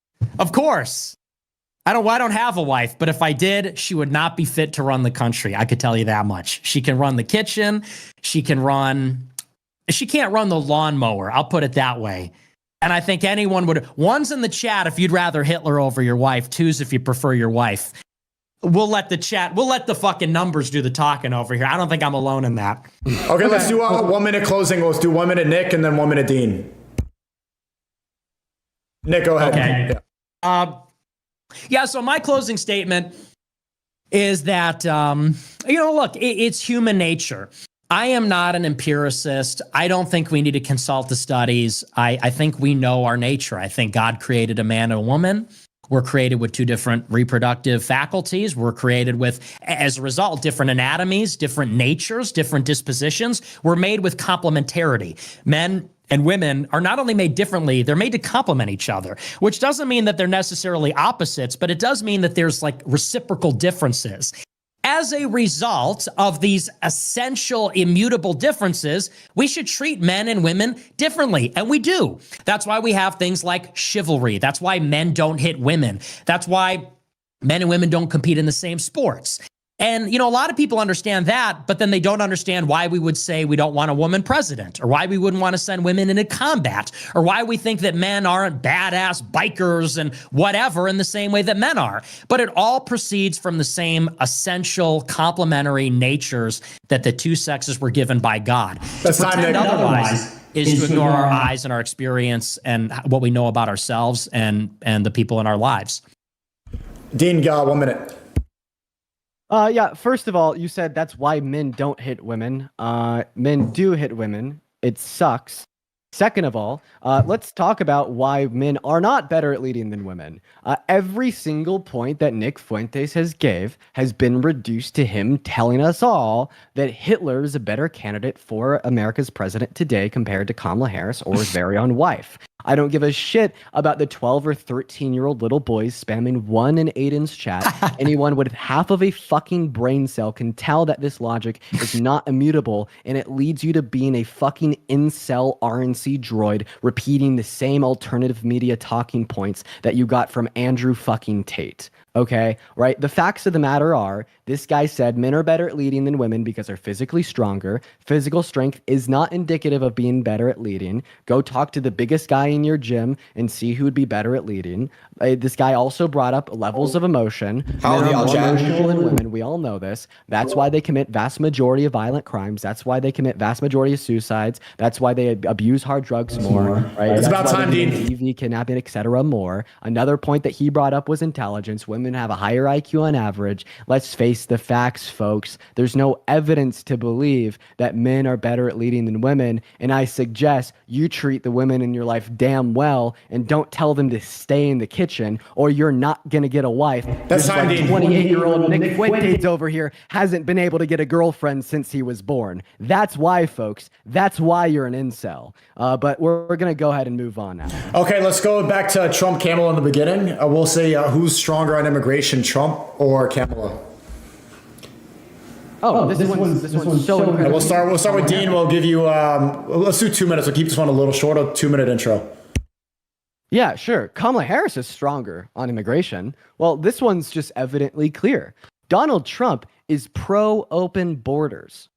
I don't have a wife, but if I did, she would not be fit to run the country. I could tell you that much. She can run the kitchen. She can't run the lawnmower. I'll put it that way. And I think anyone would. One's in the chat if you'd rather Hitler over your wife. Two's if you prefer your wife. We'll let the fucking numbers do the talking over here. I don't think I'm alone in that. Okay, let's do a 1 minute closing. Let's do 1 minute Nick and then 1 minute Dean. Nick, go ahead. Okay. So my closing statement is that, look, it's human nature. I am not an empiricist. I don't think we need to consult the studies. I think we know our nature. I think God created a man and a woman. We're created with two different reproductive faculties. We're created with, as a result, different anatomies, different natures, different dispositions. We're made with complementarity. Men and women are not only made differently, they're made to complement each other, which doesn't mean that they're necessarily opposites, but it does mean that there's like reciprocal differences. As a result of these essential immutable differences, we should treat men and women differently, and we do. That's why we have things like chivalry. That's why men don't hit women. That's why men and women don't compete in the same sports. And, a lot of people understand that, but then they don't understand why we would say we don't want a woman president, or why we wouldn't want to send women into combat, or why we think that men aren't badass bikers and whatever in the same way that men are. But it all proceeds from the same essential complementary natures that the two sexes were given by God. That's to pretend otherwise is to ignore our eyes and our experience and what we know about ourselves and the people in our lives. Dean, 1 minute. First of all, you said that's why men don't hit women. Men do hit women. It sucks. Second of all, let's talk about why men are not better at leading than women. Every single point that Nick Fuentes has been reduced to him telling us all that Hitler is a better candidate for America's president today compared to Kamala Harris or his very own wife. I don't give a shit about the 12 or 13-year-old little boys spamming 1 in Aiden's chat. Anyone with half of a fucking brain cell can tell that this logic is not immutable, and it leads you to being a fucking incel RNC droid repeating the same alternative media talking points that you got from Andrew fucking Tate. Okay, right? The facts of the matter are, this guy said men are better at leading than women because they're physically stronger. Physical strength is not indicative of being better at leading. Go talk to the biggest guy in your gym and see who would be better at leading. This guy also brought up levels of emotion. How Men are are the more emotional than women. We all know this. That's why they commit vast majority of violent crimes. That's why they commit vast majority of suicides. That's why they abuse hard drugs more. Right? It's That's about why time, they Dean. TV, kidnapping, etc. more. Another point that he brought up was intelligence. Women women have a higher IQ on average. Let's face the facts, folks. There's no evidence to believe that men are better at leading than women, and I suggest you treat the women in your life damn well and don't tell them to stay in the kitchen or you're not going to get a wife. That's Just time, like Dean. 28-year-old Nick Fuentes over here hasn't been able to get a girlfriend since he was born. That's why, folks. That's why you're an incel. But we're going to go ahead and move on now. Okay, let's go back to Trump Kamala in the beginning. We'll say who's stronger on immigration, Trump or Kamala? This one's so incredible. We'll start with Dean. We'll give you let's do 2 minutes. We'll keep this one a little short, a 2-minute intro. Yeah, sure. Kamala Harris is stronger on immigration. Well, this one's just evidently clear. Donald Trump is pro-open borders.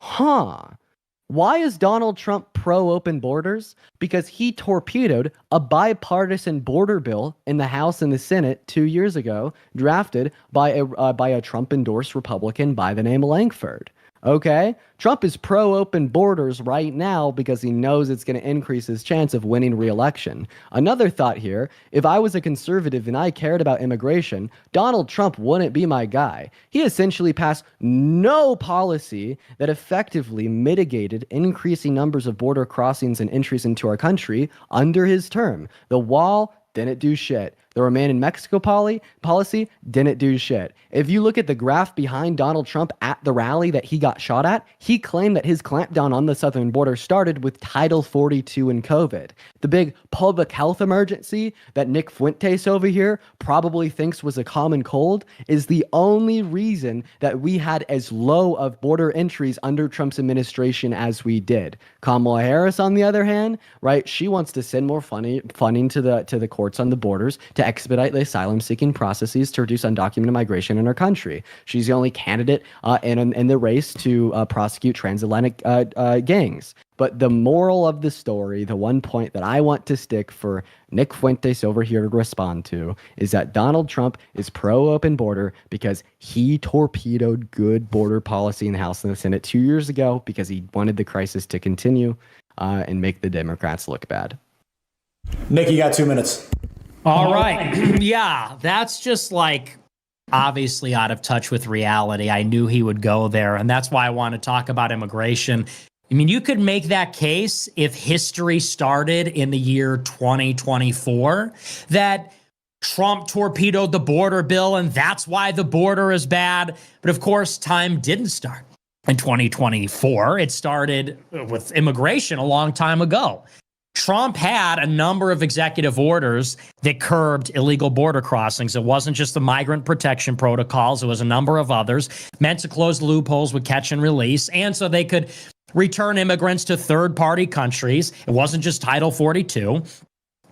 Why is Donald Trump pro-open borders? Because he torpedoed a bipartisan border bill in the House and the Senate 2 years ago, drafted by a Trump-endorsed Republican by the name of Langford. Okay? Trump is pro-open borders right now because he knows it's going to increase his chance of winning re-election. Another thought here, if I was a conservative and I cared about immigration, Donald Trump wouldn't be my guy. He essentially passed no policy that effectively mitigated increasing numbers of border crossings and entries into our country under his term. The wall didn't do shit. The Remain in Mexico policy didn't do shit. If you look at the graph behind Donald Trump at the rally that he got shot at, he claimed that his clampdown on the southern border started with Title 42 and COVID. The big public health emergency that Nick Fuentes over here probably thinks was a common cold is the only reason that we had as low of border entries under Trump's administration as we did. Kamala Harris, on the other hand, right, she wants to send more funding to the courts on the borders to expedite the asylum-seeking processes to reduce undocumented migration in our country. She's the only candidate in the race to prosecute transatlantic gangs. But the moral of the story, the one point that I want to stick for Nick Fuentes over here to respond to, is that Donald Trump is pro-open border because he torpedoed good border policy in the House and the Senate 2 years ago because he wanted the crisis to continue and make the Democrats look bad. Nick, you got 2 minutes. All right. Yeah, that's just like obviously out of touch with reality. I knew he would go there, and that's why I want to talk about immigration. I mean, you could make that case if history started in the year 2024, that Trump torpedoed the border bill, and that's why the border is bad. But of course, time didn't start in 2024. It started with immigration a long time ago. Trump had a number of executive orders that curbed illegal border crossings. It wasn't just the migrant protection protocols. It was a number of others meant to close loopholes with catch and release. And so they could return immigrants to third-party countries. It wasn't just Title 42.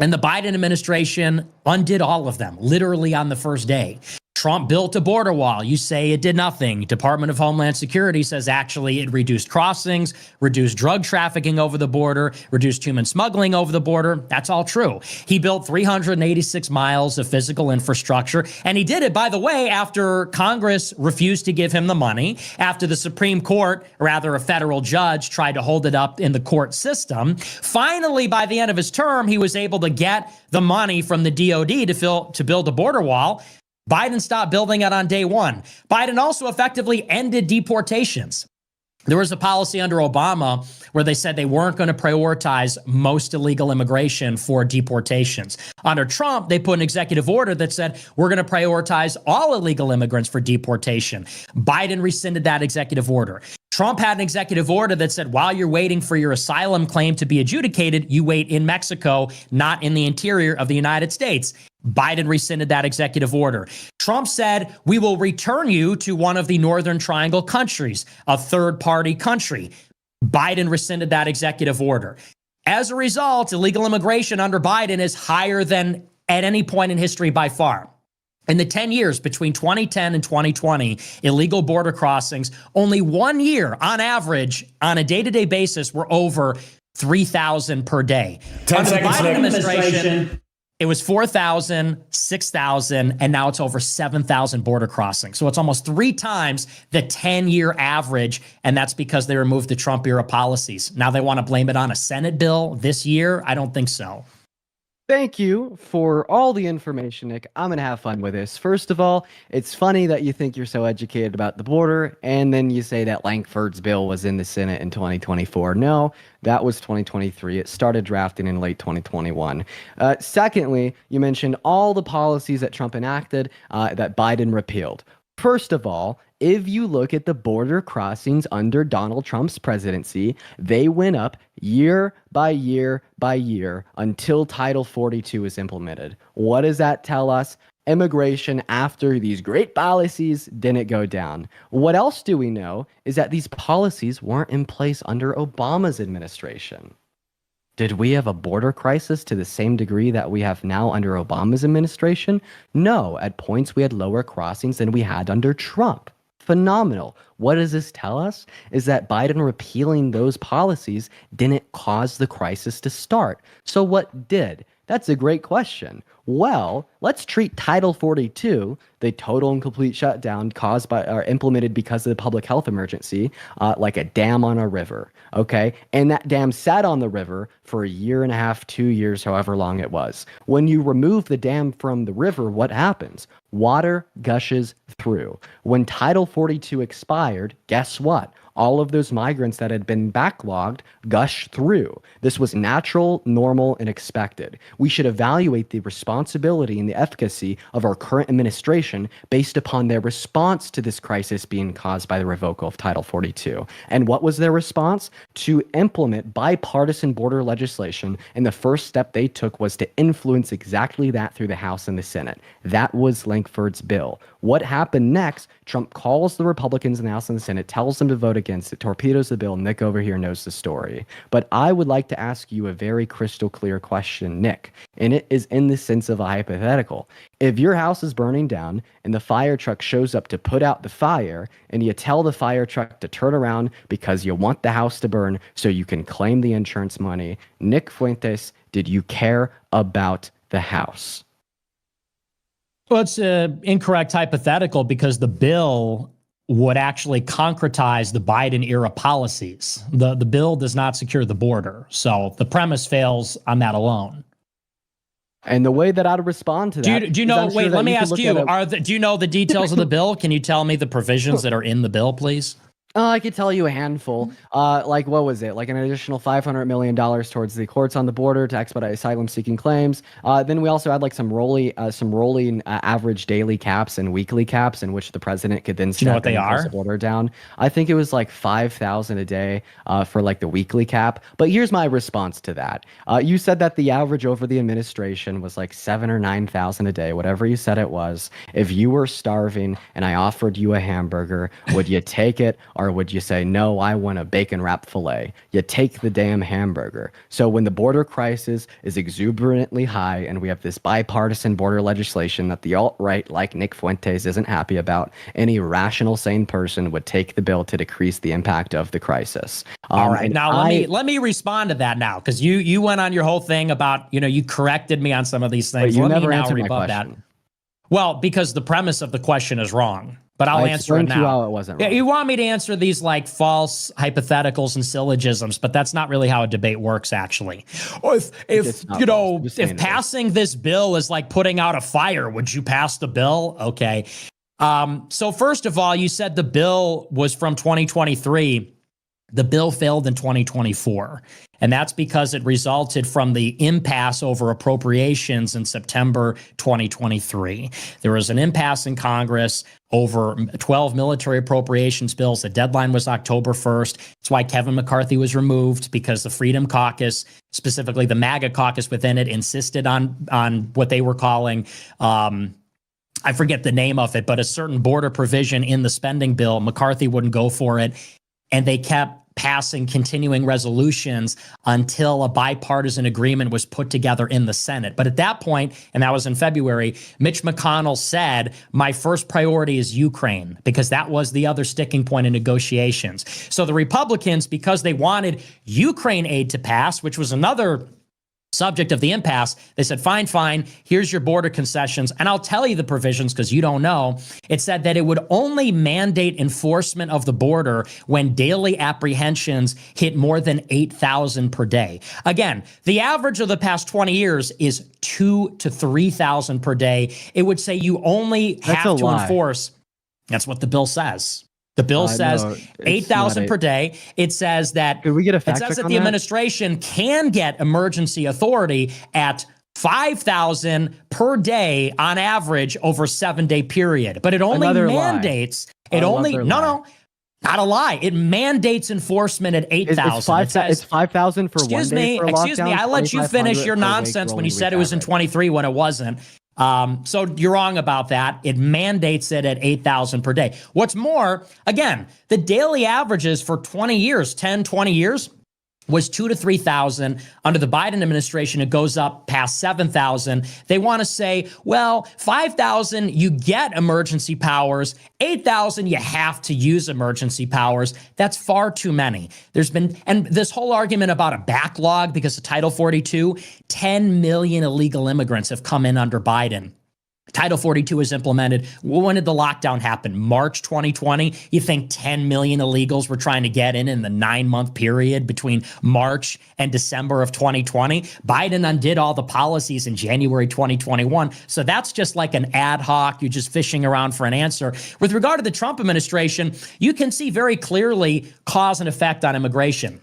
And the Biden administration undid all of them, literally on the first day. Trump built a border wall. You say it did nothing. Department of Homeland Security says actually it reduced crossings, reduced drug trafficking over the border, reduced human smuggling over the border. That's all true. He built 386 miles of physical infrastructure, and he did it, by the way, after Congress refused to give him the money, after the Supreme Court, or rather a federal judge, tried to hold it up in the court system. Finally, by the end of his term, he was able to get the money from the DOD to build a border wall. Biden stopped building it on day one. Biden also effectively ended deportations. There was a policy under Obama where they said they weren't going to prioritize most illegal immigration for deportations. Under Trump, they put an executive order that said, we're going to prioritize all illegal immigrants for deportation. Biden rescinded that executive order. Trump had an executive order that said, while you're waiting for your asylum claim to be adjudicated, you wait in Mexico, not in the interior of the United States. Biden rescinded that executive order. Trump said, we will return you to one of the Northern Triangle countries, a third-party country. Biden rescinded that executive order. As a result, illegal immigration under Biden is higher than at any point in history by far. In the 10 years between 2010 and 2020, illegal border crossings, only 1 year on average, on a day-to-day basis, were over 3,000 per day. 10 Under the seconds, Biden Nick. administration, it was 4,000, 6,000, and now it's over 7,000 border crossings. So it's almost 3 times the 10-year average, and that's because they removed the Trump-era policies. Now they want to blame it on a Senate bill this year? I don't think so. Thank you for all the information, Nick. I'm going to have fun with this. First of all, it's funny that you think you're so educated about the border, and then you say that Lankford's bill was in the Senate in 2024. No, that was 2023. It started drafting in late 2021. Secondly, you mentioned all the policies that Trump enacted that Biden repealed. First of all, if you look at the border crossings under Donald Trump's presidency, they went up year by year by year until Title 42 is implemented. What does that tell us? Immigration after these great policies didn't go down. What else do we know is that these policies weren't in place under Obama's administration. Did we have a border crisis to the same degree that we have now under Obama's administration? No, at points we had lower crossings than we had under Trump. Phenomenal. What does this tell us? Is that Biden repealing those policies didn't cause the crisis to start. So what did? That's a great question. Well, let's treat Title 42, the total and complete shutdown caused by or implemented because of the public health emergency, like a dam on a river. Okay, and that dam sat on the river for a year and a half, 2 years, however long it was. When you remove the dam from the river, what happens? Water gushes through. When Title 42 expired, guess what? All of those migrants that had been backlogged gushed through. This was natural, normal, and expected. We should evaluate the responsibility and the efficacy of our current administration based upon their response to this crisis being caused by the revocal of Title 42. And what was their response? To implement bipartisan border legislation, and the first step they took was to influence exactly that through the House and the Senate. That was Lankford's bill. What happened next? Trump calls the Republicans in the House and the Senate, tells them to vote against it, torpedoes the bill. Nick over here knows the story. But I would like to ask you a very crystal clear question, Nick, and it is in the sense of a hypothetical. If your house is burning down and the fire truck shows up to put out the fire, and you tell the fire truck to turn around because you want the house to burn so you can claim the insurance money, Nick Fuentes, did you care about the house? Well, it's an incorrect hypothetical because the bill would actually concretize the Biden era policies. The bill does not secure the border. So the premise fails on that alone. And the way that I'd respond to that. Do you know? Wait, let me ask you. Do you know the details of the bill? Can you tell me the provisions that are in the bill, please? I could tell you a handful. Like, what was it? Like an additional $500 million towards the courts on the border to expedite asylum-seeking claims. Then we also had like some rolling average daily caps and weekly caps in which the president could then step in and close the border down. I think it was like 5,000 a day for like the weekly cap. But here's my response to that. You said that the average over the administration was like 7,000 or 9,000 a day, whatever you said it was. If you were starving and I offered you a hamburger, would you take it? Or would you say, no, I want a bacon wrapped filet? You take the damn hamburger. So when the border crisis is exuberantly high and we have this bipartisan border legislation that the alt-right, like Nick Fuentes, isn't happy about, any rational, sane person would take the bill to decrease the impact of the crisis. All right. Now, let me respond to that now, because you went on your whole thing about, you corrected me on some of these things. But you never answered my question. That. Well, because the premise of the question is wrong. But I'll answer it now. To you how it wasn't wrong. Yeah, you want me to answer these like false hypotheticals and syllogisms, but that's not really how a debate works, actually. Or if passing this bill is like putting out a fire, would you pass the bill? Okay. So first of all, you said the bill was from 2023. The bill failed in 2024, and that's because it resulted from the impasse over appropriations in September 2023. There was an impasse in Congress over 12 military appropriations bills. The deadline was October 1st. That's why Kevin McCarthy was removed, because the Freedom Caucus, specifically the MAGA caucus within it, insisted on what they were calling I forget the name of it, but a certain border provision in the spending bill. McCarthy wouldn't go for it. And they kept passing continuing resolutions until a bipartisan agreement was put together in the Senate. But at that point, and that was in February, Mitch McConnell said, my first priority is Ukraine, because that was the other sticking point in negotiations. So the Republicans, because they wanted Ukraine aid to pass, which was another subject of the impasse, they said, fine, here's your border concessions. And I'll tell you the provisions because you don't know. It said that it would only mandate enforcement of the border when daily apprehensions hit more than 8,000 per day. Again, the average of the past 20 years is 2,000 to 3,000 per day. It would say you only have to enforce. That's what the bill says. The bill says 8,000 per day. It says that Could we get a fact it says check that on the that? administration can get emergency authority at 5,000 per day on average over a 7-day period. But it only mandates not a lie. It mandates enforcement at 8,000. It's 5,000 for 1 day for a lockdown. Excuse me. I let you finish your nonsense when you said it was in 23 when it wasn't. So you're wrong about that. It mandates it at 8,000 per day. What's more, again, the daily averages for 20 years, 10, 20 years, was 2,000 to 3,000. Under the Biden administration, it goes up past 7,000. They want to say, well, 5,000, you get emergency powers. 8,000, you have to use emergency powers. That's far too many. And this whole argument about a backlog because of Title 42, 10 million illegal immigrants have come in under Biden. Title 42 is implemented. When did the lockdown happen? March 2020? You think 10 million illegals were trying to get in the 9-month period between March and December of 2020? Biden undid all the policies in January 2021. So that's just like an ad hoc. You're just fishing around for an answer. With regard to the Trump administration, you can see very clearly cause and effect on immigration.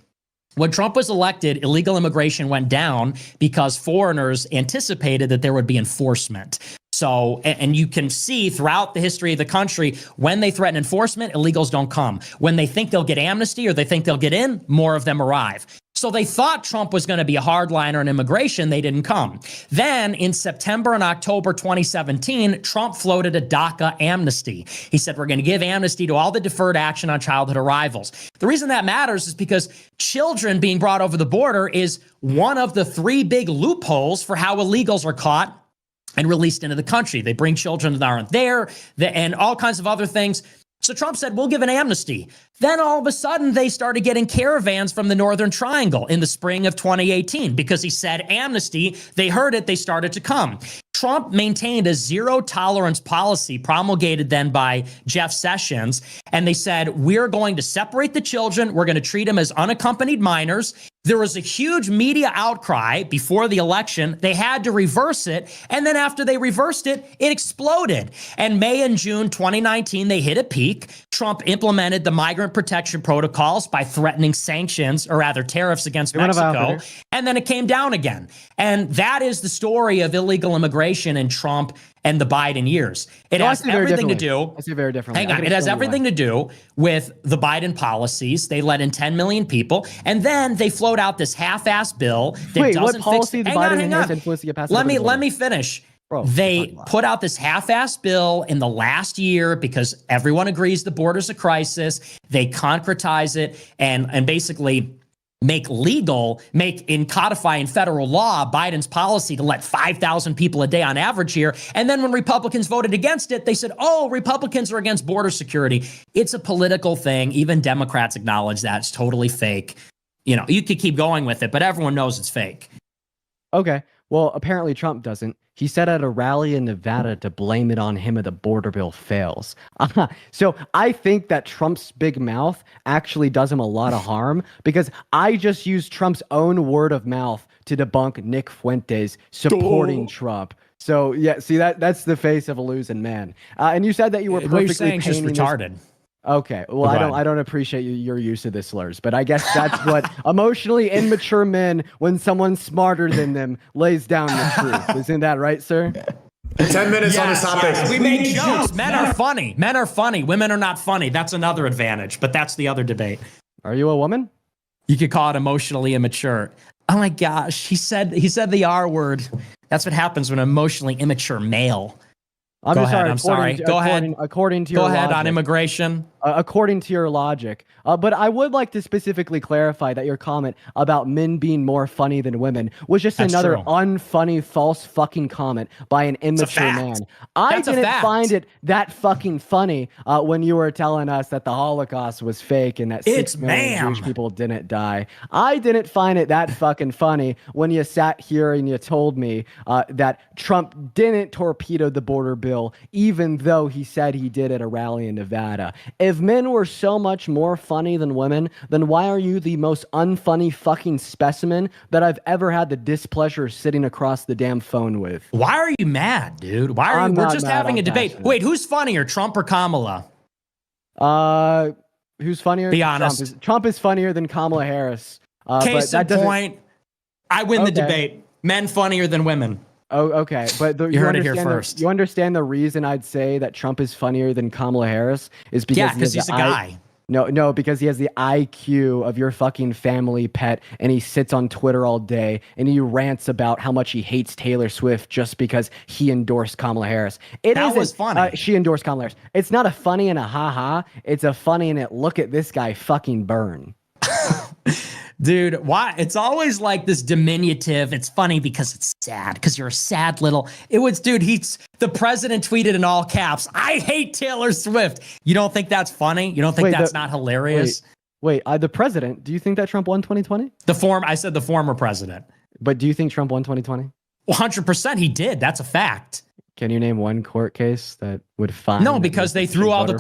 When Trump was elected, illegal immigration went down because foreigners anticipated that there would be enforcement. So, and you can see throughout the history of the country, when they threaten enforcement, illegals don't come. When they think they'll get amnesty or they think they'll get in, more of them arrive. So they thought Trump was going to be a hardliner on immigration. They didn't come. Then in September and October 2017, Trump floated a DACA amnesty. He said, we're going to give amnesty to all the deferred action on childhood arrivals. The reason that matters is because children being brought over the border is one of the 3 big loopholes for how illegals are caught and released into the country. They bring children that aren't there and all kinds of other things. So Trump said, we'll give an amnesty. Then all of a sudden, they started getting caravans from the Northern Triangle in the spring of 2018 because he said amnesty. They heard it. They started to come. Trump maintained a zero tolerance policy promulgated then by Jeff Sessions. And they said, we're going to separate the children. We're going to treat them as unaccompanied minors. There was a huge media outcry before the election. They had to reverse it. And then after they reversed it, it exploded. And May and June 2019, they hit a peak. Trump implemented the migrant protection protocols by threatening sanctions, or rather tariffs against Mexico. And then it came down again. And that is the story of illegal immigration in Trump and the Biden years. It has everything to do. I see it very differently. Hang on. It has everything to do with the Biden policies. They let in 10 million people, and then they float out this half-ass bill that doesn't fix. Policy Biden has influenced to get passed? Let me finish. Bro, they put out this half-ass bill in the last year because everyone agrees the border's a crisis. They concretize it and basically make in codifying federal law Biden's policy to let 5,000 people a day on average here. And then when Republicans voted against it, they said, oh, Republicans are against border security. It's a political thing. Even Democrats acknowledge that. It's totally fake. You know, you could keep going with it, but everyone knows it's fake. Okay. Well, apparently Trump doesn't. He said at a rally in Nevada to blame it on him if the border bill fails. So I think that Trump's big mouth actually does him a lot of harm because I just used Trump's own word of mouth to debunk Nick Fuentes supporting Trump. So yeah, see that's the face of a losing man. And you said that you were perfectly what you're saying is just retarded. Okay, well, I don't appreciate your use of the slurs, but I guess that's what emotionally immature men, when someone smarter than them lays down the truth. Isn't that right, sir? 10 minutes on this topic. Yes. We make jokes. Men are funny. Men are funny. Women are not funny. That's another advantage, but that's the other debate. Are you a woman? You could call it emotionally immature. Oh my gosh, he said the R word. That's what happens when an emotionally immature male. I'm sorry. Go ahead. According to your logic, on immigration. according to your logic. But I would like to specifically clarify that your comment about men being more funny than women was just another unfunny, false fucking comment by an immature man. I didn't find it that fucking funny when you were telling us that the Holocaust was fake and that 6 million Jewish people didn't die. I didn't find it that fucking funny when you sat here and you told me that Trump didn't torpedo the border bill, even though he said he did at a rally in Nevada. If men were so much more funny than women, then why are you the most unfunny fucking specimen that I've ever had the displeasure of sitting across the damn phone with? Why are you mad, dude? Why are you? We're just having a debate. Passionate. Wait, who's funnier, Trump or Kamala? Who's funnier? Be honest. Trump is funnier than Kamala Harris. Case in point, I win the debate. Men funnier than women. Oh, okay. But you heard it here first. You understand the reason I'd say that Trump is funnier than Kamala Harris is because he's a guy. No, because he has the IQ of your fucking family pet, and he sits on Twitter all day and he rants about how much he hates Taylor Swift just because he endorsed Kamala Harris. That was funny. She endorsed Kamala Harris. It's not a funny and a ha-ha. It's a funny and a look at this guy fucking burn. Dude, why? It's always like this diminutive. It's funny because it's sad, because you're a sad little. It was, dude, the president tweeted in all caps, "I hate Taylor Swift." You don't think that's funny? You don't think that's not hilarious? Wait, the president, do you think that Trump won 2020? I said the former president. But do you think Trump won 2020? 100% he did. That's a fact. Can you name one court case that would find? No, because they threw all the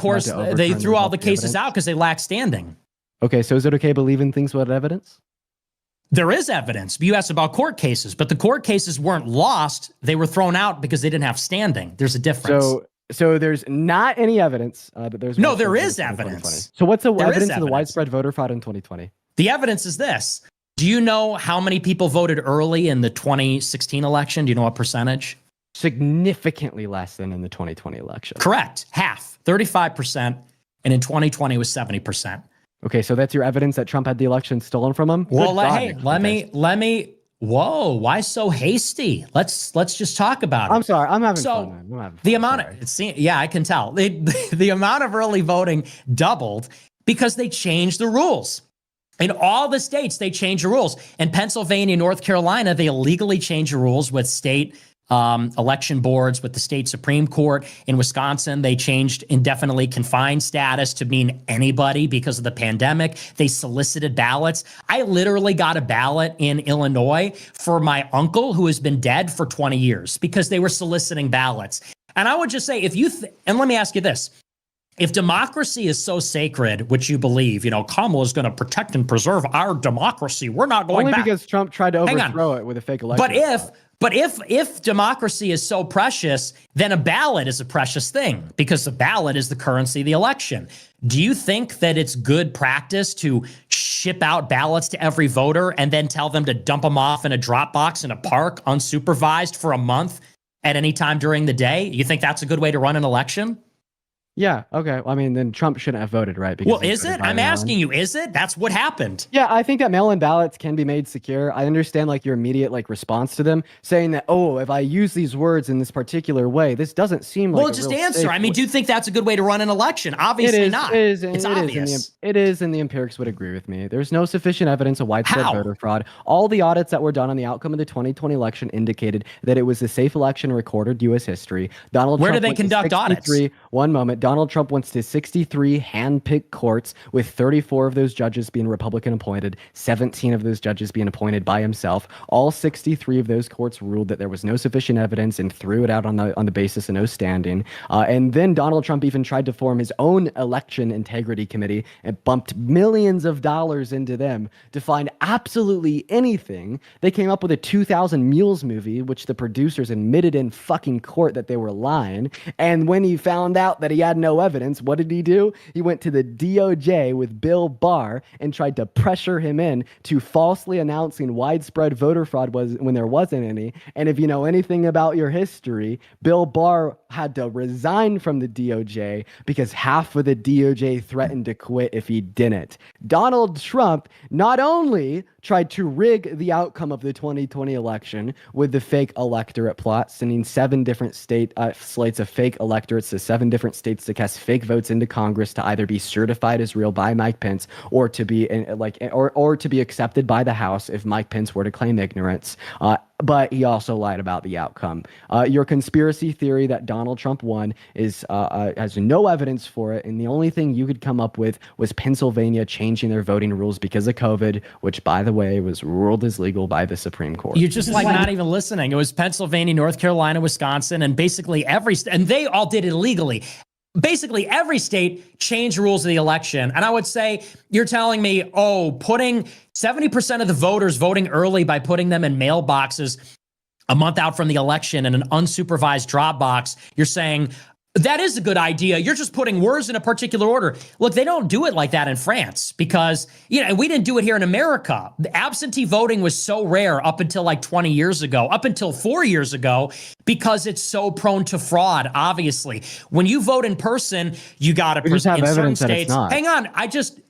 cases out because they lack standing. Okay, so is it okay believing things without evidence? There is evidence. You asked about court cases, but the court cases weren't lost. They were thrown out because they didn't have standing. There's a difference. So there's not any evidence that there's... No, there is evidence. So what's the evidence of the widespread voter fraud in 2020? The evidence is this. Do you know how many people voted early in the 2016 election? Do you know what percentage? Significantly less than in the 2020 election. Correct. Half. 35%. And in 2020 it was 70%. Okay, so that's your evidence that Trump had the election stolen from him? Well, let me. Whoa, why so hasty? Let's just talk about it. I'm sorry, I'm having fun. I'm having the fun. amount of I can tell the amount of early voting doubled because they changed the rules. In all the states, they changed the rules. In Pennsylvania, North Carolina, they illegally changed the rules with state election boards, with the state Supreme Court. In Wisconsin, they changed indefinitely confined status to mean anybody because of the pandemic. They solicited ballots. I literally got a ballot in Illinois for my uncle who has been dead for 20 years because they were soliciting ballots. And I would just say, and let me ask you this. If democracy is so sacred, which you believe, Kamala is going to protect and preserve our democracy. We're not going back. Only because Trump tried to overthrow it with a fake election. But if democracy is so precious, then a ballot is a precious thing because the ballot is the currency of the election. Do you think that it's good practice to ship out ballots to every voter and then tell them to dump them off in a drop box in a park unsupervised for a month at any time during the day? You think that's a good way to run an election? Yeah, okay. Well, I mean, then Trump shouldn't have voted, right? Well, is it? I'm asking you, is it? That's what happened. Yeah, I think that mail-in ballots can be made secure. I understand your immediate response to them, saying that, oh, if I use these words in this particular way, this doesn't seem like. Well, just answer. I mean, do you think that's a good way to run an election? Obviously not. It's obvious. It is, and the empirics would agree with me. There's no sufficient evidence of widespread voter fraud. All the audits that were done on the outcome of the 2020 election indicated that it was a safe election in recorded U.S. history. Where do they conduct audits? One moment. Donald Trump wants to 63 hand-picked courts, with 34 of those judges being Republican appointed, 17 of those judges being appointed by himself. All 63 of those courts ruled that there was no sufficient evidence and threw it out on the basis of no standing. And then Donald Trump even tried to form his own election integrity committee and bumped millions of dollars into them to find absolutely anything. They came up with a 2000 Mules movie, which the producers admitted in fucking court that they were lying. And when he found out that he had no evidence, what did he do? He went to the DOJ with Bill Barr and tried to pressure him in to falsely announcing widespread voter fraud when there wasn't any. And if you know anything about your history, Bill Barr had to resign from the DOJ because half of the DOJ threatened to quit if he didn't. Donald Trump not only tried to rig the outcome of the 2020 election with the fake electorate plot, sending 7 different slates of fake electorates to 7 different states to cast fake votes into Congress to either be certified as real by Mike Pence or to be or to be accepted by the House if Mike Pence were to claim ignorance. But he also lied about the outcome. Your conspiracy theory that Donald Trump won has no evidence for it, and the only thing you could come up with was Pennsylvania changing their voting rules because of COVID, which, by the way, was ruled as legal by the Supreme Court. You're just like not even listening. It was Pennsylvania, North Carolina, Wisconsin, and basically and they all did it illegally. Basically, every state changed rules of the election. And I would say, you're telling me, putting 70% of the voters voting early by putting them in mailboxes a month out from the election in an unsupervised drop box, you're saying, that is a good idea. You're just putting words in a particular order. Look, they don't do it like that in France because, we didn't do it here in America. The absentee voting was so rare up until like 20 years ago, up until 4 years ago, because it's so prone to fraud, obviously. When you vote in person, you got to present in certain states. Hang on.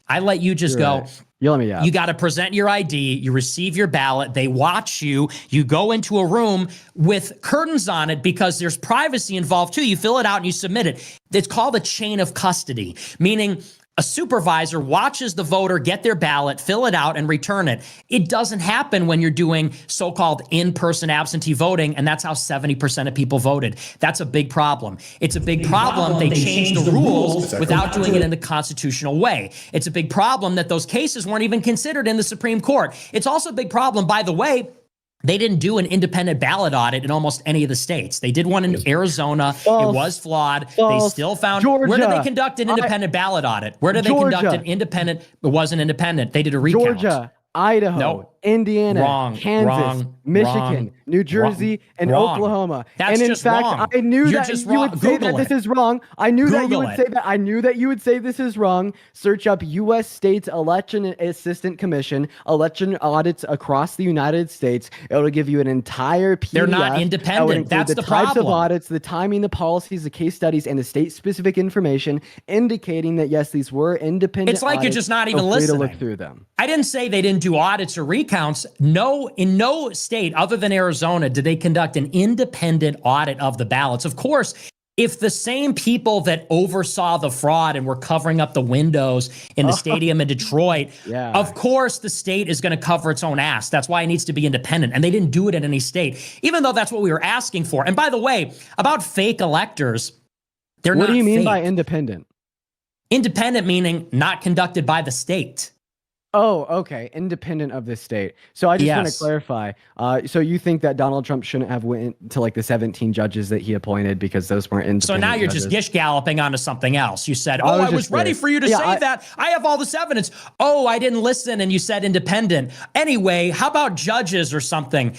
I let you just go. Right. You let me out. You got to present your ID. You receive your ballot. They watch you. You go into a room with curtains on it because there's privacy involved too. You fill it out and you submit it. It's called a chain of custody, meaning a supervisor watches the voter get their ballot, fill it out, and return it. It doesn't happen when you're doing so-called in-person absentee voting, and that's how 70% of people voted. That's a big problem. It's a big problem they changed the rules without doing it in the constitutional way. It's a big problem that those cases weren't even considered in the Supreme Court. It's also a big problem, by the way, they didn't do an independent ballot audit in almost any of the states. They did one in Arizona. False. It was flawed. False. They still found... Georgia. Where did they conduct an independent ballot audit? Where did they conduct an independent... It wasn't independent. They did a recount. Georgia, Idaho, Nope. Indiana, Kansas, Michigan, New Jersey, and Oklahoma. That's and in just fact, wrong. I knew You're that just you wrong. would say Google that this it. is wrong. I knew that you Google would it. say that. I knew that you would say this is wrong. Search up U.S. States Election Assistant Commission election audits across the United States. It'll give you an entire PDF. They're not that would independent. include That's the the types problem. of audits, the timing, the policies, the case studies, and the state-specific information, indicating that yes, these were independent. It's like you're audits. just not Feel even free listening. to look through them. I didn't say they didn't do audits or recounts. No, in no state other than Arizona did they conduct an independent audit of the ballots. Of course, if the same people that oversaw the fraud and were covering up the windows in the stadium in Detroit, of course the state is going to cover its own ass. That's why it needs to be independent. And they didn't do it in any state, even though that's what we were asking for. And by the way, about fake electors, they're not What do you mean fake. by independent? Independent meaning not conducted by the state. Oh, okay. Independent of the state. So I just want to clarify. So you think that Donald Trump shouldn't have went to like the 17 judges that he appointed because those weren't independent? So now you're judges? just gish galloping onto something else. You said, I was ready for you to say that. I have all this evidence. Oh, I didn't listen and you said independent. Anyway, how about judges or something?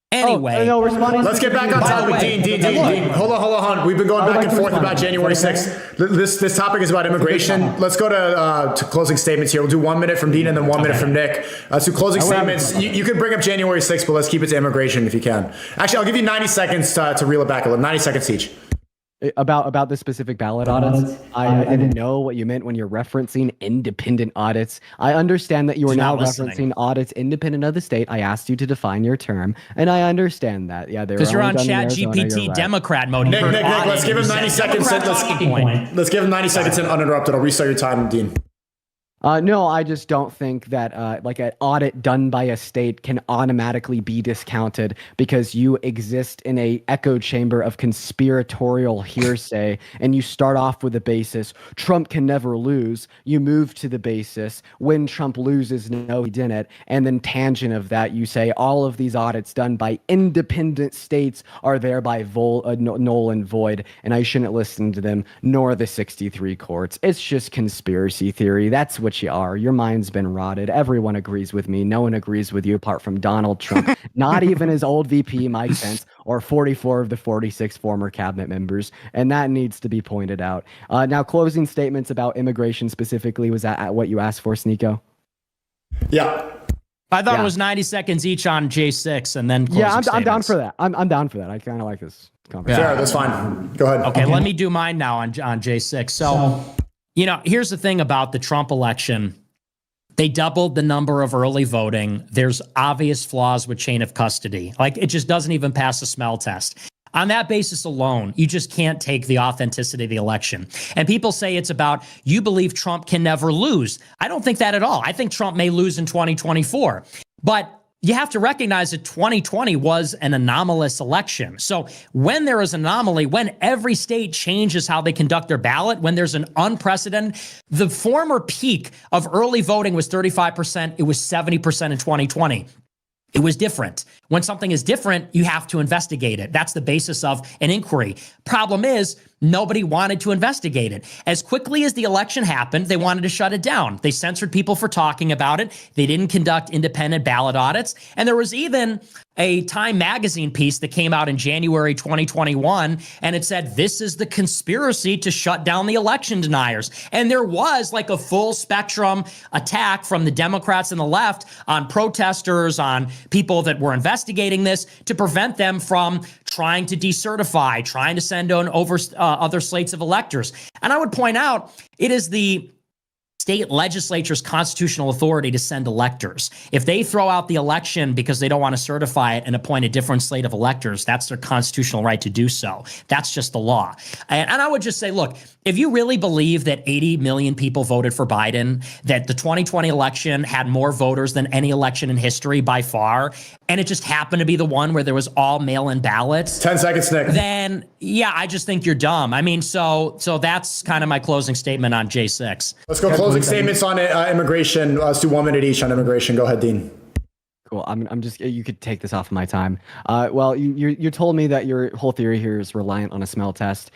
Anyway, Let's get back on topic. Dean. Hold on. We've been going back and forth about January 6th. This topic is about immigration. Let's go to closing statements here. We'll do 1 minute from Dean and then 1 minute from Nick. So closing statements. You can bring up January 6th, but let's keep it to immigration if you can. Actually, I'll give you 90 seconds to reel it back a little. 90 seconds each. About the specific ballot audits, I didn't know what you meant when you're referencing independent audits. I understand that you are now referencing audits independent of the state. I asked you to define your term, and I understand that. Yeah, because you're on Chat GPT Democrat mode. Nick, let's give him 90 seconds. Let's give him 90 seconds and uninterrupted. I'll restart your time, Dean. No, I just don't think that like an audit done by a state can automatically be discounted because you exist in a echo chamber of conspiratorial hearsay and you start off with the basis Trump can never lose. You move to the basis when Trump loses, no, he didn't. And then tangent of that, you say all of these audits done by independent states are thereby null and void, and I shouldn't listen to them, nor the 63 courts. It's just conspiracy theory. That's what you are. Your mind's been rotted. Everyone agrees with me. No one agrees with you apart from Donald Trump. Not even his old VP, Mike Pence, or 44 of the 46 former cabinet members. And that needs to be pointed out. Now, closing statements about immigration specifically, was that what you asked for, Sneeko? Yeah. I thought it was 90 seconds each on J6 and then I'm down for that. I'm down for that. I kind of like this conversation. Sure, that's fine. Go ahead. Okay, let me do mine now on J6. So, here's the thing about the Trump election. They doubled the number of early voting. There's obvious flaws with chain of custody. Like, it just doesn't even pass the smell test. On that basis alone, you just can't take the authenticity of the election. And people say it's about, you believe Trump can never lose. I don't think that at all. I think Trump may lose in 2024. But you have to recognize that 2020 was an anomalous election. So when there is an anomaly, when every state changes how they conduct their ballot, when there's an unprecedented, the former peak of early voting was 35%. It was 70% in 2020. It was different. When something is different, you have to investigate it. That's the basis of an inquiry. Problem is, nobody wanted to investigate it. As quickly as the election happened, they wanted to shut it down. They censored people for talking about it. They didn't conduct independent ballot audits. And there was even a Time magazine piece that came out in January 2021, and it said, this is the conspiracy to shut down the election deniers. And there was like a full spectrum attack from the Democrats and the left on protesters, on people that were investigating this to prevent them from trying to decertify, trying to send on over other slates of electors. And I would point out, it is the state legislature's constitutional authority to send electors. If they throw out the election because they don't want to certify it and appoint a different slate of electors, that's their constitutional right to do so. That's just the law. And I would just say, look, if you really believe that 80 million people voted for Biden, that the 2020 election had more voters than any election in history by far, and it just happened to be the one where there was all mail-in ballots. 10 seconds, Nick. Then, yeah, I just think you're dumb. I mean, so that's kind of my closing statement on J6. Let's go closing statements on immigration. Let's do 1 minute each on immigration. Go ahead, Dean. Cool. I'm just, you could take this off of my time. Well, you told me that your whole theory here is reliant on a smell test.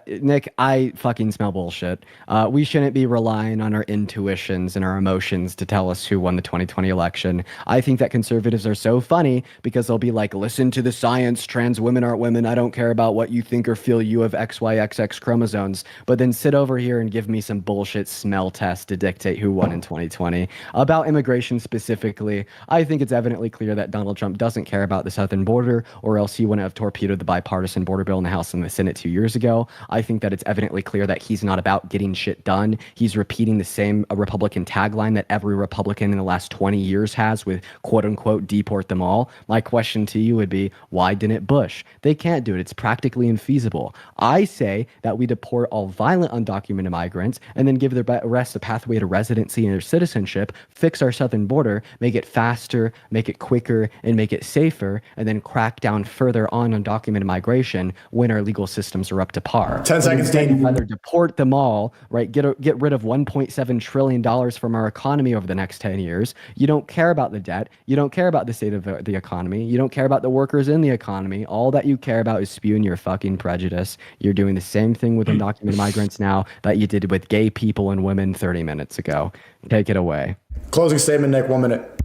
Nick, I fucking smell bullshit. We shouldn't be relying on our intuitions and our emotions to tell us who won the 2020 election. I think that conservatives are so funny because they'll be like, listen to the science, trans women aren't women, I don't care about what you think or feel, you have XYXX chromosomes, but then sit over here and give me some bullshit smell test to dictate who won in 2020. About immigration specifically, I think it's evidently clear that Donald Trump doesn't care about the southern border, or else he wouldn't have torpedoed the bipartisan border bill in the House and the Senate 2 years ago. I think that it's evidently clear that he's not about getting shit done. He's repeating the same Republican tagline that every Republican in the last 20 years has with quote unquote deport them all. My question to you would be, why didn't Bush? They can't do it. It's practically infeasible. I say that we deport all violent undocumented migrants and then give the rest a pathway to residency and their citizenship, fix our southern border, make it faster, make it quicker, and make it safer, and then crack down further on undocumented migration when our legal systems are up to par. 10 seconds, Dean. Either deport them all, right? Get rid of $1.7 trillion from our economy over the next 10 years. You don't care about the debt. You don't care about the state of the economy. You don't care about the workers in the economy. All that you care about is spewing your fucking prejudice. You're doing the same thing with undocumented migrants now that you did with gay people and women 30 minutes ago. Take it away. Closing statement, Nick, 1 minute.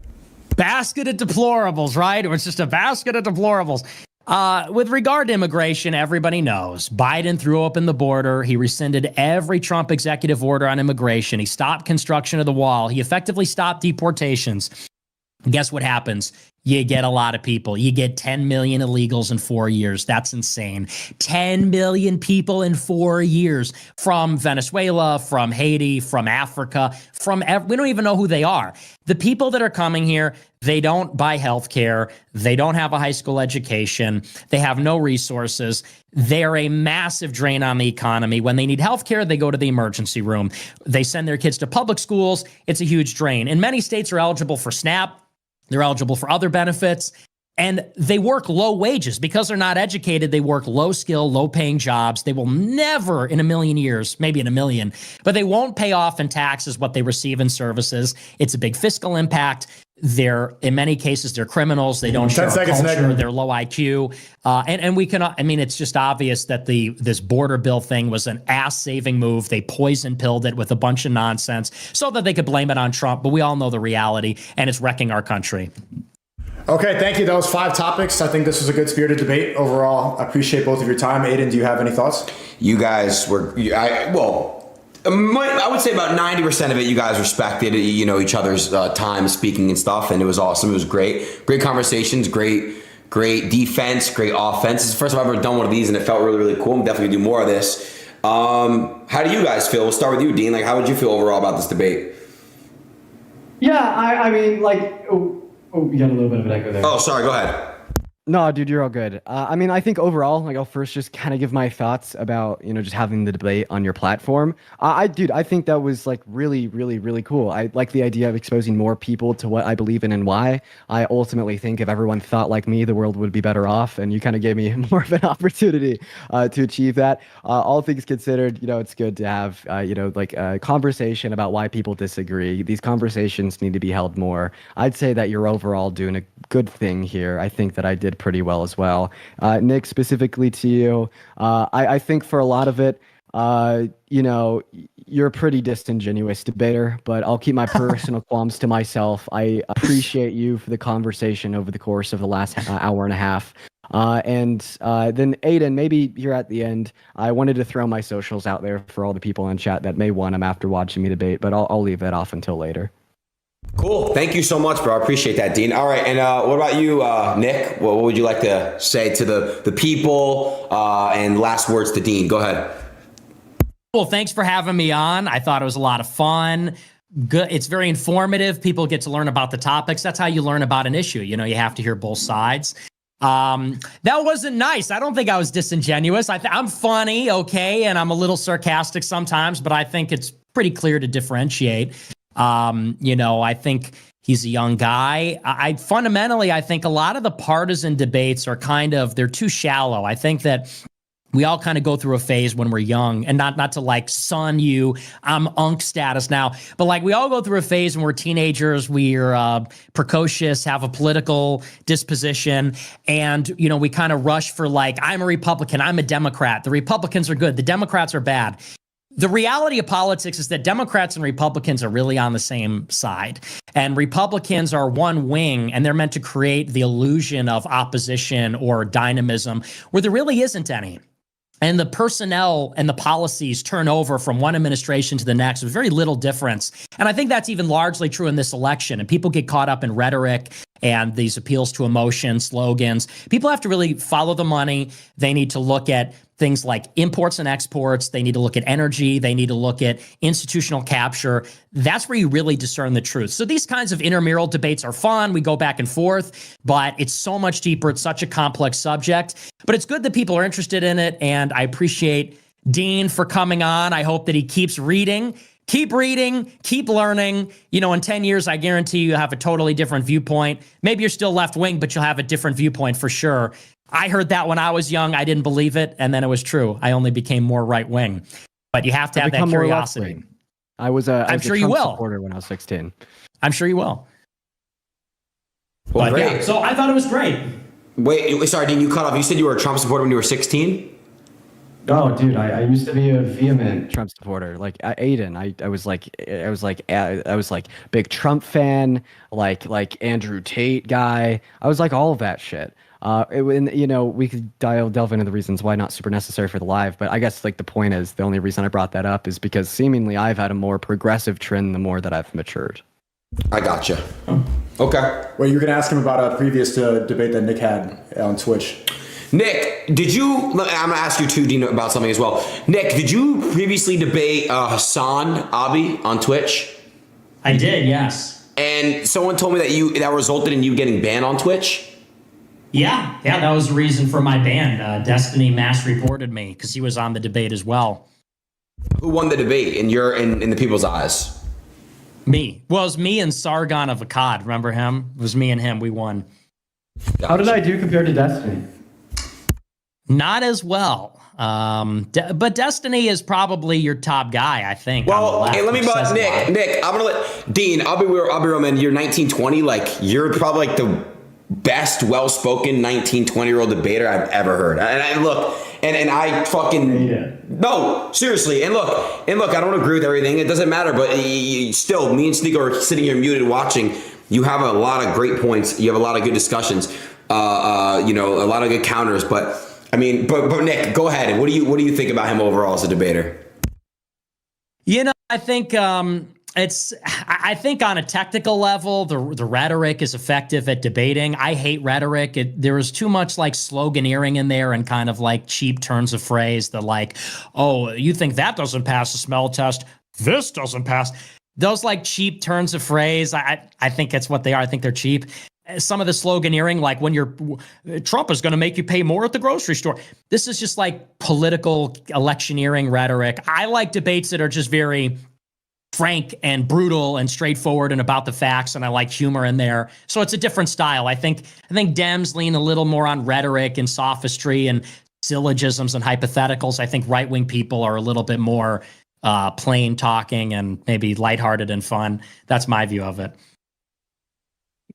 Basket of deplorables, right? It was just a basket of deplorables. With regard to immigration, everybody knows Biden threw open the border. He rescinded every Trump executive order on immigration. He stopped construction of the wall. He effectively stopped deportations. Guess what happens? You get a lot of people. You get 10 million illegals in 4 years. That's insane. 10 million people in 4 years from Venezuela, from Haiti, from Africa, we don't even know who they are. The people that are coming here, they don't buy health care. They don't have a high school education. They have no resources. They're a massive drain on the economy. When they need health care, they go to the emergency room. They send their kids to public schools. It's a huge drain. And many states are eligible for SNAP. They're eligible for other benefits, and they work low wages. Because they're not educated, they work low skill, low paying jobs. They will never in a million years, maybe in a million, but they won't pay off in taxes what they receive in services. It's a big fiscal impact. In many cases, they're criminals. They don't share culture. They're low IQ. And we can, I mean, it's just obvious that this border bill thing was an ass-saving move. They poison-pilled it with a bunch of nonsense so that they could blame it on Trump. But we all know the reality, and it's wrecking our country. Okay, thank you. That was 5 topics. I think this was a good spirited debate overall. I appreciate both of your time. Aiden, do you have any thoughts? You guys I would say about 90% of it, you guys respected, each other's time speaking and stuff, and it was awesome. It was great conversations, great defense, great offense. It's the first time I've ever done one of these, and it felt really, really cool. I'm definitely gonna do more of this. How do you guys feel? We'll start with you, Dean. Like, how would you feel overall about this debate? Yeah, I mean, like, you got a little bit of an echo there. Oh, sorry. Go ahead. No, dude, you're all good. I mean, I think overall, like, I'll first just kind of give my thoughts about, just having the debate on your platform. Dude, I think that was like really, really, really cool. I like the idea of exposing more people to what I believe in and why. I ultimately think if everyone thought like me, the world would be better off. And you kind of gave me more of an opportunity to achieve that. All things considered, it's good to have, like a conversation about why people disagree. These conversations need to be held more. I'd say that you're overall doing a good thing here. I think that I did pretty well as well. Nick, specifically to you, I think for a lot of it, you're a pretty disingenuous debater, but I'll keep my personal qualms to myself. I appreciate you for the conversation over the course of the last hour and a half. And then Aiden, maybe here at the end, I wanted to throw my socials out there for all the people in chat that may want them after watching me debate, but I'll leave that off until later. Cool. Thank you so much, bro. I appreciate that, Dean. All right. And what about you, Nick? What would you like to say to the people and last words to Dean? Go ahead. Well, thanks for having me on. I thought it was a lot of fun. Good. It's very informative. People get to learn about the topics. That's how you learn about an issue. You have to hear both sides. That wasn't nice. I don't think I was disingenuous. I'm funny, okay, and I'm a little sarcastic sometimes, but I think it's pretty clear to differentiate. I think he's a young guy. I fundamentally think a lot of the partisan debates are they're too shallow. I think that we all kind of go through a phase when we're young, and not to like son you, I'm unk status now, but like we all go through a phase when we're teenagers, we're precocious, have a political disposition, and we kind of rush for like, I'm a Republican, I'm a Democrat. The Republicans are good, the Democrats are bad. The reality of politics is that Democrats and Republicans are really on the same side. And Republicans are one wing, and they're meant to create the illusion of opposition or dynamism where there really isn't any. And the personnel and the policies turn over from one administration to the next with very little difference. And I think that's even largely true in this election. And people get caught up in rhetoric and these appeals to emotion, slogans. People have to really follow the money. They need to look at things like imports and exports. They need to look at energy. They need to look at institutional capture. That's where you really discern the truth. So these kinds of intramural debates are fun. We go back and forth, but it's so much deeper. It's such a complex subject, but it's good that people are interested in it. And I appreciate Dean for coming on. I hope that he keeps reading. Keep reading, keep learning. In 10 years, I guarantee you have a totally different viewpoint. Maybe you're still left wing, but you'll have a different viewpoint for sure. I heard that when I was young. I didn't believe it. And then it was true. I only became more right wing. But you have to have that curiosity. I was a Trump supporter when I was 16. I'm sure you will. Well, great. Yeah, so I thought it was great. Wait, sorry, Dean, you cut off. You said you were a Trump supporter when you were 16? Oh, dude, I used to be a vehement Trump supporter. Like Aiden, I was like big Trump fan, like Andrew Tate guy. I was like all of that shit. We could delve into the reasons why not super necessary for the live, but I guess like the point is the only reason I brought that up is because seemingly I've had a more progressive trend the more that I've matured. I gotcha. Okay. Well, you were going to ask him about a previous debate that Nick had on Twitch. Nick, I'm going to ask you too, Dean, about something as well. Nick, did you previously debate Hassan Abi on Twitch? I did, yes. And someone told me that resulted in you getting banned on Twitch? Yeah, that was the reason for my ban. Destiny mass reported me because he was on the debate as well. Who won the debate in the people's eyes? Me. Well, it was me and Sargon of Akkad. Remember him? It was me and him. We won. Gotcha. How did I do compared to Destiny? Not as well. But Destiny is probably your top guy, I think. Well, hey, let me, but Nick, I'm gonna let Dean. I'll be real, man. You're 1920. Like you're probably like the best, well-spoken 19-20-year-old debater I've ever heard. And I fucking no, seriously. And look, I don't agree with everything. It doesn't matter. But still, me and Sneaker are sitting here muted watching. You have a lot of great points. You have a lot of good discussions. A lot of good counters. But I mean, but Nick, go ahead. What do you think about him overall as a debater? I think I think on a technical level, the rhetoric is effective at debating. I hate rhetoric. There is too much like sloganeering in there and kind of like cheap turns of phrase that like, oh, you think that doesn't pass the smell test? This doesn't pass. those like cheap turns of phrase, I think that's what they are. I think they're cheap. Some of the sloganeering, like when Trump is going to make you pay more at the grocery store. This is just like political electioneering rhetoric. I like debates that are just very frank and brutal and straightforward and about the facts, and I like humor in there. So it's a different style. I think Dems lean a little more on rhetoric and sophistry and syllogisms and hypotheticals. I think right-wing people are a little bit more plain talking and maybe lighthearted and fun. That's my view of it.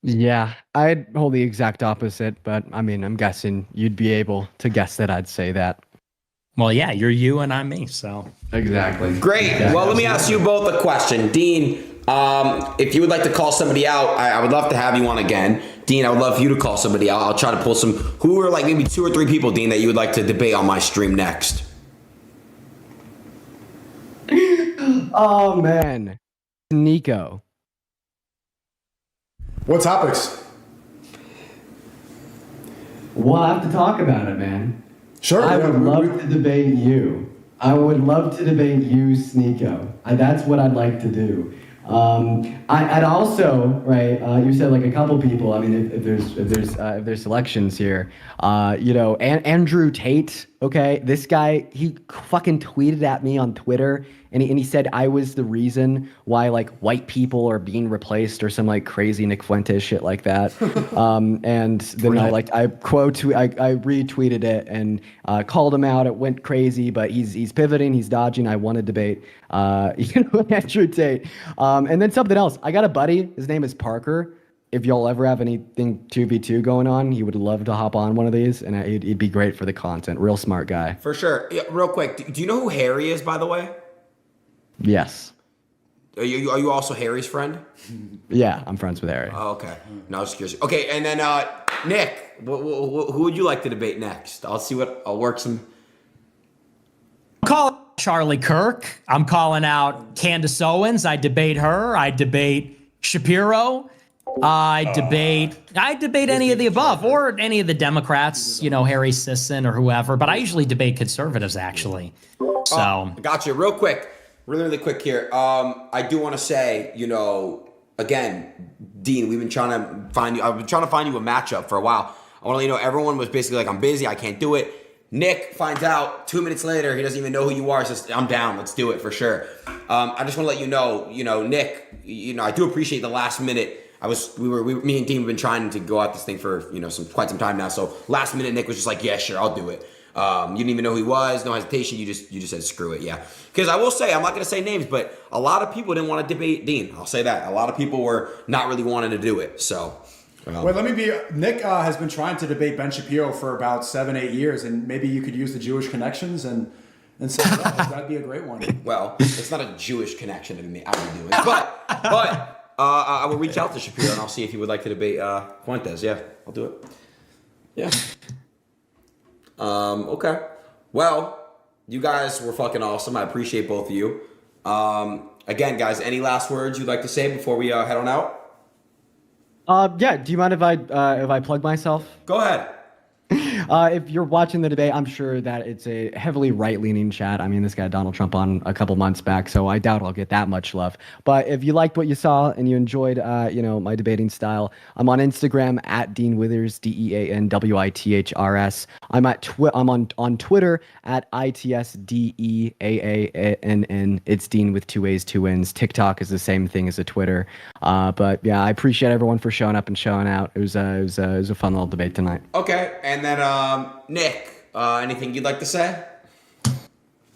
Yeah, I'd hold the exact opposite, but I mean, I'm guessing you'd be able to guess that I'd say that. Well, yeah, you're you and I'm me, so. Exactly. Great. Yeah, well, let me ask you both a question. Dean, if you would like to call somebody out, I would love to have you on again. Dean, I would love for you to call somebody out. I'll try to pull who are like maybe 2 or 3 people, Dean, that you would like to debate on my stream next. Oh, man. Nico. What topics? We'll have to talk about it, man. Sure. I would love to debate you. I would love to debate you, Sneeko. That's what I'd like to do. I'd also, right? You said like a couple people. I mean, if there's selections here, Andrew Tate. Okay, this guy, he fucking tweeted at me on Twitter, and he said I was the reason why like white people are being replaced or some like crazy Nick Fuentes shit like that. And then I retweeted it and called him out. It went crazy, but he's pivoting, he's dodging. I want to debate, Andrew Tate. And then something else. I got a buddy. His name is Parker. If y'all ever have anything 2v2 going on, he would love to hop on one of these, and he'd be great for the content. Real smart guy. For sure. Yeah, real quick, do you know who Harry is, by the way? Yes. Are you also Harry's friend? Yeah, I'm friends with Harry. Oh, okay. No, I was curious. Okay, and then Nick, who would you like to debate next? I'll work some. I'm calling Charlie Kirk. I'm calling out Candace Owens. I debate her. I debate Shapiro. I debate any of the above or any of the Democrats, Harry Sisson or whoever, but I usually debate conservatives actually. So Gotcha. Real quick, really quick here. I do want to say, again, Dean, we've been trying to find you. I've been trying to find you a matchup for a while. I want to let you know everyone was basically like, I'm busy, I can't do it. Nick finds out 2 minutes later, he doesn't even know who you are. Says, I'm down. Let's do it for sure. I just want to let you know, Nick, I do appreciate the last minute. Me and Dean have been trying to go at this thing for, quite some time now. So last minute, Nick was just like, yeah, sure, I'll do it. You didn't even know who he was, no hesitation. You just said, screw it. Yeah. Because I will say, I'm not going to say names, but a lot of people didn't want to debate Dean. I'll say that. A lot of people were not really wanting to do it. So. Wait, Nick has been trying to debate Ben Shapiro for about 7-8 years, and maybe you could use the Jewish connections and say that'd be a great one. Well, it's not a Jewish connection to me. I would be doing, but I will reach out to Shapiro and I'll see if he would like to debate Fuentes. Yeah, I'll do it. Yeah. Okay. Well, you guys were fucking awesome. I appreciate both of you. Again, guys, any last words you'd like to say before we head on out? Yeah. Do you mind if I plug myself? Go ahead. If you're watching the debate, I'm sure that it's a heavily right-leaning chat. I mean, this guy Donald Trump on a couple months back, so I doubt I'll get that much love. But if you liked what you saw and you enjoyed, my debating style, I'm on Instagram at Dean Withers, DeanWithers. I'm on Twitter at ITSDEAANN. It's Dean with 2 A's, 2 N's. TikTok is the same thing as a Twitter. But yeah, I appreciate everyone for showing up and showing out. It was a fun little debate tonight. Okay, and then Nick, anything you'd like to say?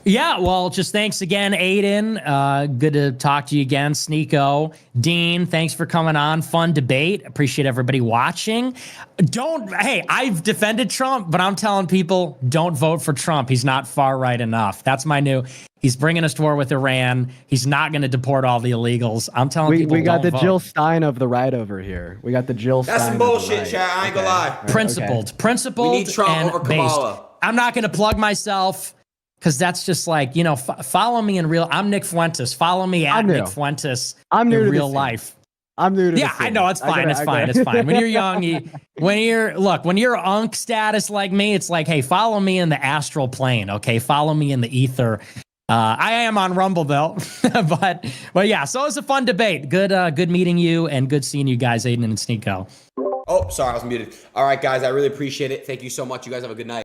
Yeah, well, just thanks again, Aiden. Good to talk to you again, Sneeko. Dean, thanks for coming on. Fun debate. Appreciate everybody watching. I've defended Trump, but I'm telling people, don't vote for Trump. He's not far right enough. That's my he's bringing us to war with Iran. He's not going to deport all the illegals. I'm telling people, we got the vote. Jill Stein of the right over here. We got the Jill Stein. That's some bullshit, chat. I ain't gonna lie. Principled. We need Trump and over based. Kamala. I'm not going to plug myself. Because that's just like, follow me in real. I'm Nick Fuentes. Follow me at Nick Fuentes in real life. I'm new to this. Yeah, I know. It's fine. It's fine. When you're young, when you're unk status like me, it's like, hey, follow me in the astral plane. Okay. Follow me in the ether. I am on Rumble though, but yeah. So it was a fun debate. Good meeting you and good seeing you guys, Aiden and Sneeko. Oh, sorry, I was muted. All right, guys, I really appreciate it. Thank you so much. You guys have a good night.